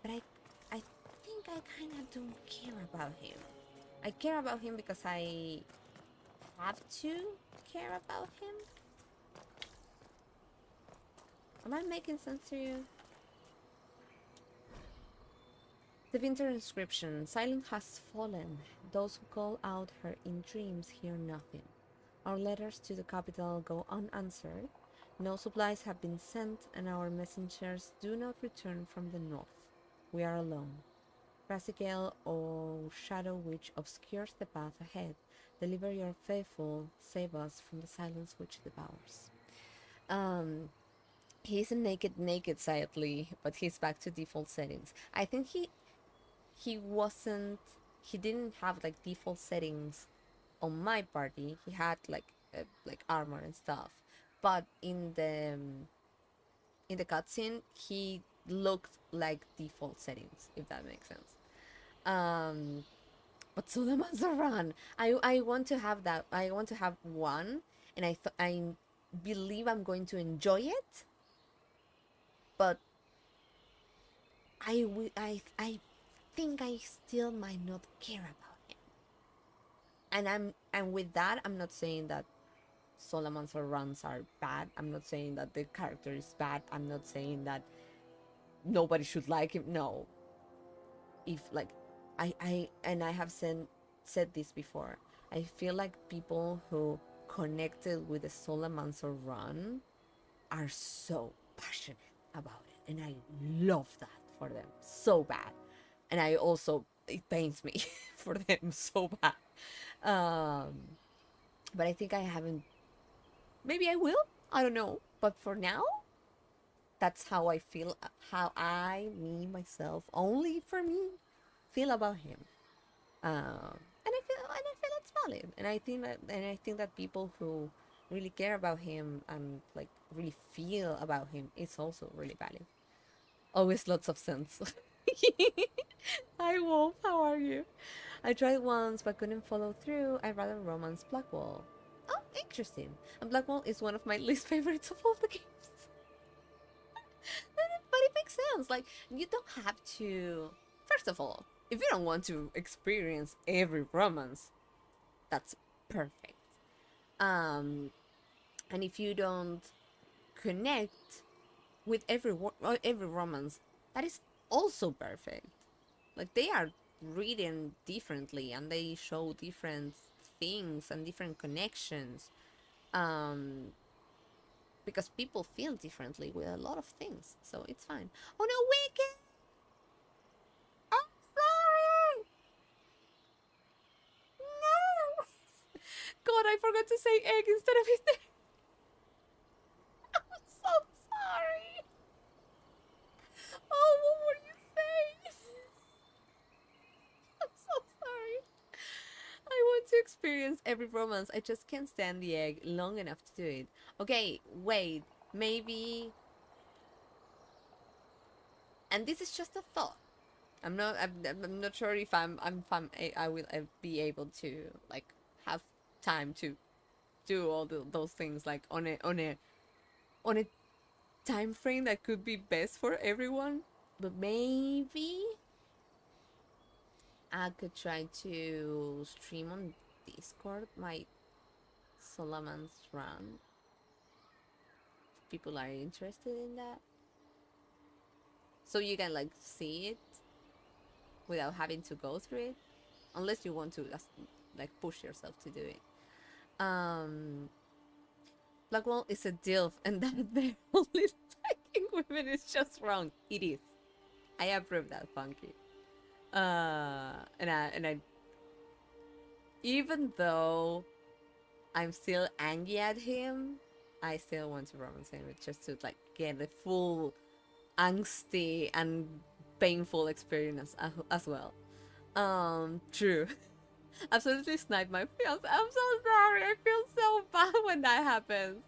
But I think I kind of don't care about him. I care about him because I have to care about him. Am I making sense to you? The winter inscription. Silent has fallen. Those who call out her in dreams hear nothing. Our letters to the capital go unanswered. No supplies have been sent, and our messengers do not return from the north. We are alone. Raziel, O shadow which obscures the path ahead, deliver your faithful, save us from the silence which devours. He's a naked sadly, but he's back to default settings. I think he didn't have like default settings on my party. He had like armor and stuff, but in the cutscene he looked like default settings, if that makes sense. But Suleiman's a run. I want to have that. I want to have one, and I believe I'm going to enjoy it. But I think I still might not care about him. And with that, I'm not saying that Solomon's runs are bad. I'm not saying that the character is bad. I'm not saying that nobody should like him. No. If like I have said this before. I feel like people who connected with the Solomon's run are so passionate about it, and I love that for them so bad. And I also, it pains me for them so bad. But I think I haven't. Maybe I will. I don't know. But for now, that's how I feel. How me, myself, only for me, feel about him. And I feel that's valid. And I think that people who really care about him and like really feel about him, it's also really valid. Always lots of sense. Hi Wolf, how are you? I tried once but couldn't follow through. I'd rather romance Blackwall. Oh, interesting. And Blackwall is one of my least favorites of all the games. But it makes sense. Like, you don't have to. First of all, if you don't want to experience every romance, that's perfect. And if you don't connect with every romance, that is also perfect. Like, they are reading differently and they show different things and different connections. Because people feel differently with a lot of things, so it's fine. Oh no, Wicked! I'm sorry! No! God, I forgot to say egg instead of his name. I'm so sorry! Oh, what were you saying? I'm so sorry. I want to experience every romance. I just can't stand the egg long enough to do it. Okay, wait. Maybe. And this is just a thought. I'm not sure if I will be able to like have time to do all those things like on a time frame that could be best for everyone. But maybe I could try to stream on Discord my Solomon's run. If people are interested in that. So you can like see it without having to go through it. Unless you want to just like push yourself to do it. Blackwall is a DILF and that they're only liking women is just wrong. It is. I approve that, Funky. And I even though I'm still angry at him, I still want to romance him just to like get the full angsty and painful experience as well. True. Absolutely sniped my feels. I'm so sorry. I feel so bad when that happens.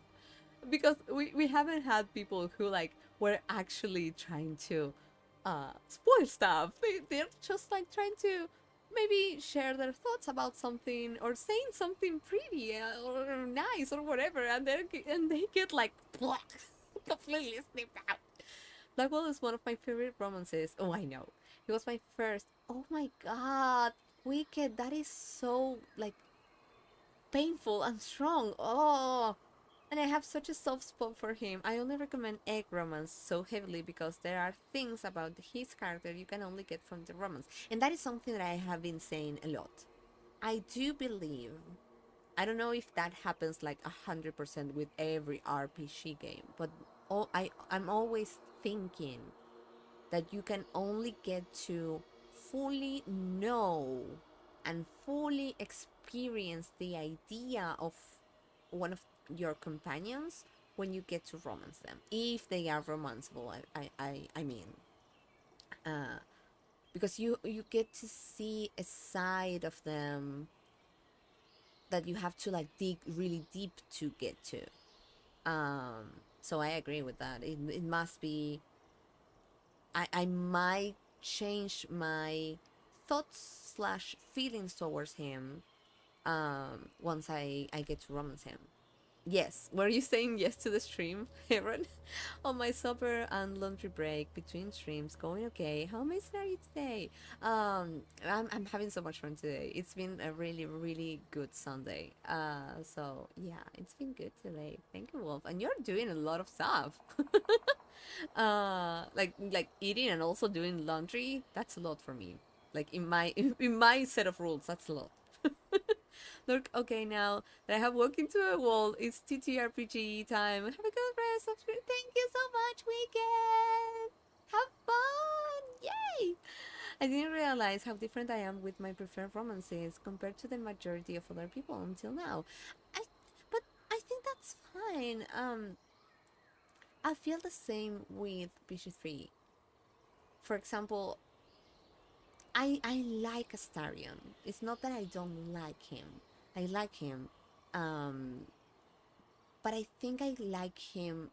Because we haven't had people who like were actually trying to spoil stuff. They're just like trying to maybe share their thoughts about something or saying something pretty or nice or whatever, and they get like completely snipped out. Blackwell is one of my favorite romances. Oh, I know. It was my first. Oh my god, Wicked. That is so like painful and strong. Oh, and I have such a soft spot for him. I only recommend Egg Romance so heavily because there are things about his character you can only get from the romance. And that is something that I have been saying a lot. I do believe, I don't know if that happens like 100% with every RPG game, but I'm always thinking that you can only get to fully know and fully experience the idea of one of your companions when you get to romance them, if they are romanceable. I mean, because you get to see a side of them that you have to like dig really deep to get to. So I agree with that. It must be. I might change my thoughts slash feelings towards him once I get to romance him. Yes, were you saying yes to the stream, Aaron? On my supper and laundry break between streams, going okay. How amazing are you today? I'm having so much fun today. It's been a really, really good Sunday. So yeah, it's been good today. Thank you, Wolf. And you're doing a lot of stuff. Like eating and also doing laundry. That's a lot for me. Like in my set of rules, that's a lot. Look, okay, now that I have walked into a wall, it's TTRPG time. Have a good rest of your. Thank you so much, Weekend. Have fun! Yay! I didn't realize how different I am with my preferred romances compared to the majority of other people until now. But I think that's fine. I feel the same with Vicious 3. For example, I like Astarion. It's not that I don't like him. I like him. But I think I like him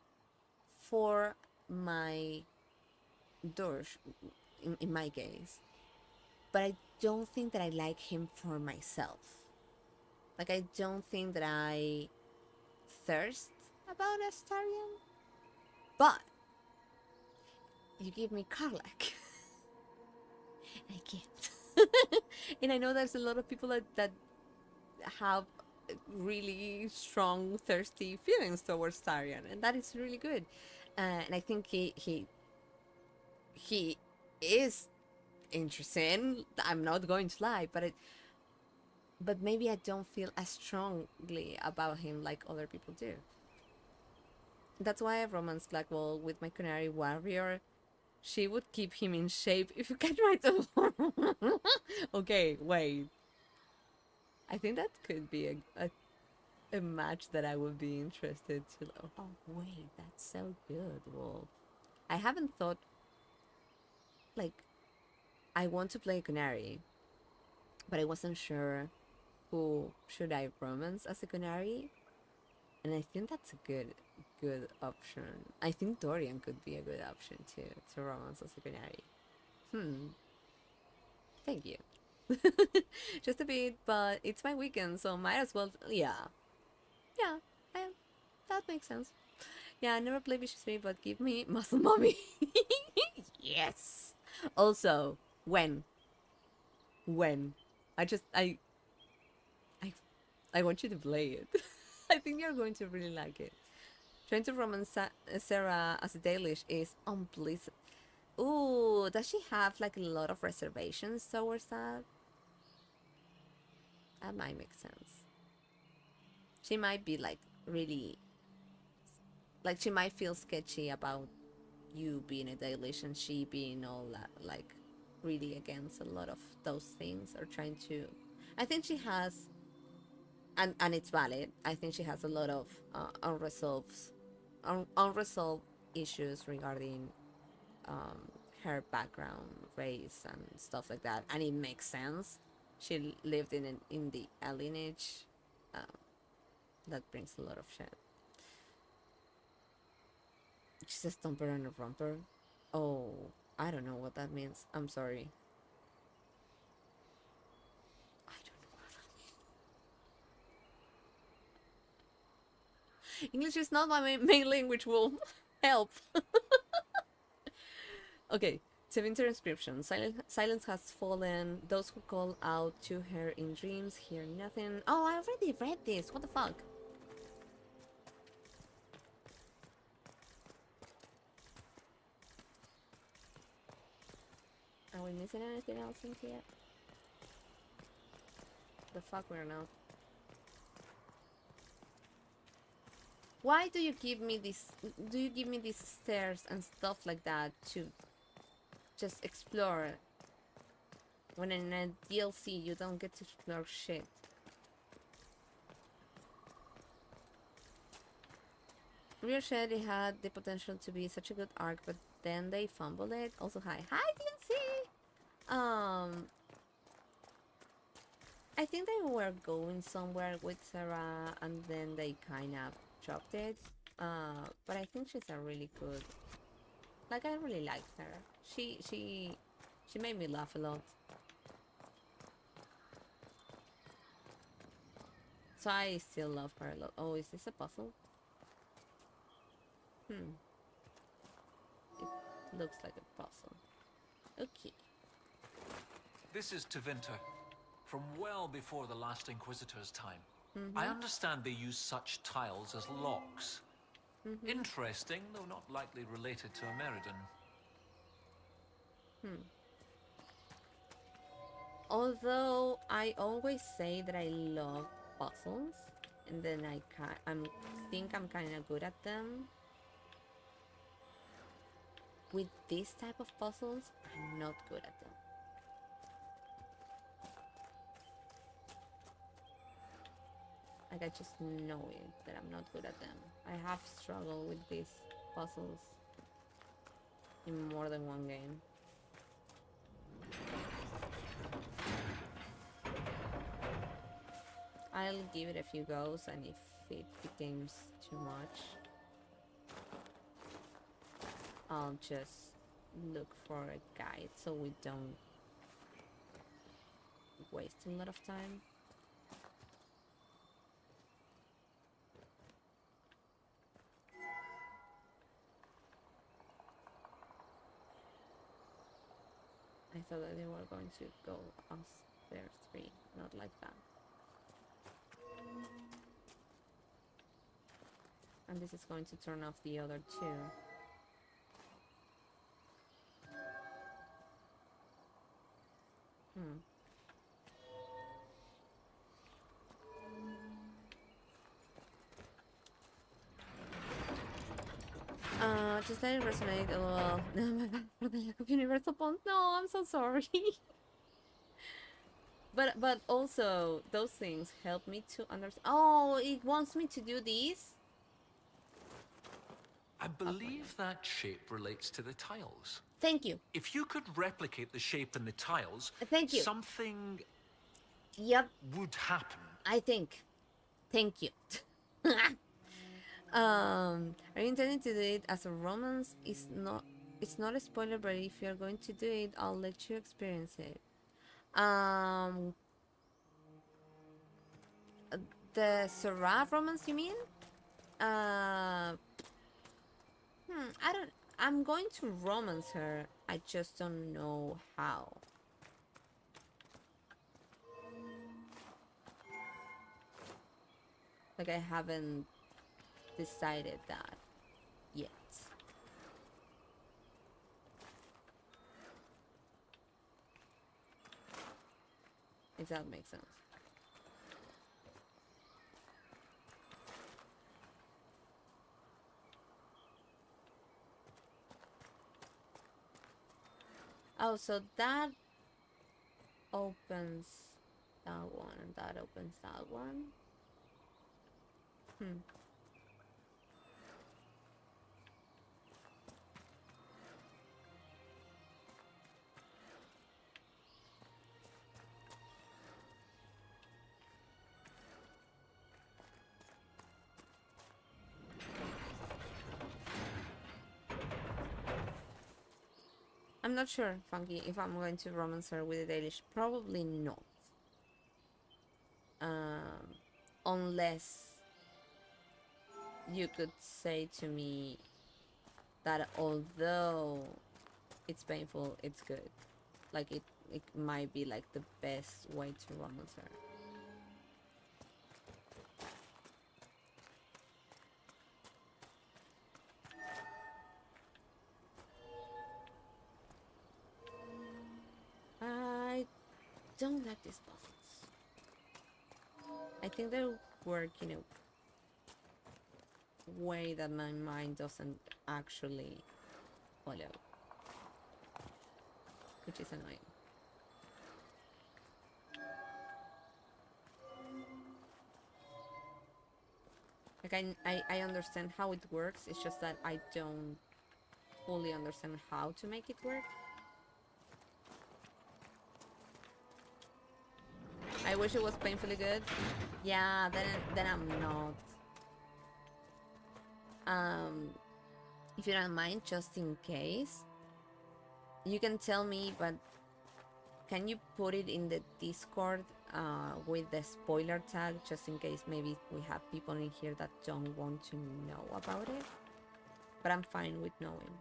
for my Dorsh, in my case. But I don't think that I like him for myself. Like, I don't think that I thirst about Astarion. But you give me Karlach. I can't. And I know there's a lot of people that have really strong, thirsty feelings towards Tarion, and that is really good. And I think he is interesting. I'm not going to lie, but maybe I don't feel as strongly about him like other people do. That's why I romanced Blackwall with my Canary Warrior. She would keep him in shape if you can try to. Okay, wait. I think that could be a match that I would be interested to. Oh wait, that's so good, Wolf. I haven't thought. Like, I want to play Canary, but I wasn't sure who should I romance as a Canary, and I think that's a good option. I think Dorian could be a good option too to romance as a Canary. Thank you. Just a bit, but it's my weekend, so might as well. Yeah, that makes sense. Yeah, I never played Vicious 3, but give me Muscle Mommy. Yes. Also, when I want you to play it. I think you're going to really like it. Trying to romance Sarah as a Dalish is unpleasant. Ooh, does she have like a lot of reservations towards that? That might make sense. She might be like really, like she might feel sketchy about you being a Dalish and she being all that, like really against a lot of those things, or trying to. I think she has, and it's valid. I think she has a lot of unresolved issues regarding her background, race, and stuff like that, and it makes sense. She lived in the lineage. That brings a lot of shit. She says thumper and a romper. Oh, I don't know what that means. I'm sorry. English is not my main language, Wolf. Help. Okay, Tevinter inscription. Silence has fallen. Those who call out to her in dreams hear nothing. Oh, I already read this. What the fuck? Are we missing anything else in here? The fuck we're not. Why do you give me this? Do you give me these stairs and stuff like that to just explore? When in a DLC you don't get to explore shit. Real said it had the potential to be such a good arc, but then they fumbled it. Also, hi DLC. I think they were going somewhere with Sarah, and then they kind of dropped it. But I think she's a really good. Like, I really liked her. She made me laugh a lot. So I still love her a lot. Oh, is this a puzzle? It looks like a puzzle. Okay. This is Tevinter, from well before the last Inquisitor's time. Mm-hmm. I understand they use such tiles as locks. Mm-hmm. Interesting, though not likely related to Ameridan. Although I always say that I love puzzles, and then I think I'm kind of good at them. With this type of puzzles, I'm not good at them. Like, I just know it, that I'm not good at them. I have struggled with these puzzles in more than one game. I'll give it a few goes, and if it becomes too much, I'll just look for a guide so we don't waste a lot of time. I thought that they were going to go upstairs 3, not like that. And this is going to turn off the other 2. Just let it resonate a little. No, my bad for the lack of universal bonds. No, I'm so sorry. But also those things help me to understand. Oh, it wants me to do these. I believe that shape relates to the tiles. Thank you. If you could replicate the shape in the tiles, thank you. Something would happen. I think. Thank you. Are you intending to do it as a romance? It's not a spoiler, but if you're going to do it, I'll let you experience it. The Sarah romance, you mean? I'm going to romance her. I just don't know how. Like, I haven't decided that yet. If that makes sense. Oh, so that opens that one, and that opens that one. I'm not sure, Funky, if I'm going to romance her with a Dalish. Probably not. Unless you could say to me that although it's painful, it's good. Like it might be like the best way to run a turn. I don't like these puzzles. I think they work in a way that my mind doesn't actually follow, which is annoying. Like I understand how it works, it's just that I don't fully understand how to make it work. I wish it was painfully good. Yeah, then I'm not. If you don't mind, just in case, you can tell me, but can you put it in the Discord with the spoiler tag, just in case maybe we have people in here that don't want to know about it? But I'm fine with knowing.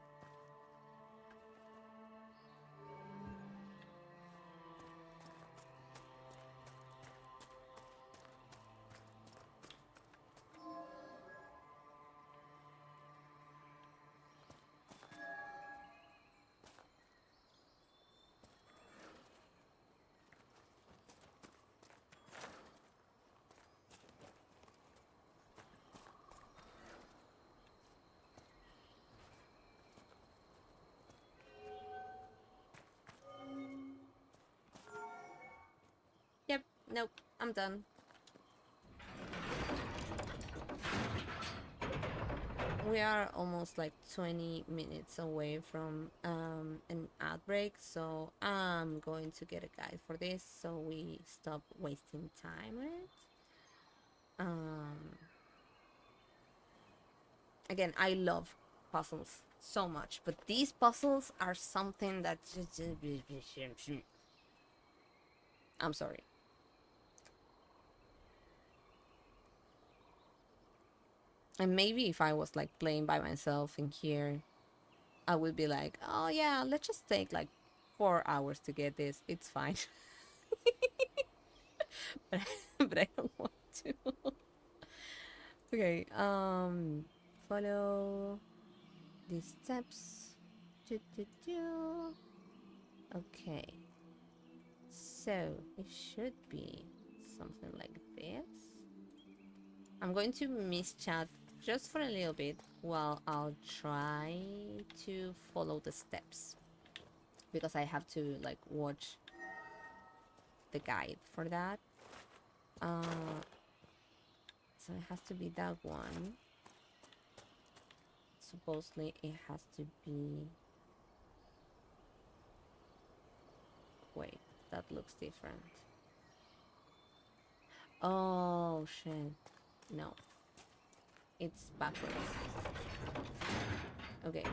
Yep, nope, I'm done. We are almost like 20 minutes away from an ad break, so I'm going to get a guide for this so we stop wasting time on it. Again, I love puzzles so much, but these puzzles are something that I'm sorry. And maybe if I was like playing by myself in here, I would be like, oh yeah, let's just take like 4 hours to get this. It's fine. but I don't want to. Okay, follow these steps. Okay. So it should be something like this. I'm going to miss chat just for a little bit while I'll try to follow the steps, because I have to like watch the guide for that. So it has to be that one. Supposedly it has to be... Wait, that looks different. Oh shit. No. It's backwards. Okay.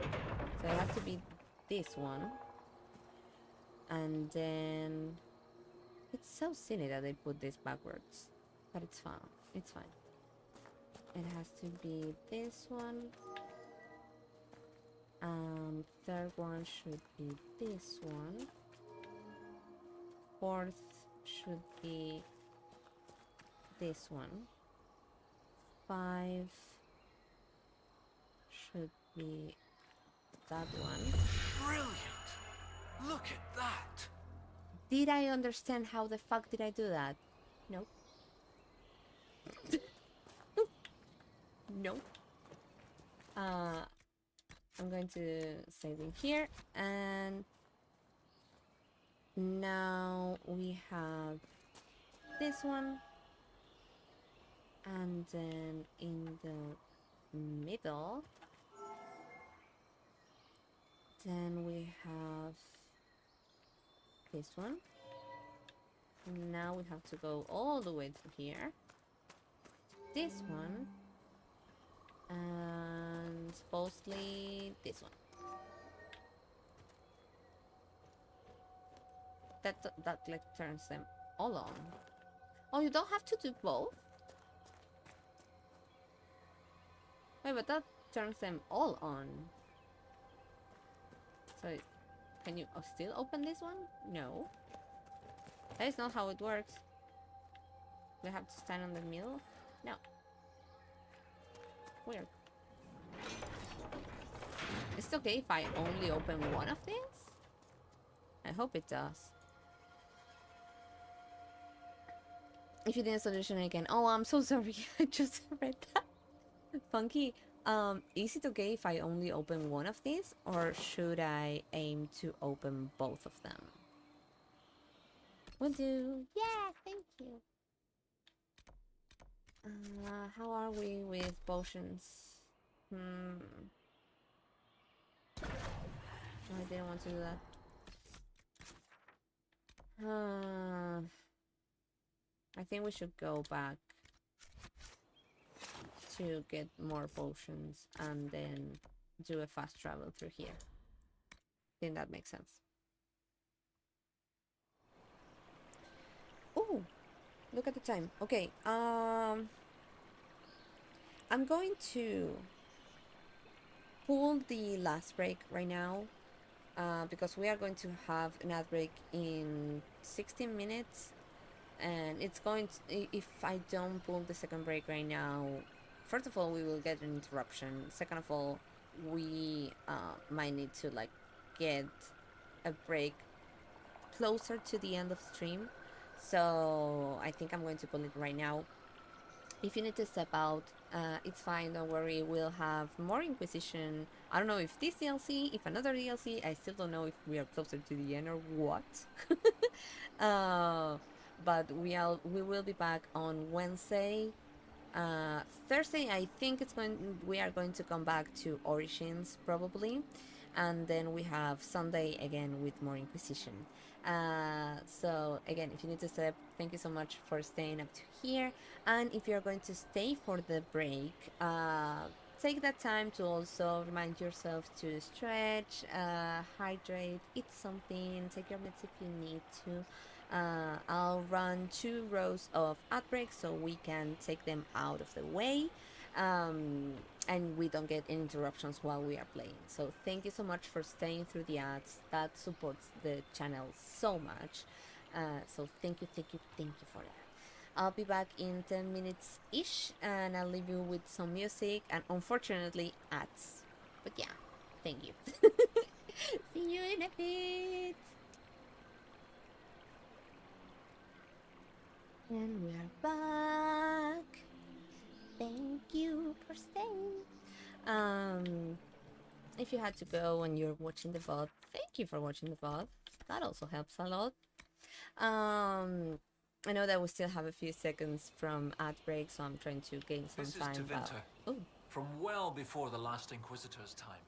So it has to be this one. And then... It's so silly that they put this backwards. But it's fine. It's fine. It has to be this one. Third one should be this one. Fourth should be this one. 5 should be that one. Brilliant! Look at that! Did I understand how the fuck did I do that? Nope. Nope. I'm going to save in here, and now we have this one, and then in the middle, then we have this one. Now we have to go all the way to here. This one. And supposedly this one. That like turns them all on. Oh, you don't have to do both? Wait, but that turns them all on. So, can you still open this one? No. That is not how it works. We have to stand on the middle? No. Weird. Is it okay if I only open one of these? I hope it does. If you need a solution again. Oh, I'm so sorry. I just read that. Funky. Is it okay if I only open one of these? Or should I aim to open both of them? Will do. Yeah, thank you. How are we with potions? I didn't want to do that. I think we should go back to get more potions and then do a fast travel through here. I think that makes sense. Oh, look at the time. Okay, I'm going to pull the last break right now because we are going to have an ad break in 16 minutes. And it's going to, if I don't pull the second break right now, first of all, we will get an interruption. Second of all, we might need to like get a break closer to the end of stream. So I think I'm going to pull it right now. If you need to step out, it's fine, don't worry. We'll have more Inquisition. I don't know if this DLC, if another DLC. I still don't know if we are closer to the end or what. But we will be back on Wednesday. Thursday, I think we are going to come back to Origins probably, and then we have Sunday again with more Inquisition. So again, if you need to step, thank you so much for staying up to here. And if you're going to stay for the break, take that time to also remind yourself to stretch, hydrate, eat something, take your meds if you need to. I'll run 2 rows of ad breaks so we can take them out of the way, and we don't get any interruptions while we are playing. So thank you so much for staying through the ads. That supports the channel so much. So thank you for that. I'll be back in 10 minutes ish, and I'll leave you with some music and unfortunately ads. But yeah, thank you. See you in a bit. And we're back. Thank you for staying. If you had to go and you're watching the VOD, thank you for watching the VOD. That also helps a lot. I know that we still have a few seconds from ad break, so I'm trying to gain some This time. is Tevinter, from well before the last Inquisitor's time.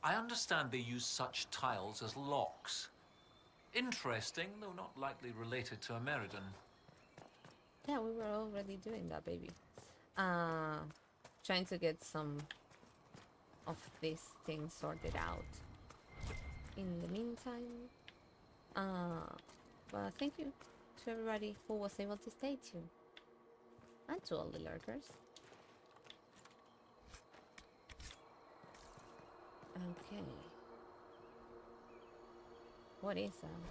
I understand they use such tiles as locks. Interesting, though not likely related to Ameridan. Yeah, we were already doing that, baby. Trying to get some of these things sorted out in the meantime. But thank you to everybody who was able to stay tuned. And to all the lurkers. Okay. What is that?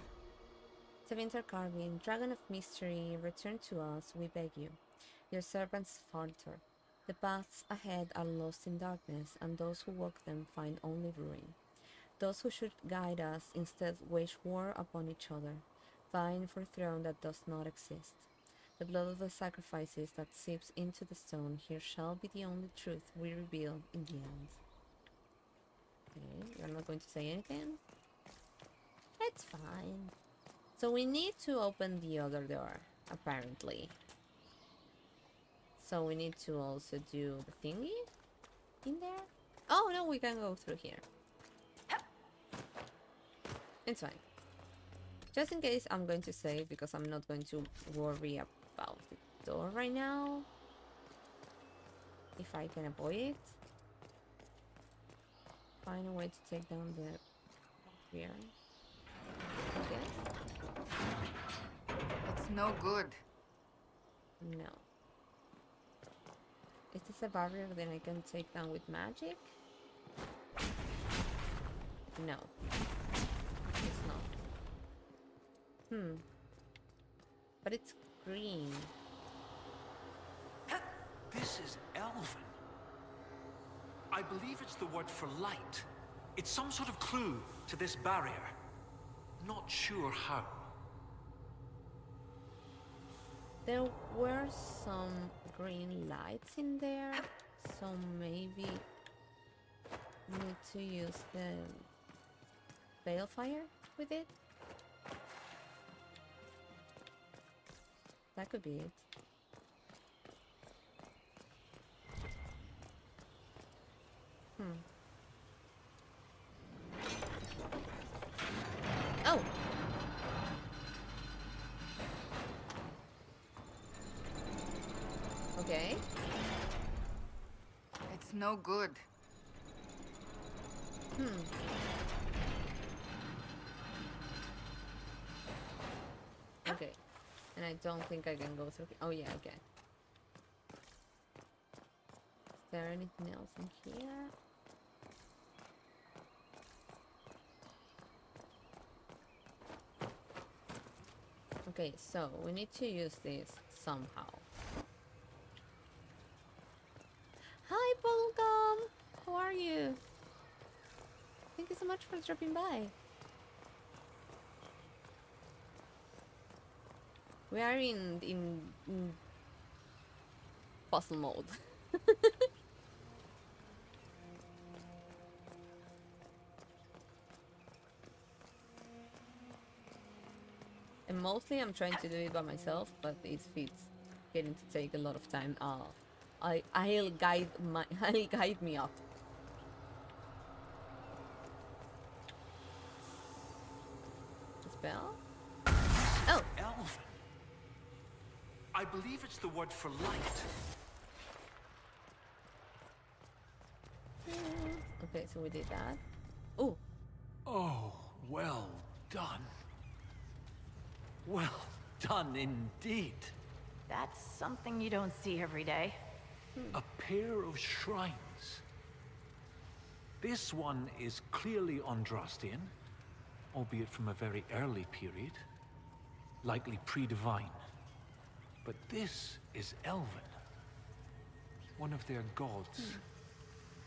Tevinter Carving, Dragon of Mystery, return to us, we beg you. Your servants falter. The paths ahead are lost in darkness, and those who walk them find only ruin. Those who should guide us instead wage war upon each other, vying for throne that does not exist. The blood of the sacrifices that seeps into the stone here shall be the only truth we reveal in the end. Okay, you're not going to say anything? It's fine. So we need to open the other door, apparently. So we need to also do the thingy in there? Oh no, we can go through here. It's fine. Just in case, I'm going to save because I'm not going to worry about the door right now. If I can avoid it. Find a way to take down the rear. Okay. It's no good. No. Is this a barrier that I can take down with magic? No. It's not. But it's green. This is Elven. I believe it's the word for light. It's some sort of clue to this barrier. Not sure how. There were some green lights in there, so maybe need to use the balefire with it. That could be it. Oh! Okay. It's no good. Okay. And I don't think I can go through. Oh yeah, I can. Is there anything else in here? Okay, so we need to use this somehow. Hi, Bubblegum! How are you? Thank you so much for dropping by. We are in puzzle mode. And mostly I'm trying to do it by myself, but it's getting to take a lot of time. I'll guide me up. The spell? Oh! Elven. I believe it's the word for light. Okay, so we did that. Oh! Oh, well done. Well done indeed. That's something you don't see every day. A pair of shrines. This one is clearly Andrastian, albeit from a very early period, likely pre-divine. But this is Elven, one of their gods.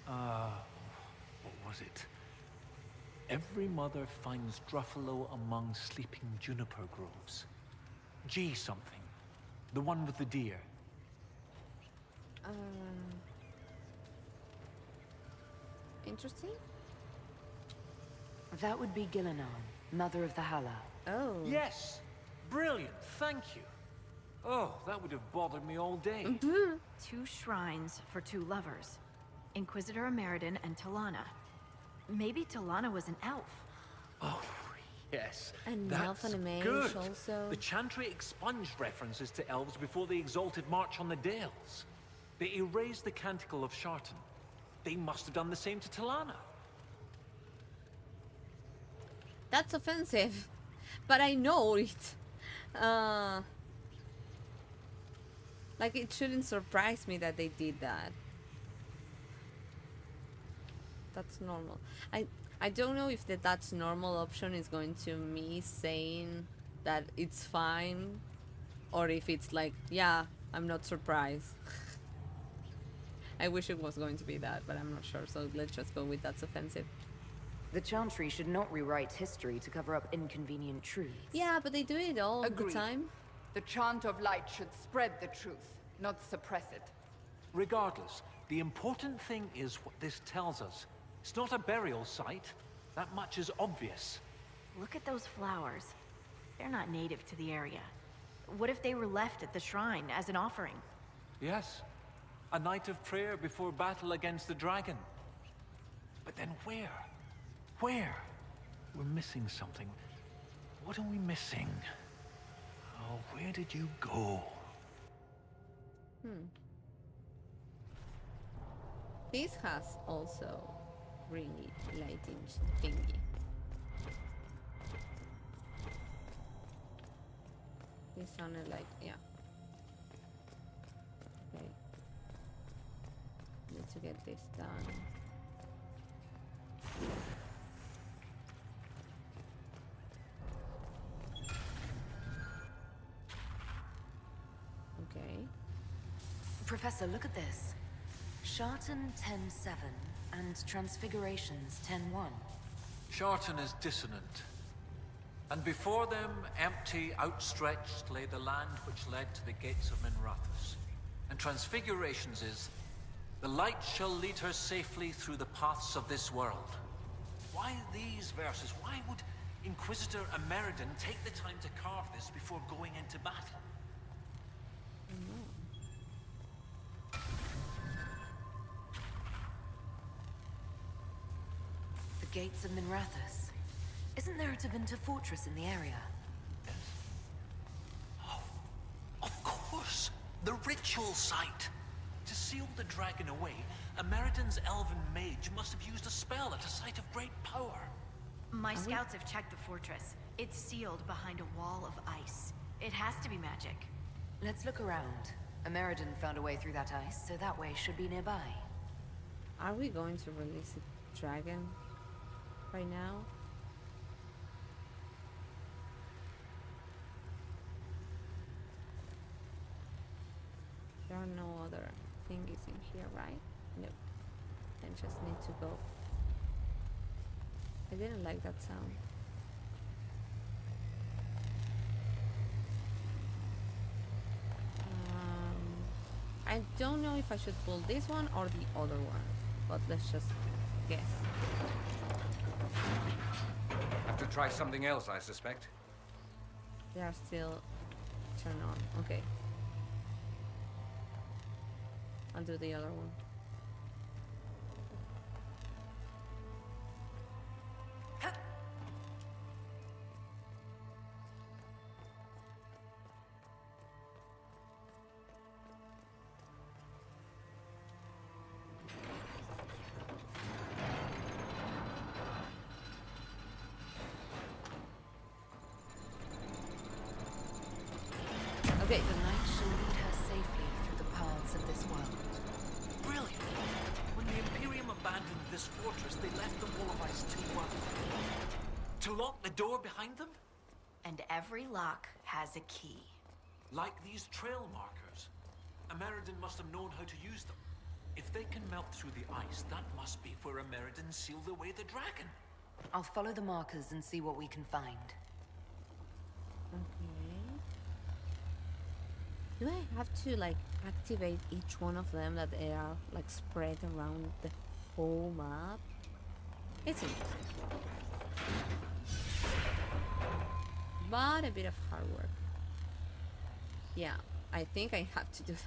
What was it? Every mother finds Druffalo among sleeping juniper groves. G something. The one with the deer. Interesting. That would be Gillenan, mother of the Hala. Oh. Yes! Brilliant, thank you. Oh, that would have bothered me all day. 2 shrines for 2 lovers. Inquisitor Ameridan and Talana. Maybe Talana was an elf. Oh, yes. And that's elf and a good. mage also. The Chantry expunged references to elves before the Exalted March on the Dales. They erased the Canticle of Shartan. They must have done the same to Talana. That's offensive. But I know it. Like, it shouldn't surprise me that they did that. That's normal. I don't know if the that's normal option is going to me saying that it's fine, or if it's like, yeah, I'm not surprised. I wish it was going to be that, but I'm not sure, so let's just go with that's offensive. The Chantry should not rewrite history to cover up inconvenient truths. Yeah, but they do it all the time. The chant of light should spread the truth, not suppress it. Regardless, the important thing is what this tells us. It's not a burial site. That much is obvious. Look at those flowers. They're not native to the area. What if they were left at the shrine as an offering? Yes. A night of prayer before battle against the dragon. But then where? Where? We're missing something. What are we missing? Oh, where did you go? This has also really lighting thingy. This sounded like, yeah. Okay. to get this done. Okay. Professor, look at this. Shartan 10-7 and Transfigurations 10-1. Shartan is dissonant. And before them, empty, outstretched, lay the land which led to the gates of Minrathous. And Transfigurations is, the light shall lead her safely through the paths of this world. Why these verses? Why would Inquisitor Ameridan take the time to carve this before going into battle? The gates of Minrathous. Isn't there a Tevinter fortress in the area? Of course! The ritual site! To seal the dragon away, Ameridan's elven mage must have used a spell at a site of great power. My scouts have checked the fortress. It's sealed behind a wall of ice. It has to be magic. Let's look around. Ameridan found a way through that ice, so that way should be nearby. Are we going to release a dragon right now? There are no other thingies in here, right? No. I just need to go. I didn't like that sound. I don't know if I should pull this one or the other one, but let's just guess. Have to try something else, I suspect. They are still turned on. Okay. I'll do the other one. Okay. The light shall lead her safely through the paths of this world. Brilliant! When the Imperium abandoned this fortress, they left the wall of ice too well. To lock the door behind them? And every lock has a key. Like these trail markers. Ameridan must have known how to use them. If they can melt through the ice, that must be where Ameridan sealed away the dragon. I'll follow the markers and see what we can find. Okay. Do I have to like activate each one of them that they are like spread around the whole map? It's interesting. But a bit of hard work. Yeah, I think I have to do that.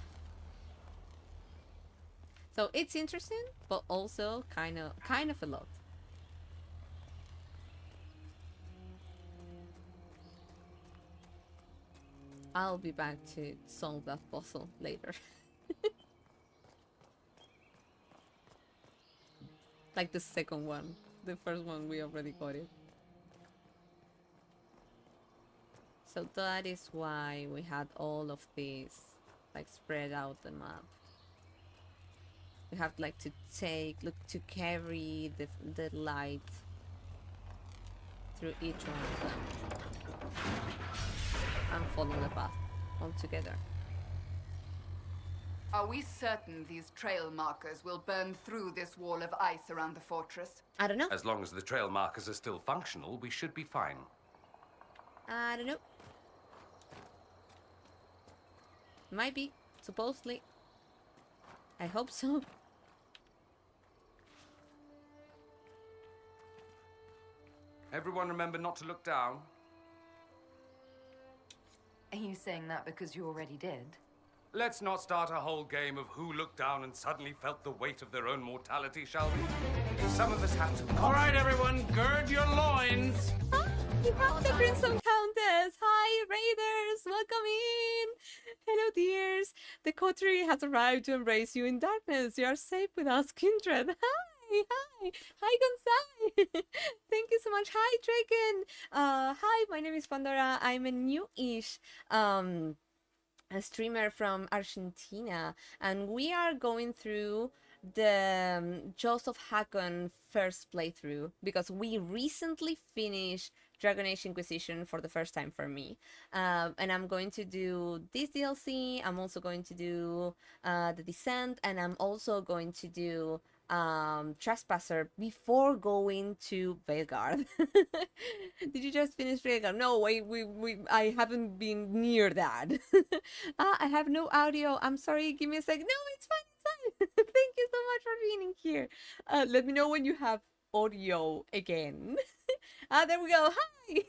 So it's interesting, but also kind of a lot. I'll be back to solve that puzzle later. Like the second one. The first one we already got it. So that is why we had all of these like spread out the map. We have like to to carry the light through each one of them and follow the path all together. Are we certain these trail markers will burn through this wall of ice around the fortress? I don't know. As long as the trail markers are still functional, we should be fine. I don't know. Might be, supposedly. I hope so. Everyone remember not to look down. Are you saying that because you already did? Let's not start a whole game of who looked down and suddenly felt the weight of their own mortality, shall we? Some of us have to... All right, everyone, gird your loins. You have the Crimson Countess! Hi, Raiders! Welcome in! Hello, dears! The coterie has arrived to embrace you in darkness. You are safe with us, Kindred. Hi! Hi, Gonzai! Thank you so much. Hi, Draken! Hi, my name is Pandora. I'm a new-ish a streamer from Argentina, and we are going through the Jaws of Hakkon first playthrough, because we recently finished Dragon Age Inquisition for the first time for me. And I'm going to do this DLC, I'm also going to do The Descent, and I'm also going to do Trespasser before going to Veilguard. Did you just finish Veilguard? No, I haven't been near that. I have no audio. I'm sorry, give me a sec. No, it's fine, it's fine. Thank you so much for being in here. Let me know when you have audio again. There we go. Hi!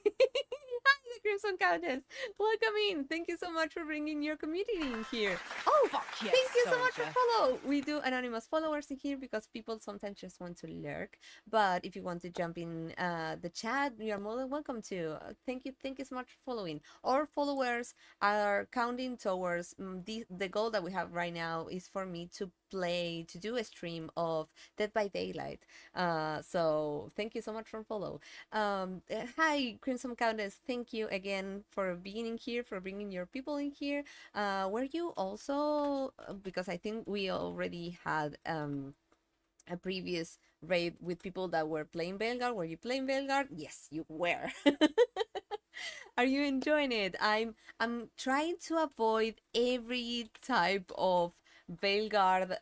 Hi, the Crimson Countess. Welcome in. Thank you so much for bringing your community in here. Oh, fuck yes, thank you so much for follow. We do anonymous followers in here because people sometimes just want to lurk. But if you want to jump in the chat, you're more than welcome to. Thank you so much for following. Our followers are counting towards the goal that we have right now is for me to do a stream of Dead by Daylight. So thank you so much for follow. Hi, Crimson Countess. Thank you again for being in here, for bringing your people in here. Were you also, because I think we already had a previous raid with people that were playing Veilguard. Were you playing Veilguard? Yes, you were. Are you enjoying it? I'm trying to avoid every type of Veilguard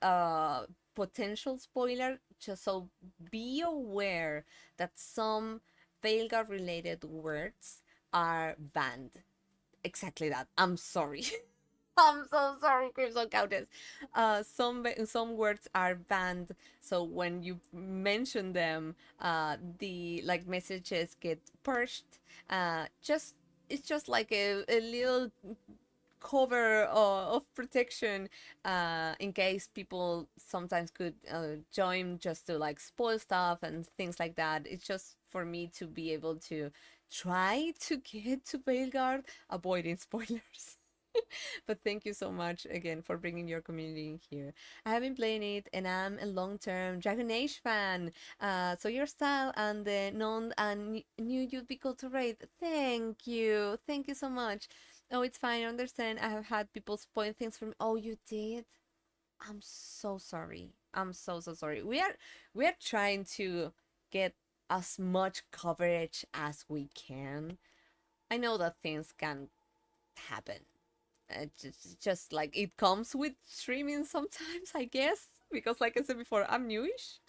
potential spoiler, just so be aware that some Veilguard related words are banned. Exactly that. I'm sorry. I'm so sorry, Crimson Countess. Some words are banned, so when you mention them, the messages get purged. It's just like a little cover of protection in case people sometimes could join just to spoil stuff and things like that. It's just for me to be able to try to get to Veilguard avoiding spoilers. But thank you so much again for bringing your community in here. I have been playing it and I'm a long-term Dragon Age fan. So your style and the known and knew you'd be cool to raid. Thank you so much. Oh, it's fine, I understand. I have had people spoil things from. Oh, you did? I'm so sorry. I'm so sorry. We are trying to get as much coverage as we can. I know that things can happen. Just like it comes with streaming sometimes, I guess, because like I said before, I'm newish.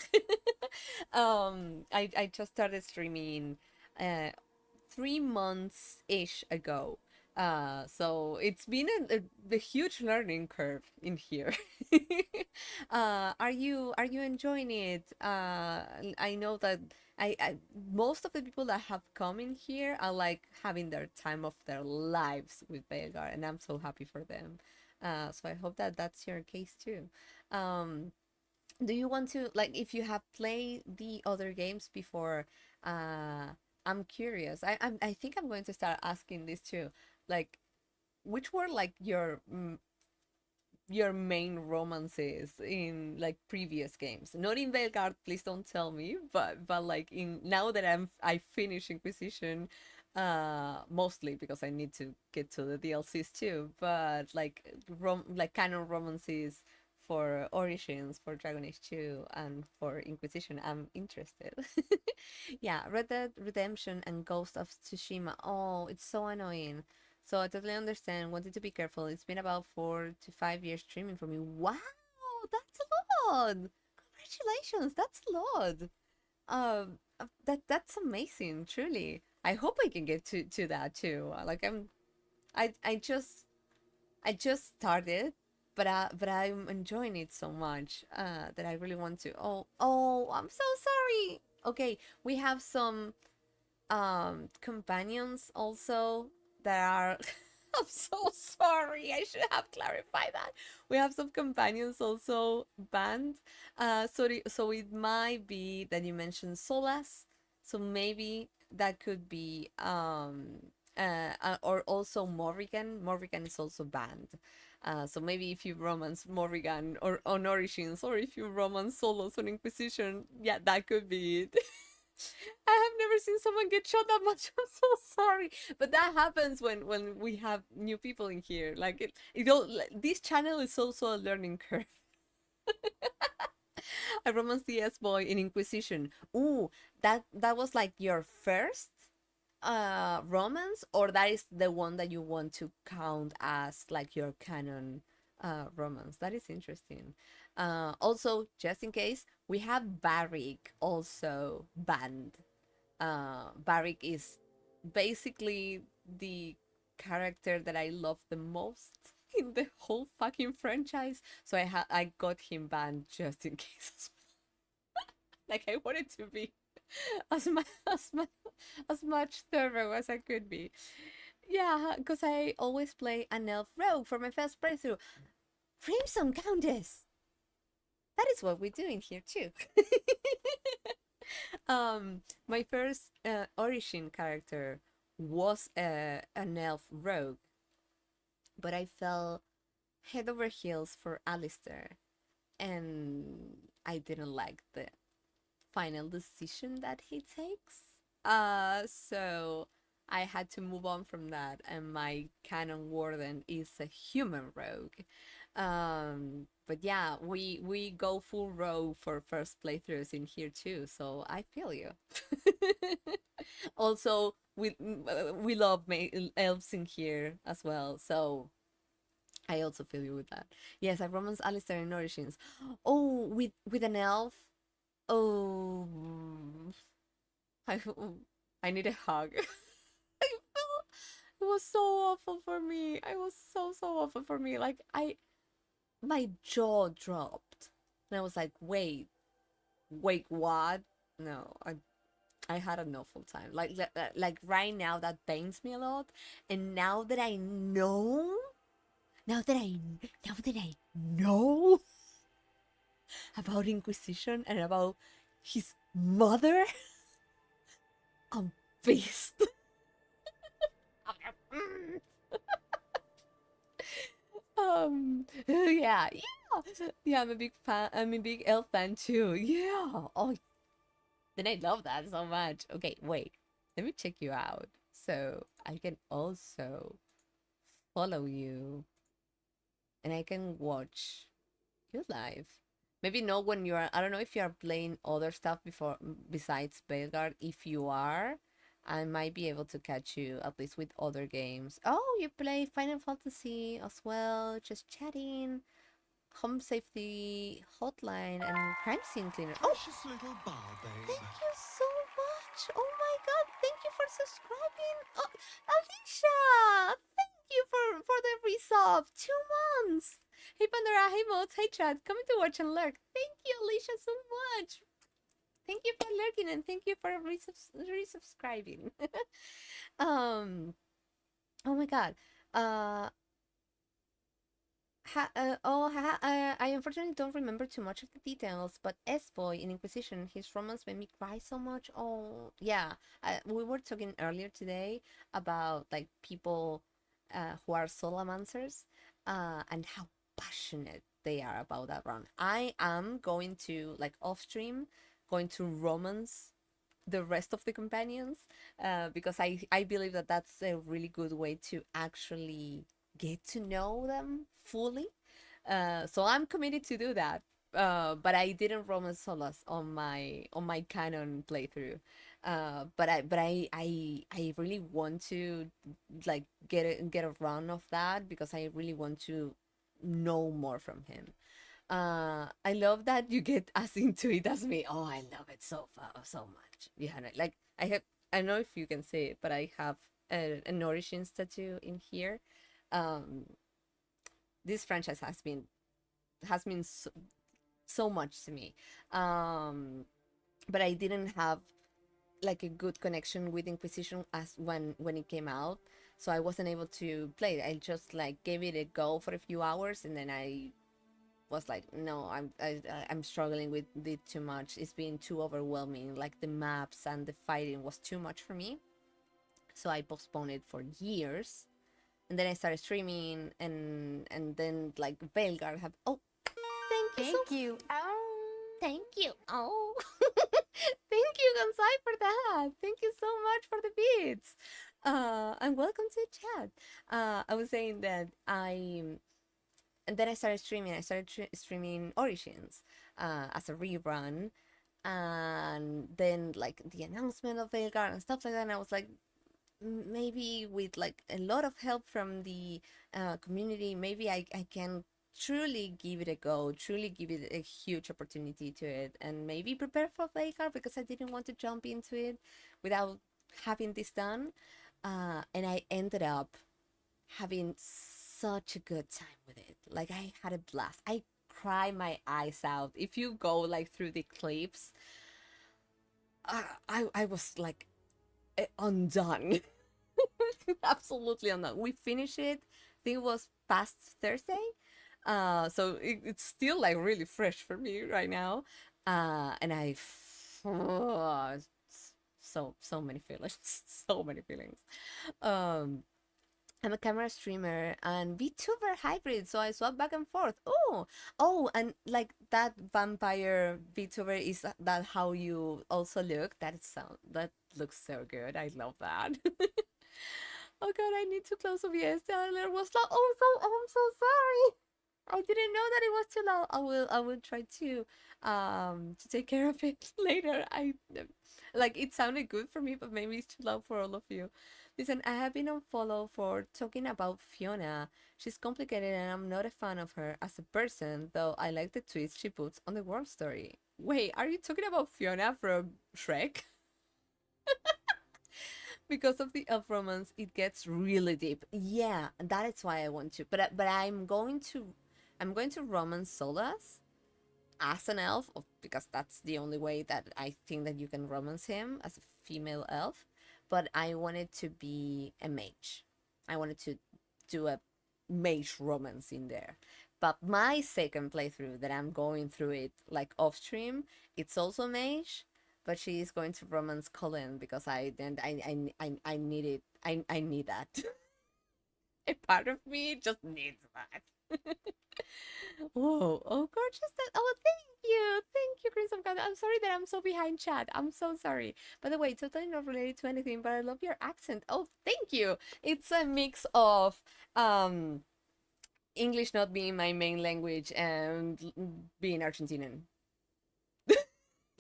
I just started streaming 3 months ish ago. So it's been a huge learning curve in here. Are you enjoying it? I know that I most of the people that have come in here are like having their time of their lives with Veilguard, and I'm so happy for them. So I hope that that's your case too. Do you want to, if you have played the other games before? I'm curious. I think I'm going to start asking this too. Which were your main romances in previous games? Not in Veilguard, please don't tell me, but in now that I finished Inquisition, mostly because I need to get to the DLCs too, but canon romances for Origins, for Dragon Age 2, and for Inquisition, I'm interested. Yeah, Red Dead Redemption and Ghost of Tsushima. Oh, it's so annoying. So I totally understand. Wanted to be careful. It's been about 4 to 5 years streaming for me. Wow, that's a lot. Congratulations, that's a lot. That's amazing. Truly, I hope I can get to that too. I just started, but I'm enjoying it so much that I really want to. Oh, I'm so sorry. Okay, we have some companions also that are. I'm so sorry. I should have clarified that. We have some companions also banned. So it might be that you mentioned Solas. So maybe that could be or also Morrigan. Morrigan is also banned. So maybe if you romance Morrigan or on Origins, or if you romance Solos on Inquisition, yeah, that could be it. I have never seen someone get shot that much. I'm so sorry, but that happens when we have new people in here. This channel is also a learning curve. I romanced the S-boy in Inquisition. Ooh, that was like your first romance, or that is the one that you want to count as like your canon romance? That is interesting. Also, just in case, we have Varric also banned. Varric is basically the character that I love the most in the whole fucking franchise. So I got him banned just in case as well. Like I wanted to be as much thorough as I could be. Yeah, because I always play an elf rogue for my first playthrough. Crimson Countess. That is what we're doing here too. My first origin character was an elf rogue, but I fell head over heels for Alistair, and I didn't like the final decision that he takes. So I had to move on from that, and my canon warden is a human rogue. But yeah, we go full rogue for first playthroughs in here too, so I feel you. Also, we love elves in here as well, so I also feel you with that. Yes, I romance Alistair in Origins. Oh, with an elf. Oh, I I need a hug. I felt it was so awful for me. I was so awful for me. Like my jaw dropped, and I was like, wait, what? No, I had an awful time. Like right now that pains me a lot, and now that I know, now that I know about Inquisition and about his mother, I'm pissed. Yeah, I'm a big fan. I'm a big elf fan too. Yeah. Oh, then I love that so much. Okay, wait. Let me check you out so I can also follow you, and I can watch you live. Maybe not when you are. I don't know if you are playing other stuff before besides Belgard. If you are, I might be able to catch you at least with other games. Oh, you play Final Fantasy as well. Just chatting. Home safety hotline and crime scene cleaner. Oh, little bar, babe. thank you so much. Oh my god, thank you for subscribing. Oh, Alicia, thank you for the resub. 2 months. Hey Pandora, hey mods, hey chat, coming to watch and lurk. Thank you, Alicia, so much. Thank you for lurking and thank you for resubscribing. Oh my god. I unfortunately don't remember too much of the details, but S-Boy in Inquisition, his romance made me cry so much. Oh, yeah. We were talking earlier today about like people who are solamancers and how passionate they are about that run. I am going to, like off stream, going to romance the rest of the companions because I believe that that's a really good way to actually get to know them fully. So I'm committed to do that. But I didn't romance Solas on my canon playthrough. But I really want to like get a run of that because I really want to know more from him. I love that you get as into it as me. Oh, I love it so much. Yeah, like I don't know if you can see it, but I have an Origins tattoo in here. This franchise has been so much to me, but I didn't have like a good connection with Inquisition as when it came out, so I wasn't able to play it. I just like gave it a go for a few hours, and then I was like, no, I'm struggling with it too much. It's been too overwhelming. Like the maps and the fighting was too much for me, so I postponed it for years. And then I started streaming, and then like Belgard have. Oh, thank you. Oh, thank you. Oh, thank you, Gansai, for that. Thank you so much for the beats. And welcome to the chat. I was saying that and then I started streaming. I started streaming Origins, as a rerun, and then like the announcement of Vhagar and stuff like that, and I was like, maybe with like a lot of help from the community, maybe I can truly give it a go, truly give it a huge opportunity to it, and maybe prepare for Vhagar, because I didn't want to jump into it without having this done. And I ended up having such a good time with it. Like, I had a blast. I cried my eyes out. If you go like through the clips, I was like undone. Absolutely undone. We finished it, I think it was past Thursday. So it's still like really fresh for me right now. And so many feelings. So many feelings. I'm a camera streamer and VTuber hybrid, so I swap back and forth. Oh, and like that vampire VTuber, is that how you also look? That looks so good. I love that. Oh god, I need to close OBS. The alert was low. I'm so sorry. I didn't know that it was too low. I will try to take care of it later. Like, it sounded good for me, but maybe it's too loud for all of you. Listen, I have been unfollowed for talking about Fiona. She's complicated and I'm not a fan of her as a person, though I like the twist she puts on the world story. Wait, are you talking about Fiona from Shrek? Because of the elf romance, it gets really deep. Yeah, that is why I want to. But I'm going to romance Solas as an elf, because that's the only way that I think that you can romance him, as a female elf. But I wanted to be a mage. I wanted to do a mage romance in there. But my second playthrough, that I'm going through it like off stream, it's also mage, but she is going to romance Colin, because I need it. I need that. A part of me just needs that. Whoa, oh gorgeous. Thank you, Crimson God. I'm sorry that I'm so behind chat. I'm so sorry. By the way, totally not related to anything, but I love your accent. Oh, thank you. It's a mix of English not being my main language and being Argentinian.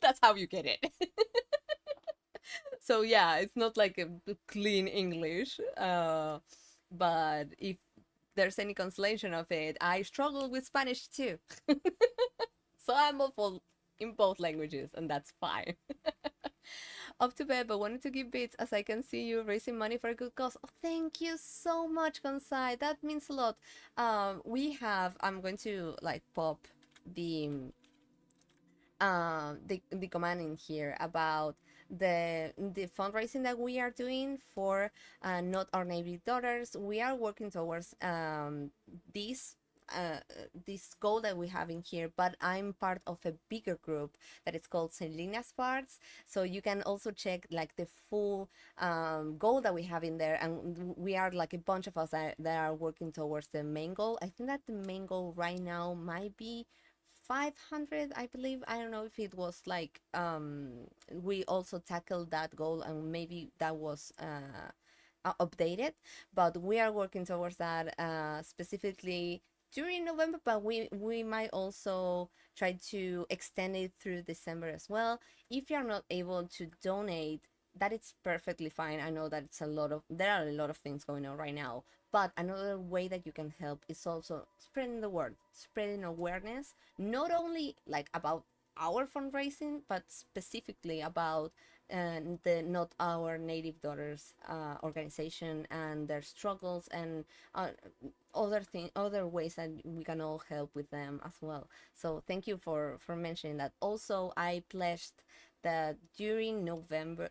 That's how you get it. So yeah, it's not like a clean English, but if there's any consolation of it, I struggle with Spanish too. So I'm awful in both languages, and that's fine. Up to bed, but wanted to give bits, as I can see you raising money for a good cause. Oh, thank you so much, Gonzai. That means a lot. I'm going to like pop the command in here about the fundraising that we are doing for Not Our Native Daughters. We are working towards this goal that we have in here, but I'm part of a bigger group that is called Selina's Parts, so you can also check like the full goal that we have in there, and we are like a bunch of us that are working towards the main goal. I think that the main goal right now might be 500, I believe. I don't know if it was like we also tackled that goal and maybe that was updated, but we are working towards that specifically during November, but we might also try to extend it through December as well. If you're not able to donate, that is perfectly fine. I know that there are a lot of things going on right now, but another way that you can help is also spreading the word, spreading awareness, not only like about our fundraising, but specifically about the Not Our Native Daughters organization and their struggles, and other ways that we can all help with them as well. So thank you for mentioning that. Also, I pledged that during November,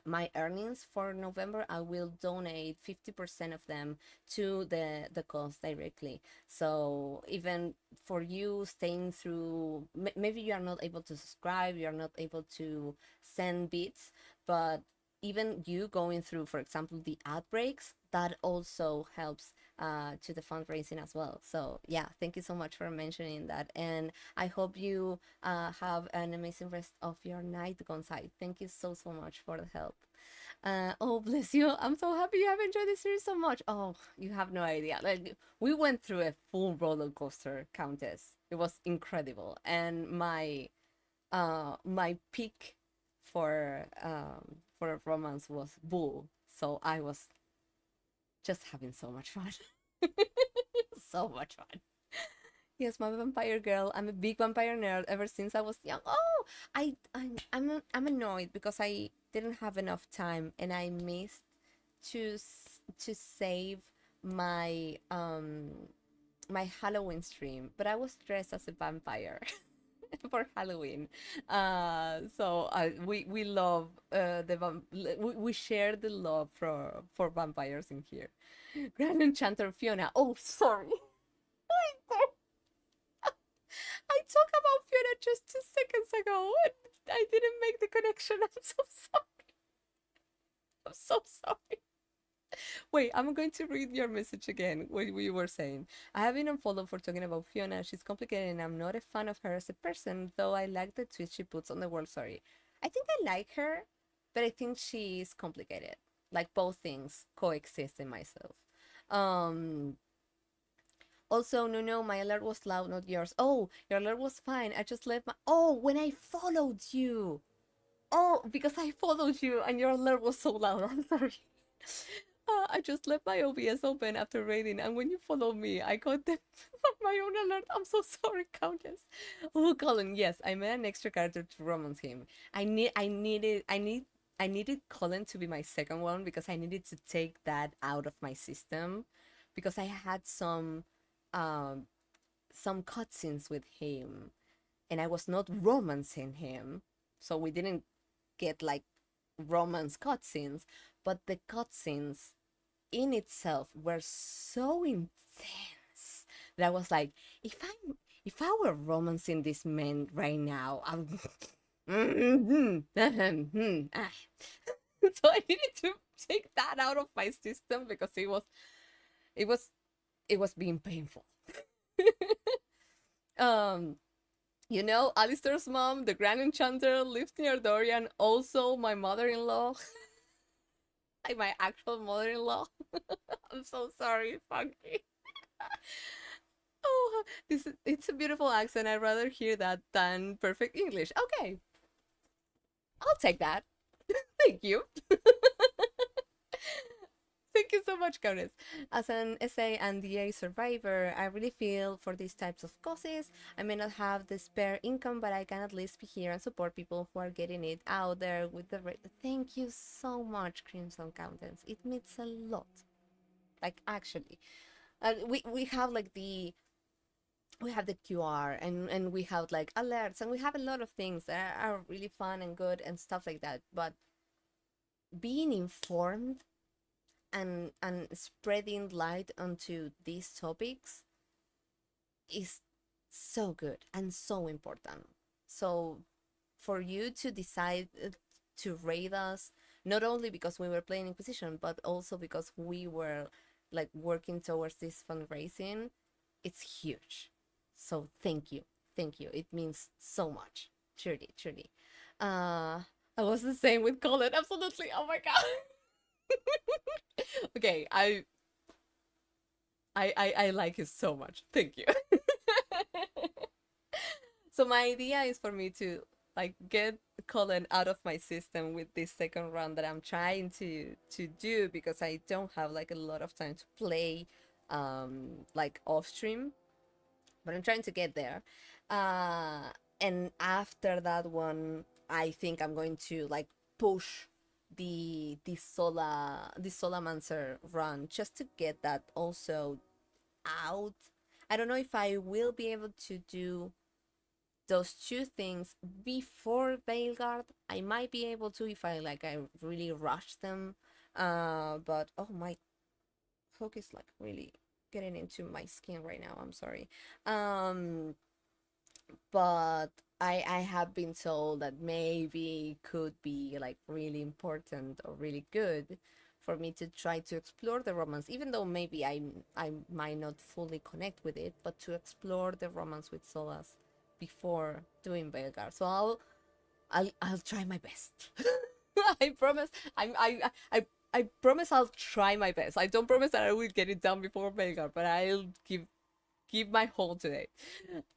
my earnings for November, I will donate 50% of them to the cause directly. So even for you staying through, maybe you are not able to subscribe, you are not able to send bits, but even you going through, for example, the ad breaks, that also helps to the fundraising as well. So yeah, thank you so much for mentioning that, and I hope you have an amazing rest of your night, Gonzai. Thank you so much for the help. Oh, bless you. I'm so happy you have enjoyed the series so much. Oh, you have no idea. Like, we went through a full roller coaster, Countess. It was incredible. And my peak for romance was Bull. So I was just having so much fun. So much fun. Yes, my vampire girl. I'm a big vampire nerd ever since I was young. Oh, I'm annoyed because I didn't have enough time and I missed to save my my Halloween stream, but I was dressed as a vampire for Halloween. So we love we share the love for vampires in here. Grand Enchanter Fiona. Oh, sorry. I talked about Fiona just 2 seconds ago and I didn't make the connection. I'm so sorry. I'm so sorry. Wait, I'm going to read your message again, what you were saying. I have been unfollowed for talking about Fiona. She's complicated and I'm not a fan of her as a person, though I like the twist she puts on the world story. I think I like her, but I think she's complicated. Like both things coexist in myself. Also, no, my alert was loud, not yours. Oh, your alert was fine. I just left my... Oh, when I followed you. Oh, because I followed you and your alert was so loud. I'm sorry. I just left my OBS open after raiding, and when you followed me, I got the my own alert. I'm so sorry, Countess. Oh, Colin, yes, I made an extra character to romance him. I needed Colin to be my second one because I needed to take that out of my system because I had some cutscenes with him, and I was not romancing him, so we didn't get like romance cutscenes, but the cutscenes in itself were so intense that I was like, if I were romancing this man right now, I'm so I needed to take that out of my system because it was being painful. You know, Alistair's mom, the Grand Enchanter, lives near Dorian. Also, my mother-in-law. Like my actual mother-in-law. I'm so sorry, Funky. Oh, it's a beautiful accent. I'd rather hear that than perfect English. Okay. I'll take that. Thank you. Thank you so much, Countess. As an SA and DA survivor, I really feel for these types of causes. I may not have the spare income, but I can at least be here and support people who are getting it out there with the... Thank you so much, Crimson Countess. It means a lot. Like, actually. We have, like, we have the QR and we have, like, alerts, and we have a lot of things that are really fun and good and stuff like that. But being informed and spreading light onto these topics is so good and so important. So for you to decide to raid us, not only because we were playing Inquisition, but also because we were like working towards this fundraising, it's huge. So thank you. It means so much. Truly. I was the same with Colin. Absolutely. Oh my god. Okay, I like it so much. Thank you. So my idea is for me to like get Colin out of my system with this second run that I'm trying to do because I don't have like a lot of time to play like off stream, but I'm trying to get there. And after that one, I think I'm going to like push the Solamancer run just to get that also out. I don't know if I will be able to do those two things before Veilguard. I might be able to if I really rush them. But oh, my hook is like really getting into my skin right now. I'm sorry. But I have been told that maybe could be like really important or really good for me to try to explore the romance, even though maybe I might not fully connect with it, but to explore the romance with Solas before doing Belgar. So I'll try my best. I promise. I promise I'll try my best. I don't promise that I will get it done before Vega, but I'll give my whole today.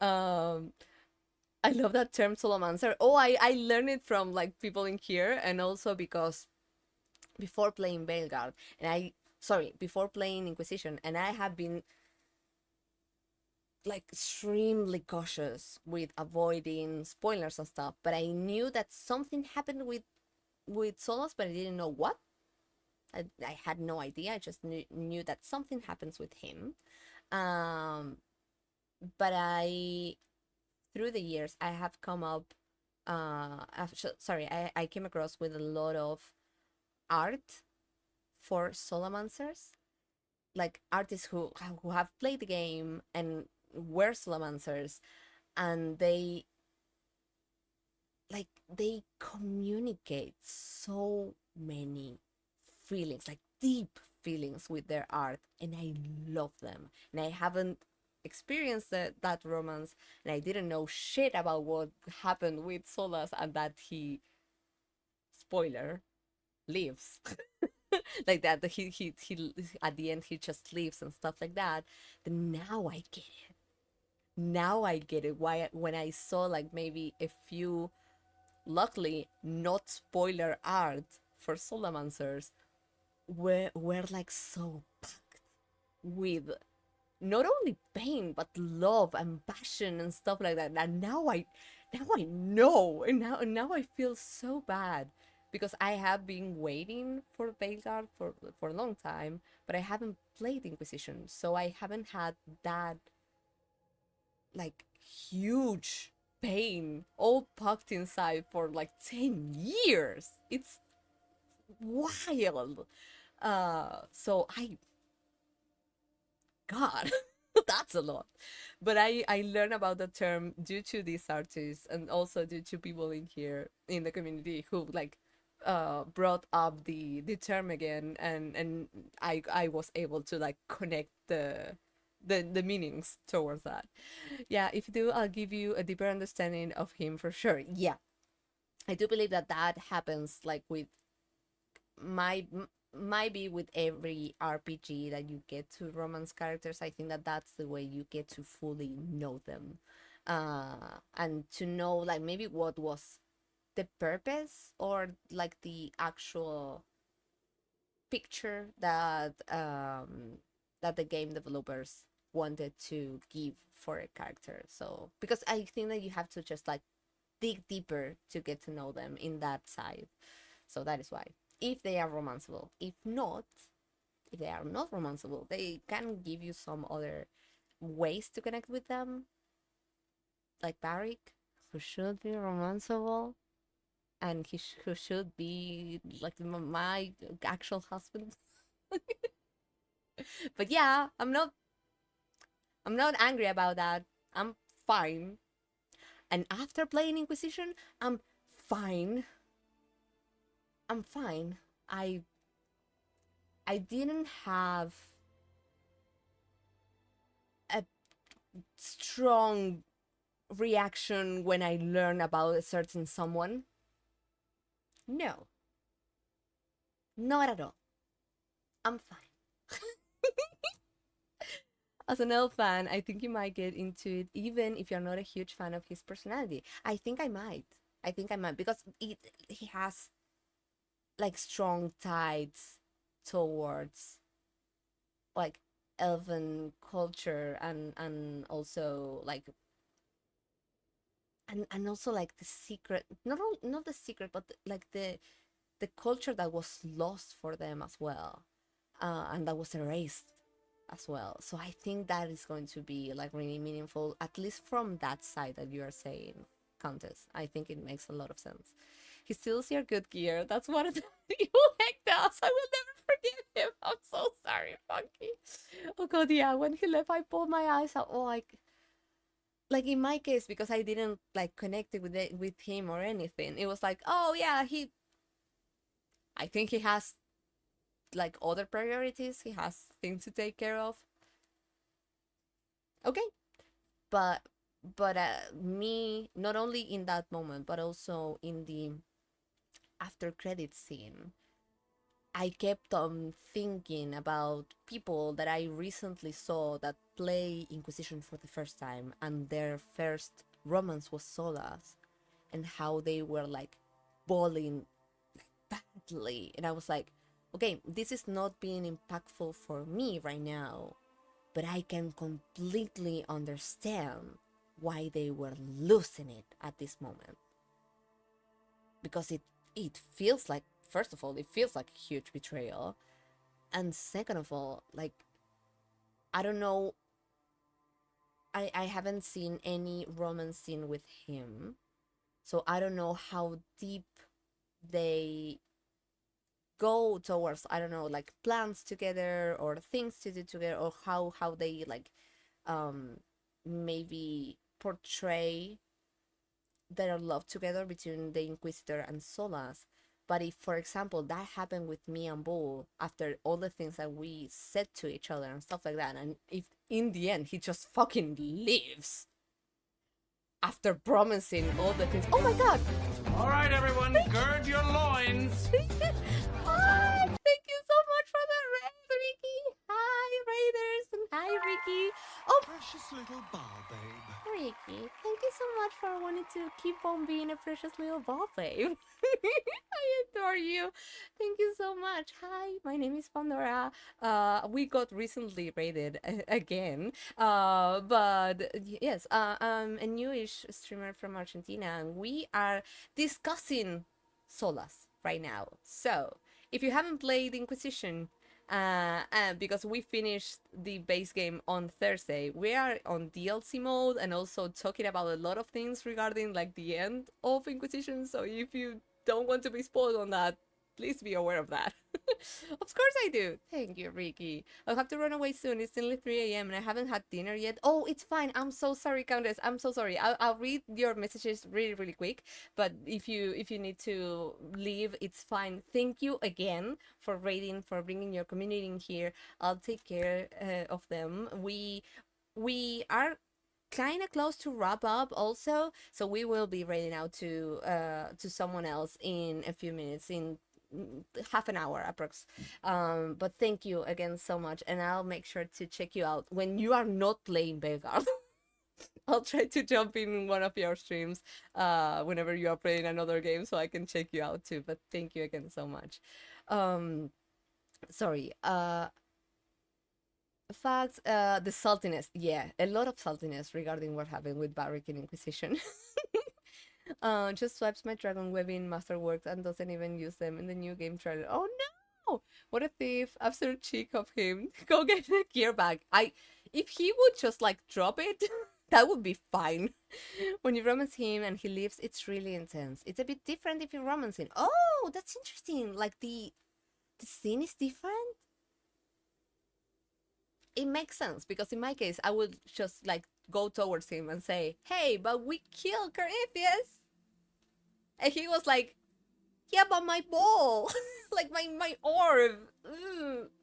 I love that term Solomancer. Oh, I learned it from like people in here, and also because before playing Veilguard, before playing Inquisition, and I have been like extremely cautious with avoiding spoilers and stuff, but I knew that something happened with Solas, but I didn't know what. I had no idea. I just knew that something happens with him. But through the years, I have come up, I came across with a lot of art for Solomancers, like artists who have played the game and were Solomancers, and they communicate so many feelings, like deep feelings with their art, and I love them. And I haven't experienced that romance, and I didn't know shit about what happened with Solas, and that he, spoiler, leaves. Like that he at the end he just leaves and stuff like that. Then now I get it. Now I get it. Why when I saw like maybe a few, luckily not spoiler art for Solomancers, were like so packed with not only pain but love and passion and stuff like that. And now I know, and now I feel so bad because I have been waiting for Veilguard for a long time, but I haven't played Inquisition, so I haven't had that like huge pain all packed inside for like 10 years. It's wild. So God, that's a lot. But I learned about the term due to these artists, and also due to people in here in the community who like brought up the term again, and I was able to like connect the meanings towards that. Yeah, if you do, I'll give you a deeper understanding of him for sure. Yeah, I do believe that happens like with might be with every RPG that you get to romance characters. I think that that's the way you get to fully know them, and to know like maybe what was the purpose or like the actual picture that that the game developers wanted to give for a character. So because I think that you have to just like dig deeper to get to know them in that side. So that is why, if they are romanceable. If they are not romanceable, they can give you some other ways to connect with them, like Barrick, who should be romanceable, and who should be like my actual husband. But yeah, I'm not angry about that. I'm fine. And after playing Inquisition, I'm fine. I didn't have a strong reaction when I learned about a certain someone. No. Not at all. I'm fine. As an elf fan, I think you might get into it even if you're not a huge fan of his personality. I think I might because he has like strong ties towards like elven culture, and also like and also like the secret, not the secret, but like the culture that was lost for them as well, and that was erased as well. So I think that is going to be like really meaningful, at least from that side that you are saying, Countess. I think it makes a lot of sense. He steals your good gear. That's what you like does. I will never forgive him. I'm so sorry, Funky. Oh god, yeah. When he left, I pulled my eyes out. Oh, like in my case, because I didn't like connect it with him or anything. It was like, oh yeah, I think he has like other priorities. He has things to take care of. Okay, but me, not only in that moment, but also in the after credit scene, I kept on thinking about people that I recently saw that play Inquisition for the first time, and their first romance was Solas, and how they were like bawling badly. And I was like, okay, this is not being impactful for me right now, but I can completely understand why they were losing it at this moment. Because it feels like, first of all, it feels like a huge betrayal. And second of all, like, I don't know, I haven't seen any romance scene with him. So I don't know how deep they go towards, I don't know, like plans together or things to do together, or how they like maybe portray their love together between the Inquisitor and Solas. But if, for example, that happened with me and Bull after all the things that we said to each other and stuff like that, and if in the end he just fucking leaves after promising all the things. Oh my god! All right, everyone, gird your loins. Hi, thank you so much for the raid, Ricky. Hi, Raiders, and hi, Ricky. Oh, precious little ball, babe. Ricky, thank you so much for wanting to keep on being a precious little ball babe. I adore you. Thank you so much. Hi, my name is Pandora. We got recently raided again. But yes, I'm a newish streamer from Argentina, and we are discussing Solas right now. So, if you haven't played Inquisition, because we finished the base game on Thursday, we are on DLC mode and also talking about a lot of things regarding like the end of Inquisition. So if you don't want to be spoiled on that, please be aware of that. Of course I do. Thank you, Ricky. I'll have to run away soon. It's only 3 a.m. and I haven't had dinner yet. Oh, it's fine. I'm so sorry, Countess. I'm so sorry. I'll read your messages really, really quick. But if you need to leave, it's fine. Thank you again for raiding, for bringing your community in here. I'll take care of them. We are kind of close to wrap up also, so we will be raiding out to someone else in a few minutes, in half an hour approx. But thank you again so much, and I'll make sure to check you out when you are not playing Belgard. I'll try to jump in one of your streams whenever you are playing another game, so I can check you out too. But thank you again so much. Sorry. Facts, the saltiness. Yeah, a lot of saltiness regarding what happened with Barrick in Inquisition. Just swipes my dragon webbing masterworks and doesn't even use them in the new game trailer. Oh no! What a thief! Absolute cheek of him. Go get the gear back. If he would just like drop it, that would be fine. When you romance him and he leaves, it's really intense. It's a bit different if you romance him. Oh, that's interesting. Like the scene is different. It makes sense, because in my case, I would just like go towards him and say, "Hey, but we killed Carithius," and he was like, "Yeah, but my ball, like my orb,"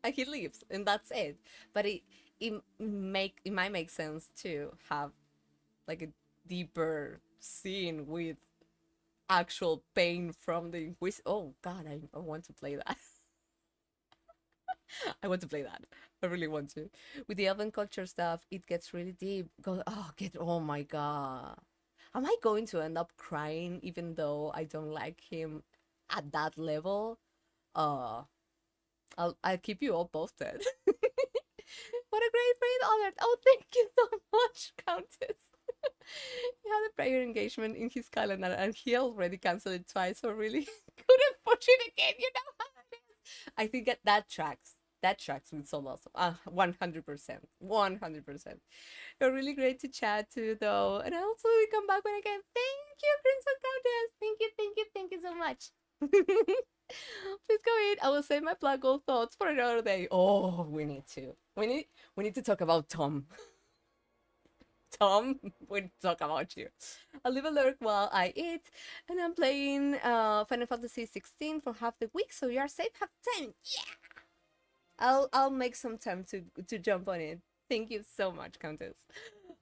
and he leaves, and that's it. But it might make sense to have like a deeper scene with actual pain from the Inquisition. Oh God, I want to play that. I want to play that. I really want to. With the elven culture stuff, it gets really deep. Oh my god. Am I going to end up crying even though I don't like him at that level? I'll keep you all posted. What a great raid alert. Oh, thank you so much, Countess. He had a prayer engagement in his calendar and he already canceled it twice, so really couldn't push it again, you know how it is. I think that tracks. That tracks with Solas. 100%. 100%. You're really great to chat to, though. And I also will come back when I can. Thank you, Crimson Countess. Thank you so much. Please go in. I will save my black gold thoughts for another day. Oh, we need to. We need to talk about Tom. Tom, we need to talk about you. I'll leave a lurk while I eat. And I'm playing Final Fantasy 16 for half the week, so you are safe. Have time. Yeah! I'll make some time to jump on it. Thank you so much, Countess.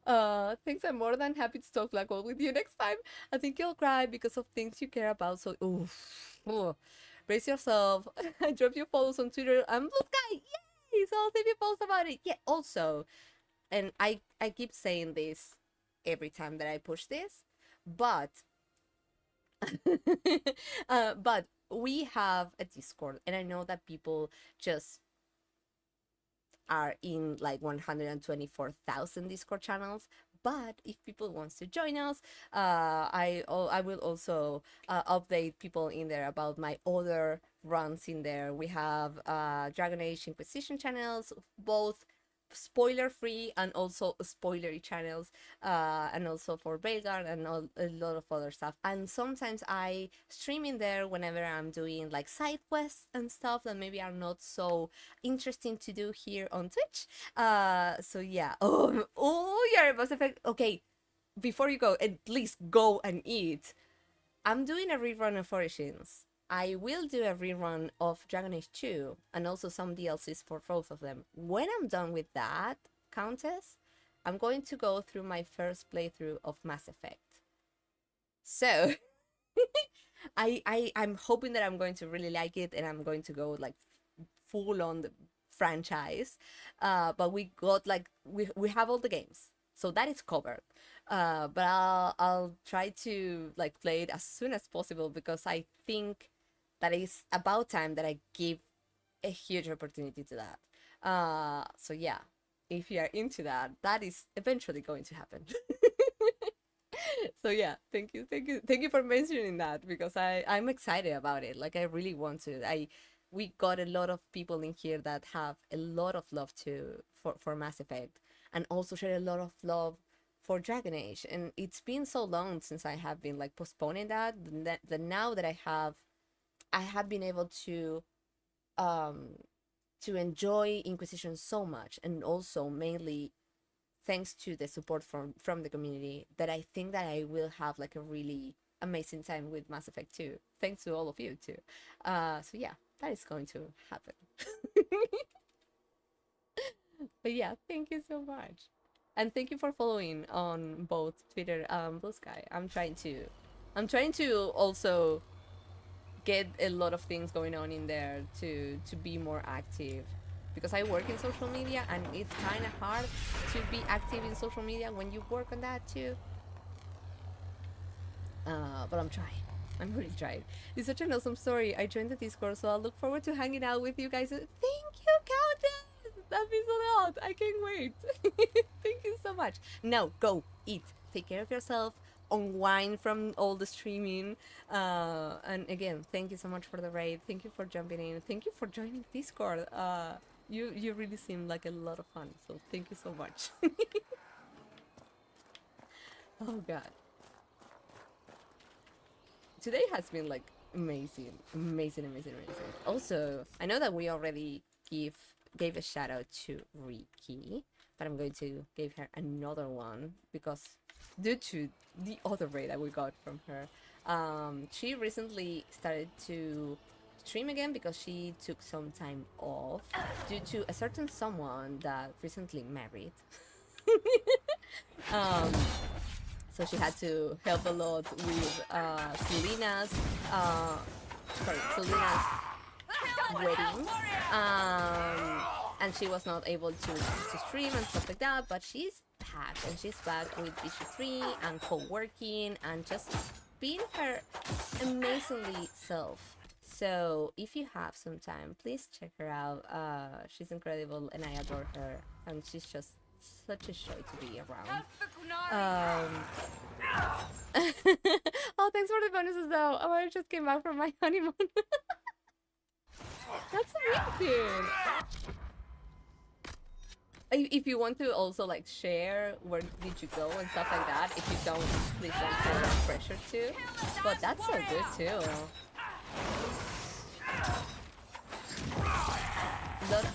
Thanks. I'm more than happy to talk Black Hole with you next time. I think you'll cry because of things you care about. So, ooh, brace yourself. I drop your follows on Twitter. I'm Blue Sky. Yay! So I'll save you post about it. Yeah. Also, and I keep saying this every time that I push this, but but we have a Discord, and I know that people just are in like 124,000 Discord channels. But if people wants to join us, I will also update people in there about my other runs in there. We have Dragon Age Inquisition channels, both spoiler free and also spoilery channels, and also for Veilguard and a lot of other stuff. And sometimes I stream in there whenever I'm doing like side quests and stuff that maybe are not so interesting to do here on Twitch. So yeah. Oh yeah, Mass Effect. Okay, before you go, at least go and eat. I'm doing a rerun of Origins. I will do a rerun of Dragon Age 2 and also some DLCs for both of them. When I'm done with that, Countess, I'm going to go through my first playthrough of Mass Effect. So, I'm hoping that I'm going to really like it and I'm going to go like full on the franchise. But we got like, we have all the games. So that is covered. But I'll try to like play it as soon as possible because I think that is about time that I give a huge opportunity to that. So yeah, if you are into that, that is eventually going to happen. So yeah, thank you for mentioning that because I'm excited about it. Like I really want to. We got a lot of people in here that have a lot of love for Mass Effect and also share a lot of love for Dragon Age. And it's been so long since I have been like postponing that now that I have been able to enjoy Inquisition so much, and also mainly thanks to the support from the community, that I think that I will have like a really amazing time with Mass Effect 2. Thanks to all of you too. So yeah, that is going to happen. But yeah, thank you so much. And thank you for following on both Twitter and Blue Sky. I'm trying to also get a lot of things going on in there to be more active, because I work in social media and it's kind of hard to be active in social media when you work on that too. But I'm trying. I'm really trying. It's such an awesome story. I joined the Discord, so I'll look forward to hanging out with you guys. Thank you, Countess! That means a lot. I can't wait. Thank you so much. Now, go eat. Take care of yourself. Unwind from all the streaming. And again, thank you so much for the raid. Thank you for jumping in. Thank you for joining Discord. You really seem like a lot of fun. So thank you so much. Oh God. Today has been like amazing. Also, I know that we already gave a shout out to Riki, but I'm going to give her another one because due to the other raid that we got from her, she recently started to stream again because she took some time off due to a certain someone that recently married. So she had to help a lot with Selena's wedding, and she was not able to stream and stuff like that, but she's back, and she's back with Issue 3 and co-working and just being her amazingly self. So if you have some time, please check her out. She's incredible and I adore her, and she's just such a joy to be around. Oh, thanks for the bonuses though. Oh, I just came back from my honeymoon. That's amazing. If you want to also like share where did you go and stuff like that, if you don't, please don't feel pressure to. But that's so good too.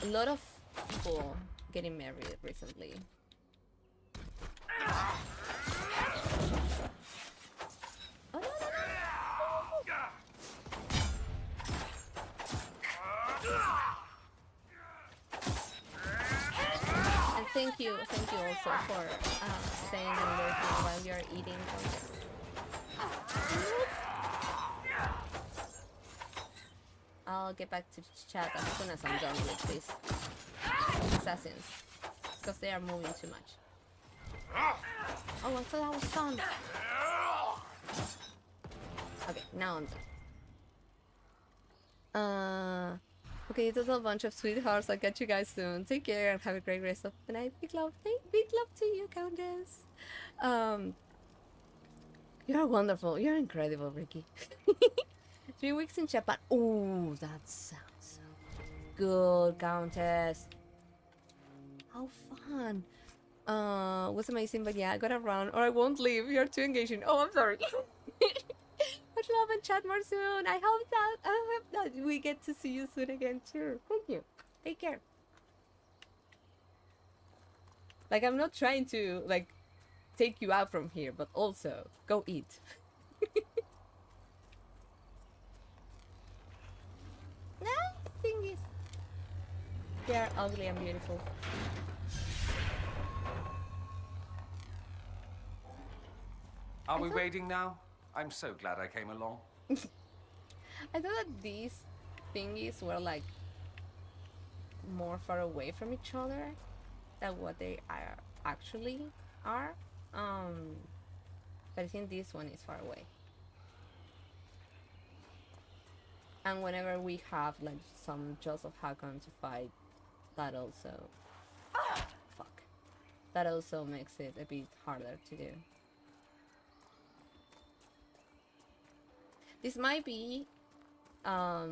A lot of people getting married recently. Oh, no. And thank you also for staying and lurking while you're eating. I'll get back to chat as soon as I'm done with these assassins, because they are moving too much. Oh, I thought I was done. Okay, now I'm done. Okay, it's a bunch of sweethearts. I'll catch you guys soon. Take care and have a great rest of the night. Big love to you, Countess. You're wonderful. You're incredible, Ricky. 3 weeks in Japan. Oh, that sounds so good, Countess. How fun. Was amazing, but yeah, I gotta run or I won't leave. You're too engaging. Oh, I'm sorry. Much love and chat more soon. I hope that we get to see you soon again too. Thank you. Take care. Like, I'm not trying to like take you out from here, but also go eat. Nice thingies. They are ugly and beautiful. Are we waiting now? I'm so glad I came along. I thought that these thingies were like more far away from each other than what they actually are. But I think this one is far away. And whenever we have like some Jaws of Hakkon to fight, that also that also makes it a bit harder to do. This might be a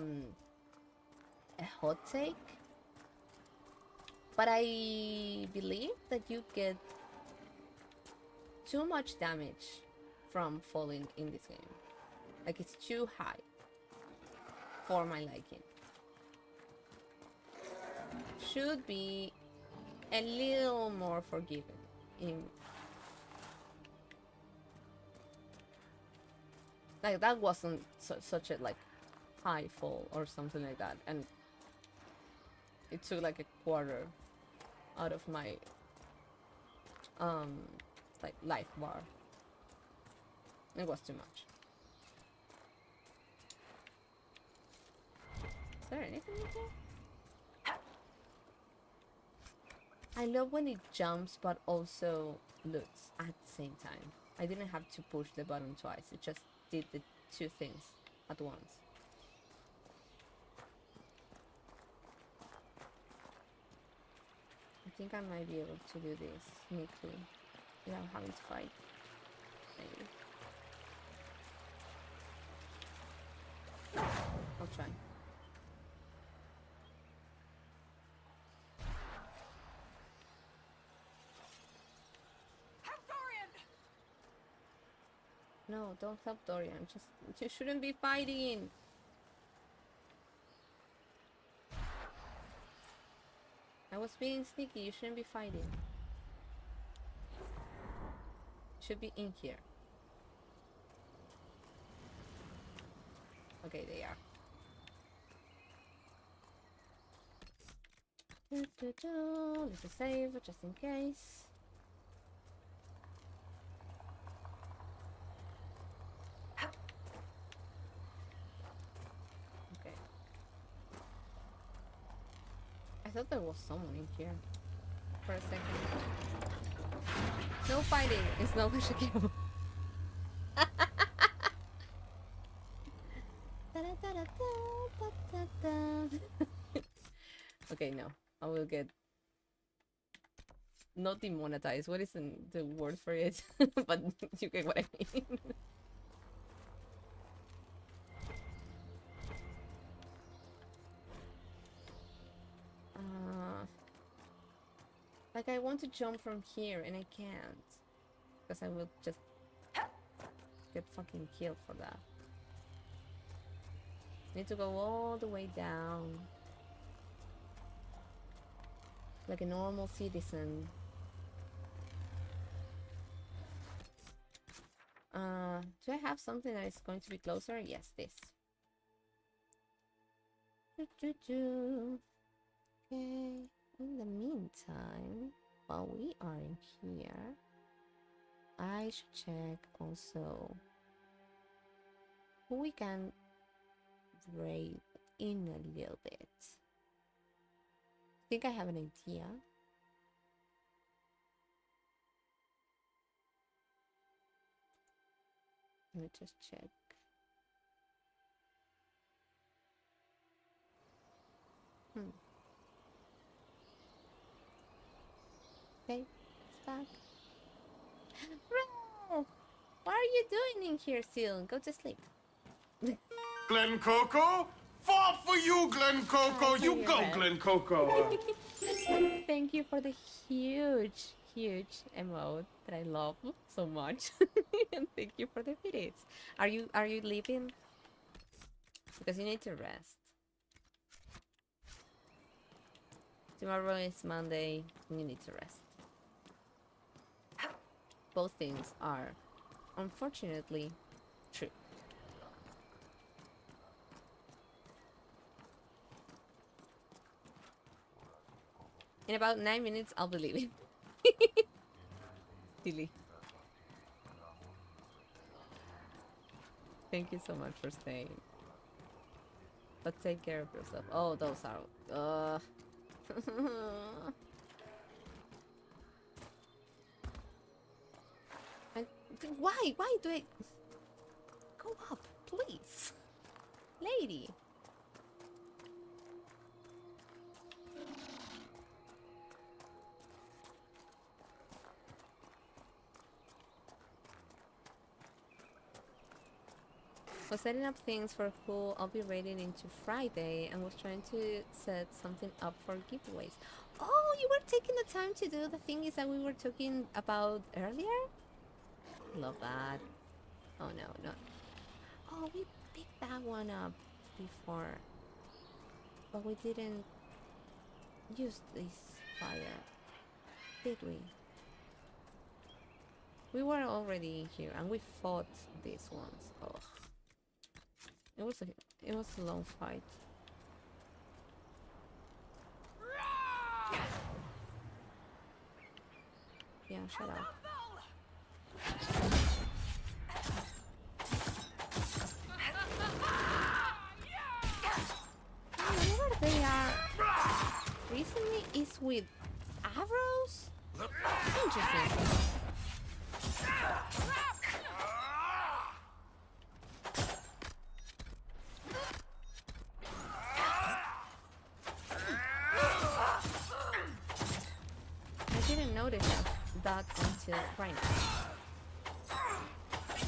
hot take, but I believe that you get too much damage from falling in this game. Like, it's too high for my liking. Should be a little more forgiving in like, that wasn't such a like high fall or something like that, and it took like a quarter out of my like life bar. It was too much. Is there anything in there? I love when it jumps but also loots at the same time. I didn't have to push the button twice, it just did the two things at once. I think I might be able to do this sneakily without having to fight. Maybe. I'll try. No, don't help Dorian. Just, you shouldn't be fighting. I was being sneaky. You shouldn't be fighting. Should be in here. Okay, they are. Let's save just in case. I thought there was someone in here for a second. No fighting! It's not Shakiro. Okay, no. I will get not demonetized. What is the word for it? But you get what I mean. Like, I want to jump from here and I can't, because I will just get fucking killed for that. Need to go all the way down like a normal citizen. Do I have something that is going to be closer? Yes, this. Okay. In the meantime, while we are in here, I should check also who we can raid in a little bit. I think I have an idea. Let me just check. Okay, it's back. Ray! What are you doing in here still? Go to sleep. Glen Coco? Fought for you, Glen Coco! Oh, You go, Red. Glen Coco! Thank you for the huge emote that I love so much. And thank you for the videos. Are you leaving? Because you need to rest. Tomorrow is Monday, and you need to rest. Both things are, unfortunately, true. In about 9 minutes, I'll be leaving. Silly. Thank you so much for staying. But take care of yourself. Oh, those are... Why? Why do I... Go up, please. Lady. Was setting up things for who I'll be raiding into Friday and was trying to set something up for giveaways. Oh, you were taking the time to do the thing is that we were talking about earlier? Love that. Oh no, no. Oh, we picked that one up before. But we didn't use this fire, did we? We were already here and we fought these ones. Oh. It was a long fight. Yeah, shut up. Whenever they are recently is with arrows? Interesting. I didn't notice that until right now.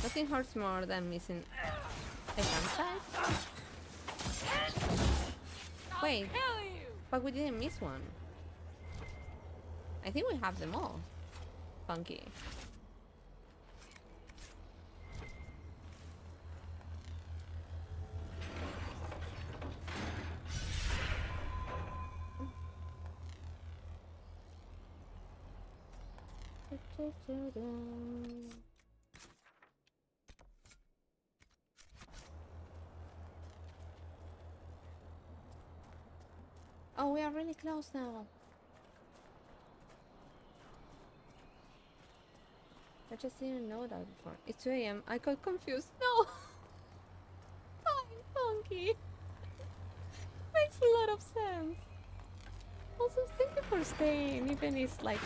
Nothing hurts more than missing a campsite. Wait, but we didn't miss one. I think we have them all. Funky. Oh, we are really close now. I just didn't know that before. It's 2 AM. I got confused. No! Fine, Funky. Makes a lot of sense. Also, thank you for staying, even if it's like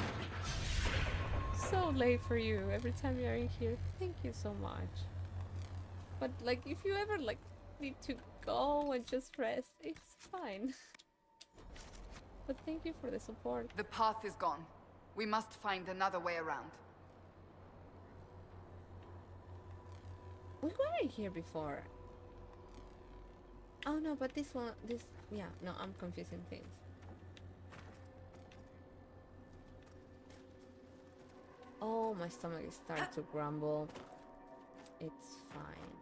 so late for you every time you're in here. Thank you so much. But like, if you ever like need to go and just rest, it's fine. But thank you for the support. The path is gone. We must find another way around. We were here before. Oh no, but this one, yeah, no, I'm confusing things. Oh, my stomach is starting to grumble. It's fine.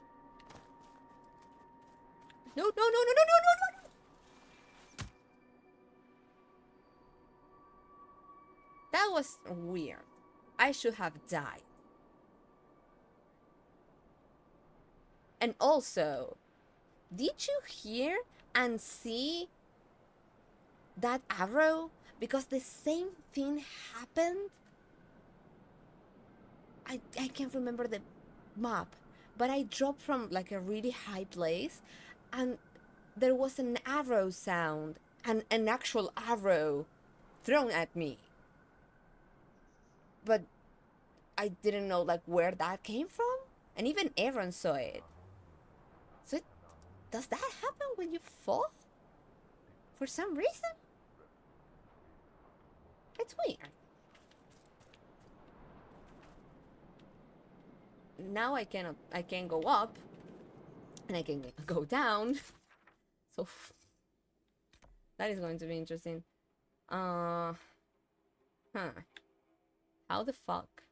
No, no, no, no, no, no, no, no! That was weird. I should have died. And also, did you hear and see that arrow because the same thing happened. I can't remember the map, but I dropped from like a really high place, and there was an arrow sound, and an actual arrow thrown at me. But I didn't know like where that came from, and even Aaron saw it. So does that happen when you fall? For some reason? It's weird. Now I can't go up, and I can go down. So that is going to be interesting. How the fuck?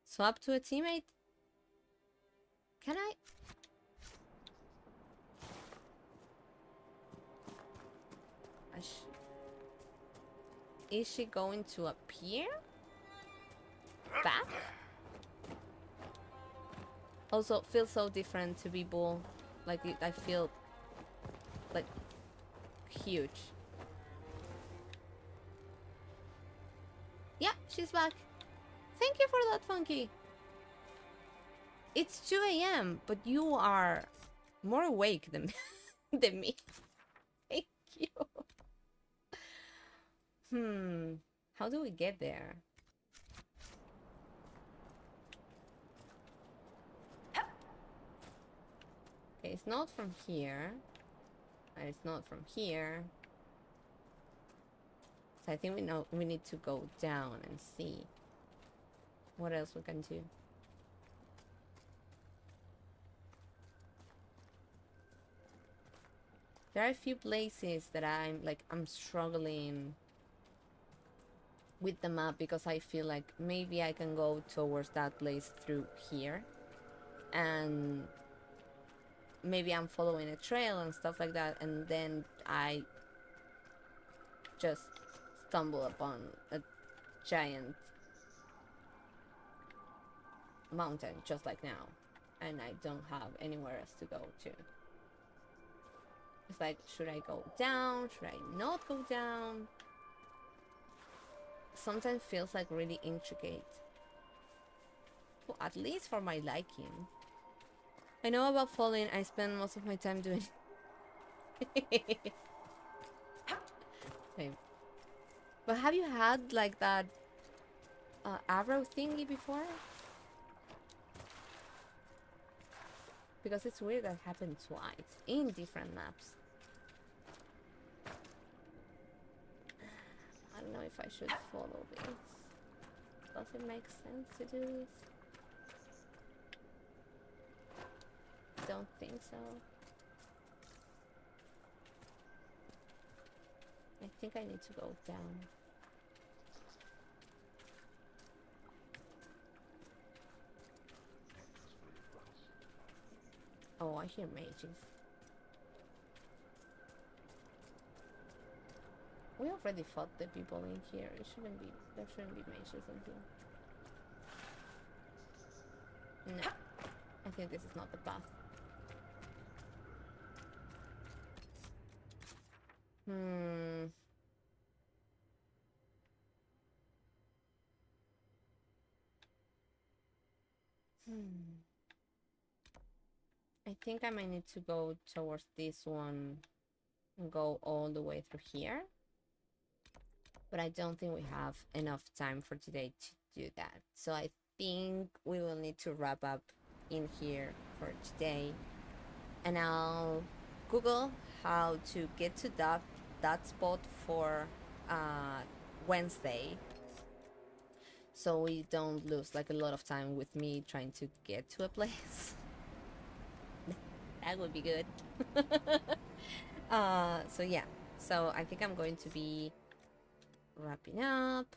Swap to a teammate? Can I? Is she going to appear back? Also, it feels so different to be bull. Like, I feel like huge. Yeah, she's back. Thank you for that, Funky. It's 2 a.m., but you are more awake than than me. Thank you. How do we get there? Okay, it's not from here. And it's not from here. So I think we need to go down and see what else we can do. There are a few places that I'm struggling with the map, because I feel like maybe I can go towards that place through here, and maybe I'm following a trail and stuff like that, and then I just stumble upon a giant mountain just like now, and I don't have anywhere else to go to. It's like, should I go down? Should I not go down? Sometimes feels like really intricate. Well, at least for my liking. I know about falling. I spend most of my time doing Same. But have you had like that arrow thingy before? Because it's weird that happened twice in different maps. I don't know if I should follow this. Does it make sense to do this? Don't think so. I think I need to go down. Oh, I hear mages. We already fought the people in here. It shouldn't be. There shouldn't be mages in here. No, I think this is not the path. I think I might need to go towards this one and go all the way through here. But I don't think we have enough time for today to do that. So I think we will need to wrap up in here for today. And I'll Google how to get to that spot for Wednesday. So we don't lose like a lot of time with me trying to get to a place. That would be good. So yeah. So I think I'm going to be wrapping up,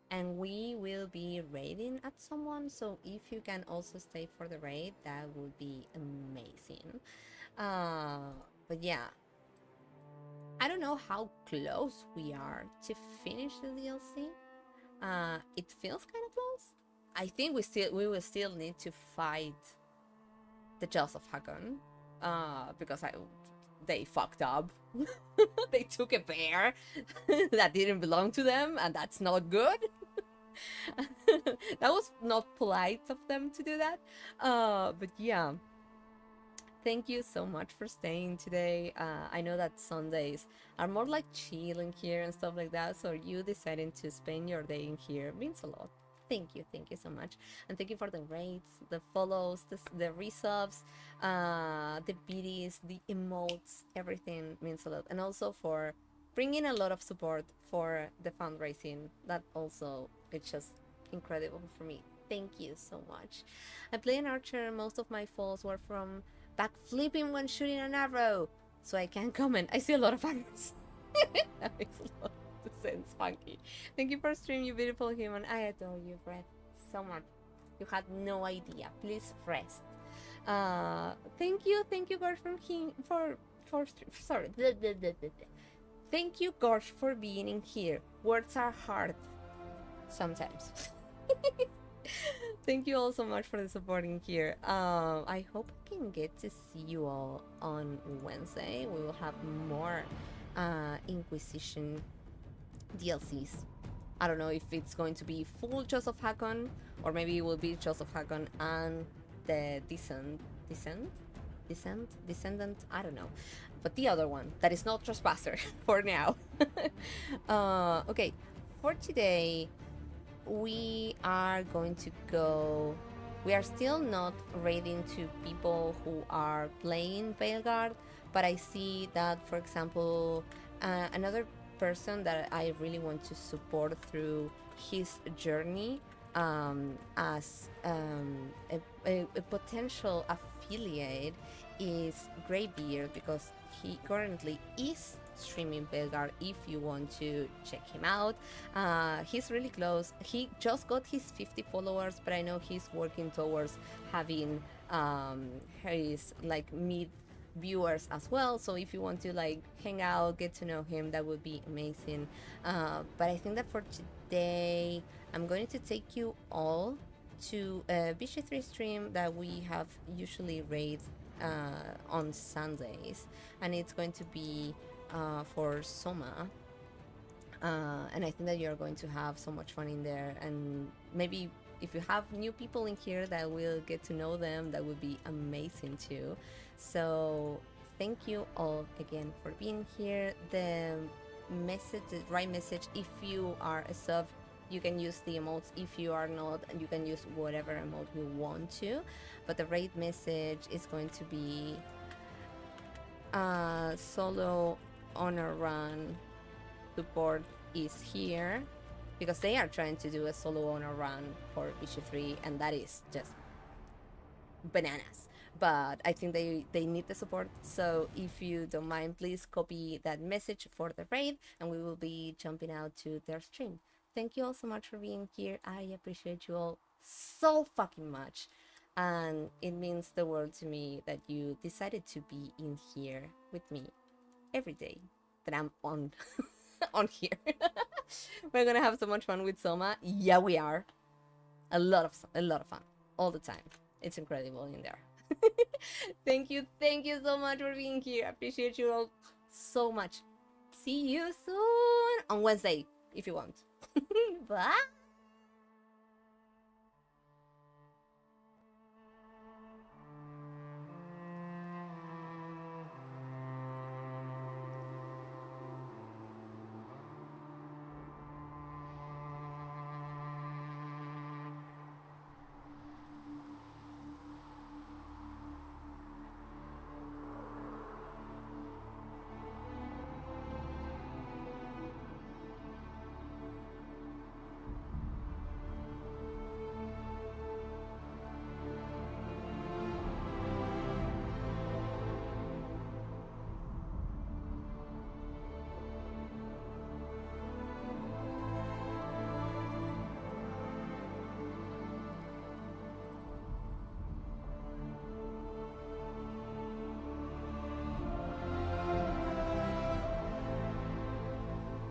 and we will be raiding at someone, so if you can also stay for the raid, that would be amazing. But yeah, I don't know how close we are to finish the DLC. It feels kind of close. I think we will still need to fight the Jaws of Hakkon, because they fucked up. They took a bear that didn't belong to them, and that's not good. That was not polite of them to do that. But yeah, thank you so much for staying today. I know that Sundays are more like chilling here and stuff like that, so you deciding to spend your day in here means a lot. Thank you so much, and thank you for the rates, the follows, the resubs, the BDs, the emotes. Everything means a lot, and also for bringing a lot of support for the fundraising. That also, it's just incredible for me. Thank you so much. I play an archer. Most of my falls were from backflipping when shooting an arrow, so I can't comment. I see a lot of arrows. That makes a lot of sense, Funky. Thank you for streaming, you beautiful human. I adore you, Brett, so much. You had no idea. Please rest. Thank you, Gorge, sorry. Thank you, Gorge, for being in here. Words are hard sometimes. Thank you all so much for the supporting here. I hope I can get to see you all on Wednesday. We will have more Inquisition DLCs. I don't know if it's going to be full Jaws of Hakkon, or maybe it will be Jaws of Hakkon and the Descendant, I don't know. But the other one, that is not Trespasser for now. Okay, for today, we are going to go... We are still not raiding to people who are playing Veilguard, but I see that, for example, another person that I really want to support through his journey as a potential affiliate is Greybeard, because he currently is streaming Veilguard. If you want to check him out, he's really close. He just got his 50 followers, but I know he's working towards having his like mid viewers as well. So if you want to like hang out, get to know him, that would be amazing. But I think that for today I'm going to take you all to a BG3 stream that we have usually raid on Sundays, and it's going to be for Soma, and I think that you're going to have so much fun in there, and maybe if you have new people in here that will get to know them, that would be amazing too. So thank you all again for being here. The right message, if you are a sub, you can use the emotes. If you are not, you can use whatever emote you want to, but the raid message is going to be solo honor run support is here, because they are trying to do a solo honor run for BG3, and that is just bananas. But I think they need the support, so if you don't mind, please copy that message for the raid, and we will be jumping out to their stream. Thank you all so much for being here. I appreciate you all so fucking much, and it means the world to me that you decided to be in here with me every day that I'm on on here. We're gonna have so much fun with Soma. Yeah, we are. A lot of fun all the time. It's incredible in there. Thank you so much for being here. I appreciate you all so much. See you soon on Wednesday if you want. Bye.